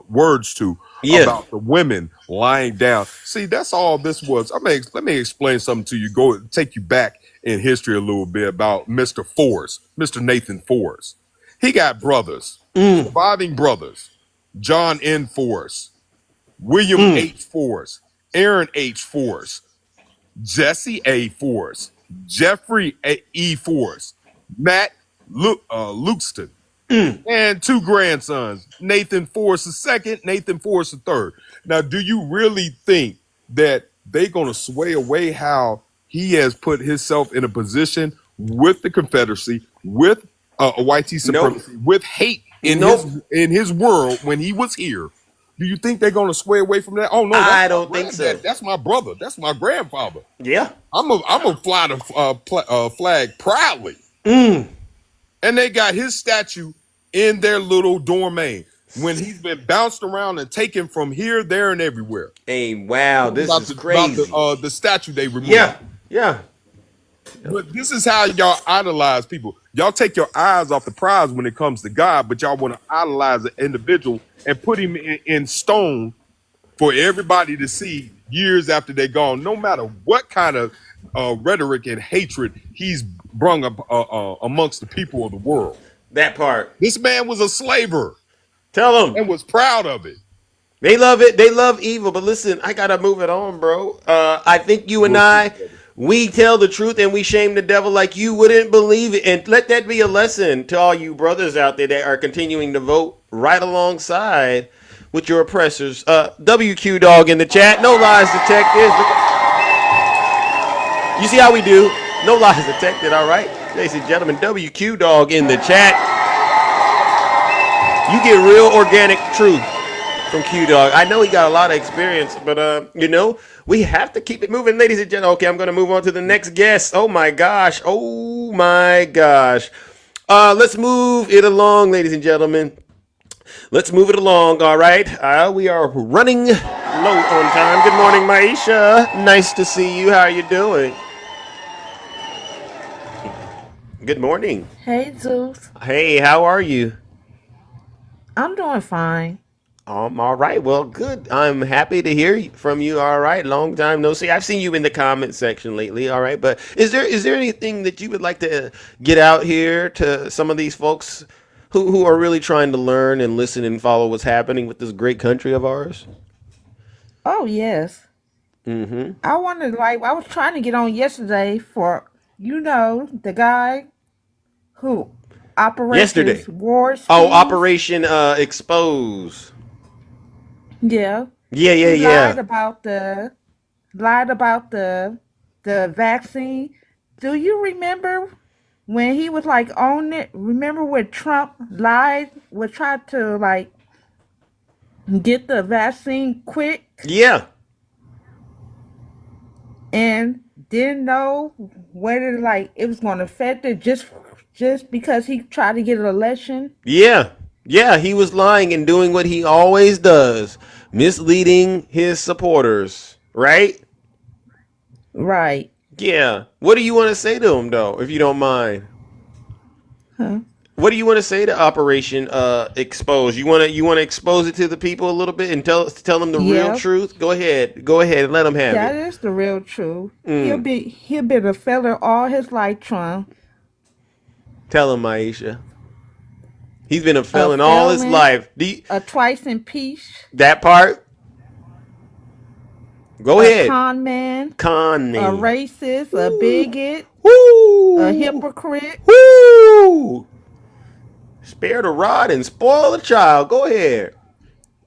words to about the women lying down. See, that's all this was. Let me explain something to you. Take you back in history a little bit about Mr. Forrest, Mr. Nathan Forrest. He got brothers, surviving brothers. John N. Forrest, William H. Forrest, Aaron H. Forrest, Jesse A. Forrest, Jeffrey E. Forrest, Matt Luxton, and two grandsons, Nathan Forrest II, Nathan Forrest III. Now, do you really think that they're going to sway away how he has put himself in a position with the Confederacy, with a white supremacy, with hate in his world when he was here? Do you think they're going to sway away from that? Oh no, I don't think so. That's my brother. That's my grandfather. Yeah, I'm a fly the flag proudly. And they got his statue in their little domain when he's been bounced around and taken from here, there, and everywhere. Hey, wow, this is crazy. About the statue they removed. Yeah. But this is how y'all idolize people. Y'all take your eyes off the prize when it comes to God, but y'all want to idolize an individual and put him in stone for everybody to see years after they're gone, no matter what kind of rhetoric and hatred he's brung up amongst the people of the world. That part. This man was a slaver. Tell him. And was proud of it. They love it. They love evil. But listen, I got to move it on, bro. I think you and I We tell the truth and we shame the devil like you wouldn't believe it. And let that be a lesson to all you brothers out there that are continuing to vote right alongside with your oppressors. WQ Dog in the chat. No lies detected. You see how we do? No lies detected, all right? Ladies and gentlemen, WQ Dog in the chat. You get real organic truth from Q Dog. I know he got a lot of experience, but you know, we have to keep it moving, ladies and gentlemen. Okay, I'm gonna move on to the next guest. Oh my gosh. Oh my gosh. Let's move it along, ladies and gentlemen. Let's move it along, all right? We are running low on time. Good morning, Maisha. Nice to see you. How are you doing? Good morning. Hey, Zeus. Hey, how are you? I'm doing fine. All right. Well, good. I'm happy to hear from you. All right. Long time no see. I've seen you in the comment section lately. All right. But is there anything that you would like to get out here to some of these folks who are really trying to learn and listen and follow what's happening with this great country of ours? Oh, yes. Mm-hmm. I wanted, I was trying to get on yesterday for, the guy who Yesterday. Operation War Oh, Speed. Operation Expose. Yeah. Yeah, yeah, He yeah. lied about the vaccine. Do you remember when he was on it? Remember when Trump tried to get the vaccine quick Yeah. and didn't know whether it was going to affect it just because he tried to get an election? Yeah. Yeah. He was lying and doing what he always does, misleading his supporters. Right? Right. Yeah. What do you want to say to him, though, if you don't mind? Huh? What do you want to say to Operation Expose? You want to expose it to the people a little bit and tell them the real Yeah. truth? Go ahead and let them have That it. is the real truth. Mm. He'll be a fella all his life, Trump. Tell him, Maisha. He's been a A felon all his felon, life. a twice impeached, That part? Go a ahead. con man, Con a me. racist, a bigot, a Woo! hypocrite. Woo! Spare the rod and spoil the child. Go ahead.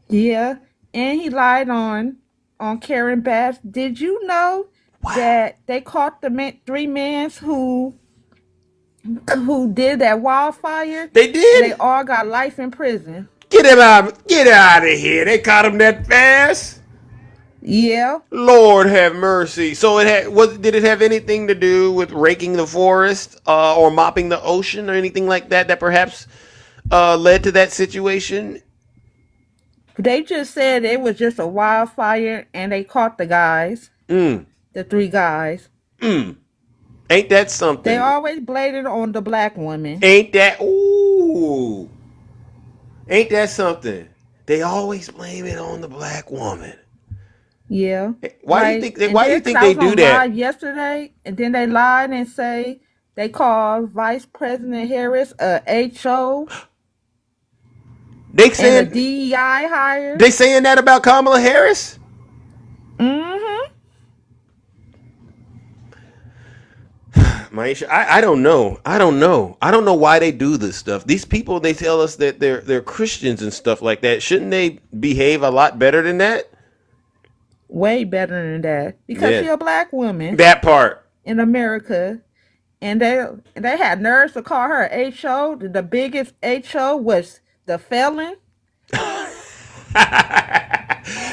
Yeah, and he lied on Karen Bass. Did you know that they caught the three men who did that wildfire? They And they did? all got life in prison. Get him out. Get out of here. They caught him that fast. Yeah. Lord have mercy. So did it have anything to do with raking the forest or mopping the ocean or anything like that perhaps led to that situation? They just said it was just a wildfire and they caught the guys, Mm. the three guys. Mm. Ain't that They something? always blamed it on the black woman. Ain't that ooh. Ain't that something? They always blame it on the black woman. Yeah. Why do you think And why do you then 'cause think I they was do on that? live yesterday and then they lied and say they called Vice President Harris a HO They and a saying DEI hire. they saying that about Kamala Harris? Mm-hmm. Maisha, I don't know. I don't know why they do this stuff. These people, they tell us that they're Christians and stuff like that. Shouldn't they behave a lot better than that? Way better than that. Because Yeah. she's a black woman That part. in America. And they had nerves to call her a HO. The biggest HO was the felon.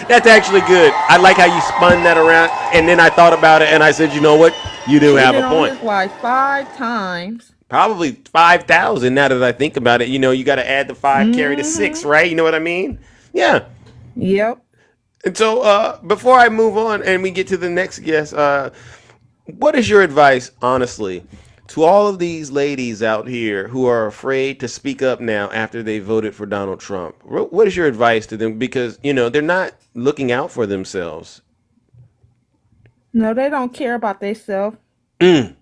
That's actually good. I like how you spun that around, and then I thought about it, and I said, you know what? You do have Been a on point. his wife 5 times. Probably 5,000 now that I think about it. You know, you got to add the 5, carry the 6, right? You know what I mean? Yeah. Yep. And so before I move on and we get to the next guest, what is your advice, honestly, to all of these ladies out here who are afraid to speak up now after they voted for Donald Trump? What is your advice to them? Because, they're not looking out for themselves. No, they don't care about themselves. They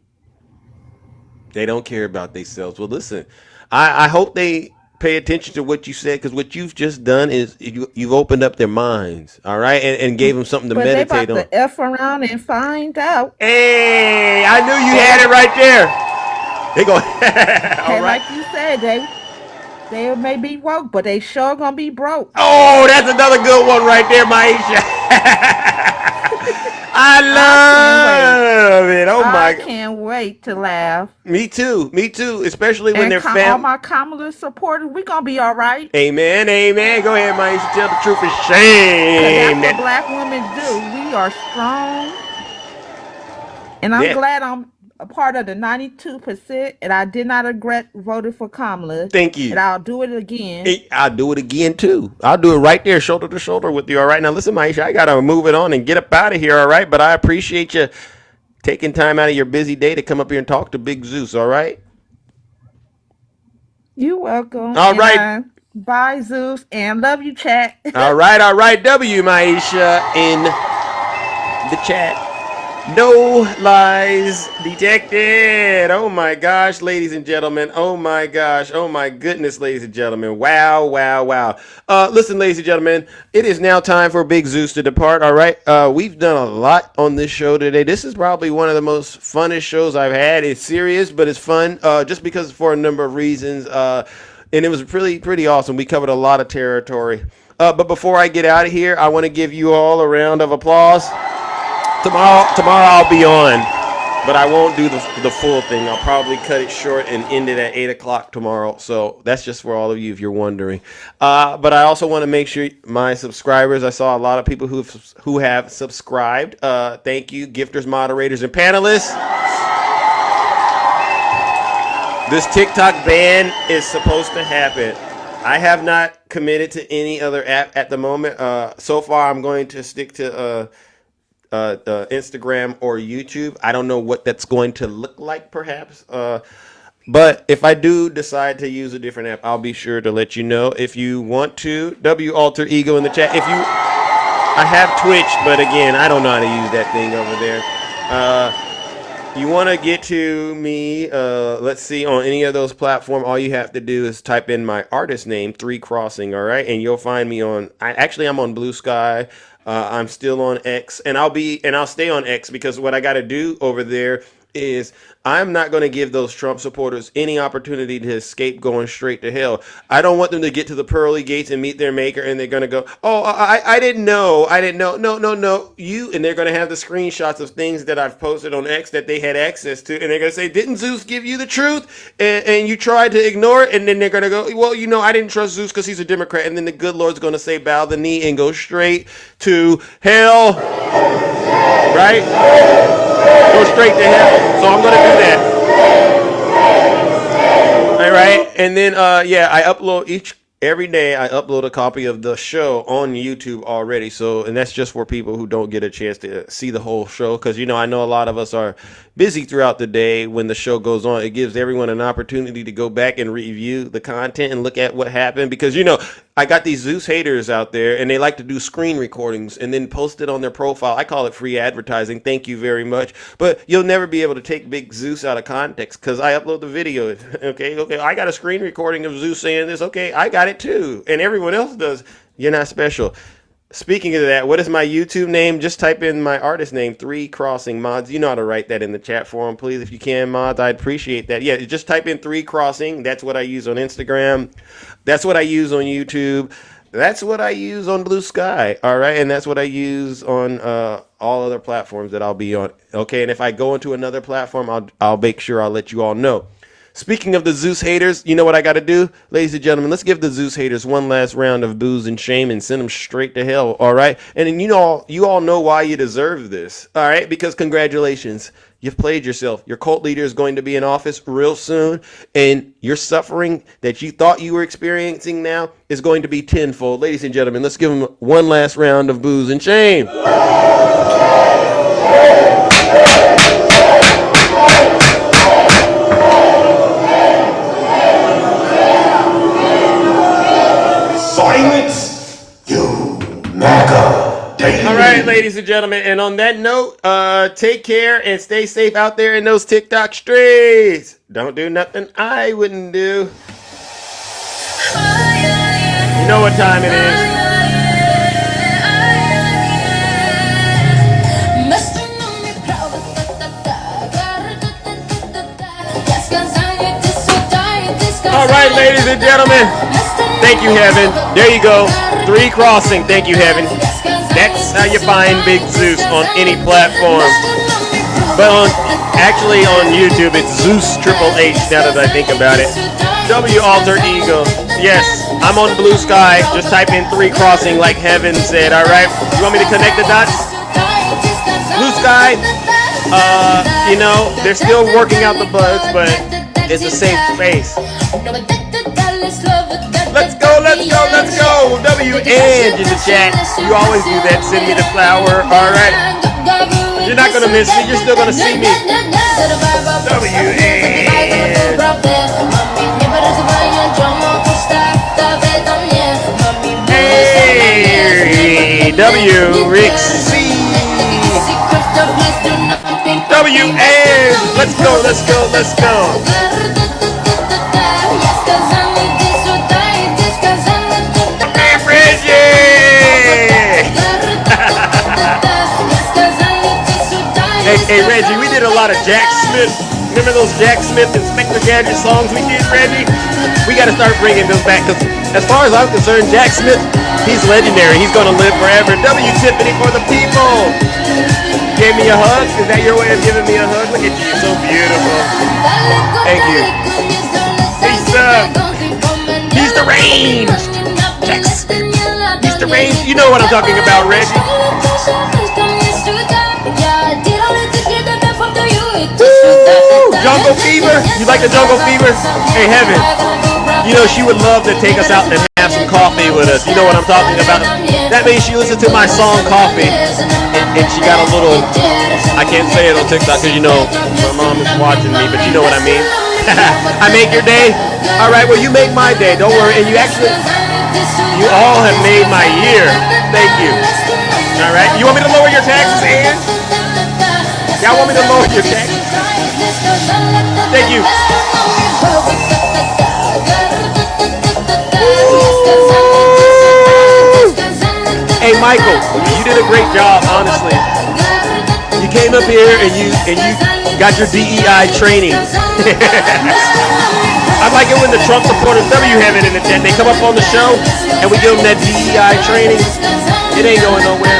don't care about themselves. Well, listen, I hope they pay attention to what you said, because what you've just done is you've opened up their minds, all right, and gave them something to But they about meditate on. to F around and find out. Hey, I knew you had it right there. They go, all And right. like you said, they may be woke, but they sure gonna be broke. Oh, that's another good one right there, Maisha. I love it. Oh my I God. can't wait to laugh. Me too. Especially when And they're all family. my Kamala supporters, we gonna be all right. Amen. Go ahead, Maisha. Tell the truth and 'Cause shame. that's what black women do. We are strong. And I'm glad I'm a part of the 92%, and I did not regret voting for Kamala. Thank you. And I'll do it again. I'll do it again too. I'll do it right there, shoulder to shoulder with you. All right. Now listen, Maisha, I gotta move it on and get up out of here. All right. But I appreciate you taking time out of your busy day to come up here and talk to Big Zeus. All right. You're welcome. All right. Bye, Zeus, and love you, chat. All right. W, Maisha, in the chat. No lies detected. Oh my gosh, ladies and gentlemen. Oh my gosh. Oh my goodness, ladies and gentlemen. Wow. Listen, ladies and gentlemen, it is now time for Big Zeus to depart. All right. We've done a lot on this show today. This is probably one of the most funnest shows I've had. It's serious, but it's fun. Just because for a number of reasons. And it was pretty awesome. We covered a lot of territory. But before I get out of here, I want to give you all a round of applause. Tomorrow I'll be on, but I won't do the full thing. I'll probably cut it short and end it at 8 o'clock tomorrow. So that's just for all of you if you're wondering. But I also want to make sure my subscribers, I saw a lot of people who have subscribed. Thank you, gifters, moderators, and panelists. This TikTok ban is supposed to happen. I have not committed to any other app at the moment. So far, I'm going to stick to Instagram or YouTube. I don't know what that's going to look like, perhaps. But if I do decide to use a different app, I'll be sure to let you know. If you want to, W Alter Ego in the chat. I have Twitch, but again, I don't know how to use that thing over there. You want to get to me, let's see, on any of those platforms, all you have to do is type in my artist name, 3 Crossing, all right? And you'll find me on, I'm on Blue Sky. I'm still on X, and I'll stay on X, because what I got to do over there is I'm not going to give those Trump supporters any opportunity to escape going straight to hell. I don't want them to get to the pearly gates and meet their maker, and they're going to go, oh, I didn't know. No. And they're going to have the screenshots of things that I've posted on X that they had access to, and they're going to say, didn't Zeus give you the truth? And you tried to ignore it, and then they're going to go, well, I didn't trust Zeus because he's a Democrat, and then the good Lord's going to say, bow the knee and go straight to hell. Right? Go straight to hell. So I'm going to do that. All right. And then, I upload every day. I upload a copy of the show on YouTube already. So, and that's just for people who don't get a chance to see the whole show. Because, I know a lot of us are busy throughout the day when the show goes on. It gives everyone an opportunity to go back and review the content and look at what happened. Because, I got these Zeus haters out there, and they like to do screen recordings and then post it on their profile. I call it free advertising. Thank you very much. But you'll never be able to take Big Zeus out of context because I upload the video. Okay. I got a screen recording of Zeus saying this. Okay, I got it too. And everyone else does. You're not special. Speaking of that, what is my YouTube name? Just type in my artist name, 3 Crossing Mods. You know how to write that in the chat forum, please, if you can, mods. I'd appreciate that. Yeah, just type in 3 Crossing. That's what I use on Instagram. That's what I use on YouTube. That's what I use on Blue Sky. All right, and that's what I use on all other platforms that I'll be on. Okay, and if I go into another platform, I'll make sure I'll let you all know. Speaking of the Zeus haters, you know what I got to do? Ladies and gentlemen, let's give the Zeus haters one last round of booze and shame and send them straight to hell, all right? And then you all know why you deserve this, all right? Because congratulations, you've played yourself. Your cult leader is going to be in office real soon, and your suffering that you thought you were experiencing now is going to be tenfold. Ladies and gentlemen, let's give them one last round of booze and shame. Silence, you MAGA daily. All right, ladies and gentlemen, and on that note, take care and stay safe out there in those TikTok streets. Don't do nothing I wouldn't do. know what time it is. All right, ladies and gentlemen. Thank you, Heaven. There you go. 3 Crossing. Thank you, Heaven. That's how you find Big Zeus on any platform. But actually on YouTube, it's Zeus Triple H, now that I think about it. W Alter Ego. Yes, I'm on Blue Sky. Just type in 3 Crossing like Heaven said, all right? You want me to connect the dots? Blue Sky, you know, they're still working out the bugs, but it's a safe space. Let's go, let's go, let's go. W-N in the chat. You always do that. Send me the flower. All right. You're not going to miss me. You're still going to see me. W-N. Hey, W, Rick C. W-N. Let's go, let's go, let's go. Hey Reggie, we did a lot of Jack Smith. Remember those Jack Smith Inspector Gadget songs we did, Reggie? We got to start bringing those back because, as far as I'm concerned, Jack Smith, he's legendary. He's going to live forever. W Tiffany for the people. Gave me a hug. Is that your way of giving me a hug? Look at you, so beautiful. Thank you. Peace up. He's deranged. Jax. He's deranged. You know what I'm talking about, Reggie. Jungle Fever? You like the Jungle Fever? Hey, Heaven. You know, she would love to take us out and have some coffee with us. You know what I'm talking about? That means she listened to my song Coffee, and she got a little, I can't say it on TikTok because, you know, my mom is watching me, but you know what I mean. I make your day? All right, well, you make my day. Don't worry. And you all have made my year. Thank you. All right. You want me to lower your taxes, Ann? Y'all want me to lower your taxes? Thank you. Hey Michael, you did a great job, honestly. You came up here and you got your DEI training. I like it when the Trump supporters, W Heaven in the chat, they come up on the show and we give them that DEI training. It ain't going nowhere.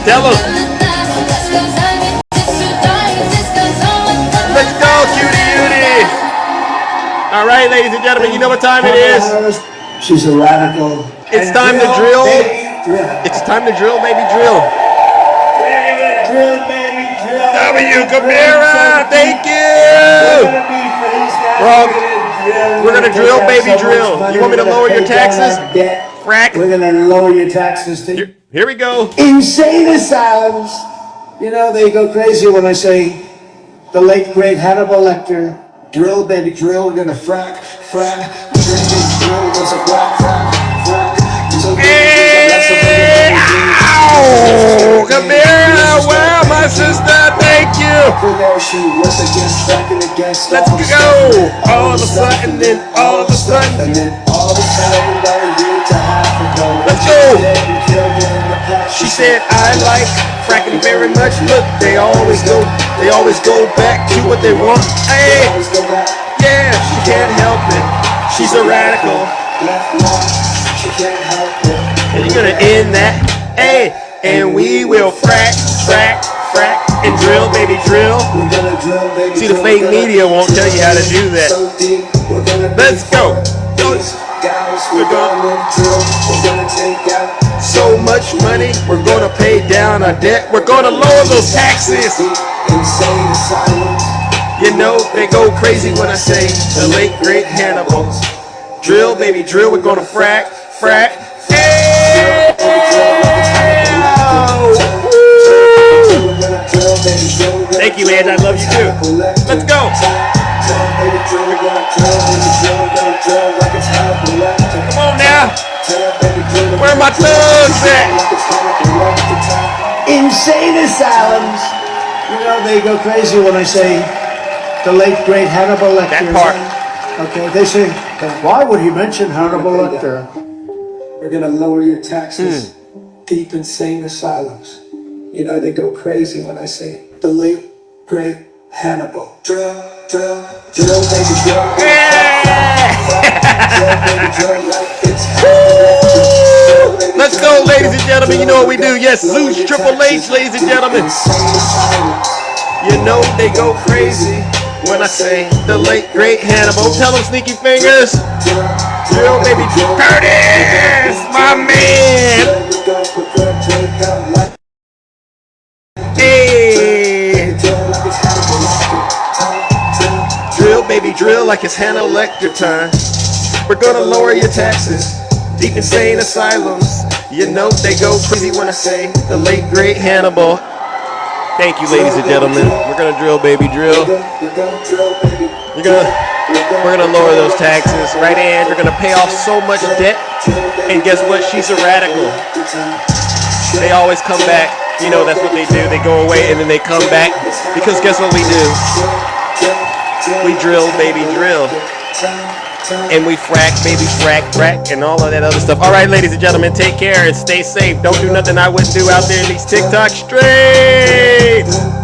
Tell them. Let's go, cutie. All right, ladies and gentlemen, you know what time it is. She's a radical. It's time to drill. It's time to drill, baby, drill. Drill, baby, drill. W. Camara, thank you. We're gonna drill, baby, drill. You want me to lower your taxes? Frack. We're gonna lower your taxes. Here we go. Insane asylums. You know, they go crazy when I say the late great Hannibal Lecter. Drill, baby, drill. We're gonna frack. Drill, what's a frack. Hey, ow, Camara, wow, my sister, thank you. Let's go. All of a sudden, then all of a sudden. Let's go. She said, I like fracking very much. Look, they always go back to what they want. Hey, yeah, she can't help it. She's a radical. And you're gonna end that. Hey, and we will frack, and drill, baby, drill. See, the fake media won't tell you how to do that. Let's go. We're gonna take out so much money. We're gonna pay down our debt. We're gonna lower those taxes. You know, they go crazy when I say the late great Hannibal. Drill, baby, drill. We're gonna frack. Hey! Thank you, Ed. I love you too. Let's go. Come on now. Where are my thugs at? Insane asylums. You know, they go crazy when I say the late great Hannibal Lecter. That part. Okay, they say, why would he mention Hannibal Lecter? We're gonna lower your taxes. Deep insane asylums. You know, they go crazy when I say the late, great Hannibal. Drill, drill, drill, baby, drill. Drill, baby, drill, like it's Let's go, ladies and gentlemen. You know what we do. Yes, Zeus Triple H, ladies and gentlemen. You know they go crazy when I say the late, great Hannibal. Tell them, Sneaky Fingers. Drill, baby, Curtis, my man. Hey. Drill, baby, drill like it's Hannibal Lecter time. We're gonna lower your taxes. Deep insane asylums. You know they go crazy when I say the late, great Hannibal. Thank you, ladies and gentlemen. We're gonna drill, baby, drill. We're gonna lower those taxes, right? And we're gonna pay off so much debt. And guess what? She's a radical. They always come back. You know, that's what they do. They go away and then they come back. Because guess what we do? We drill, baby, drill. And we frack, baby, frack, and all of that other stuff. All right, ladies and gentlemen, take care and stay safe. Don't do nothing I wouldn't do out there in these TikTok streets.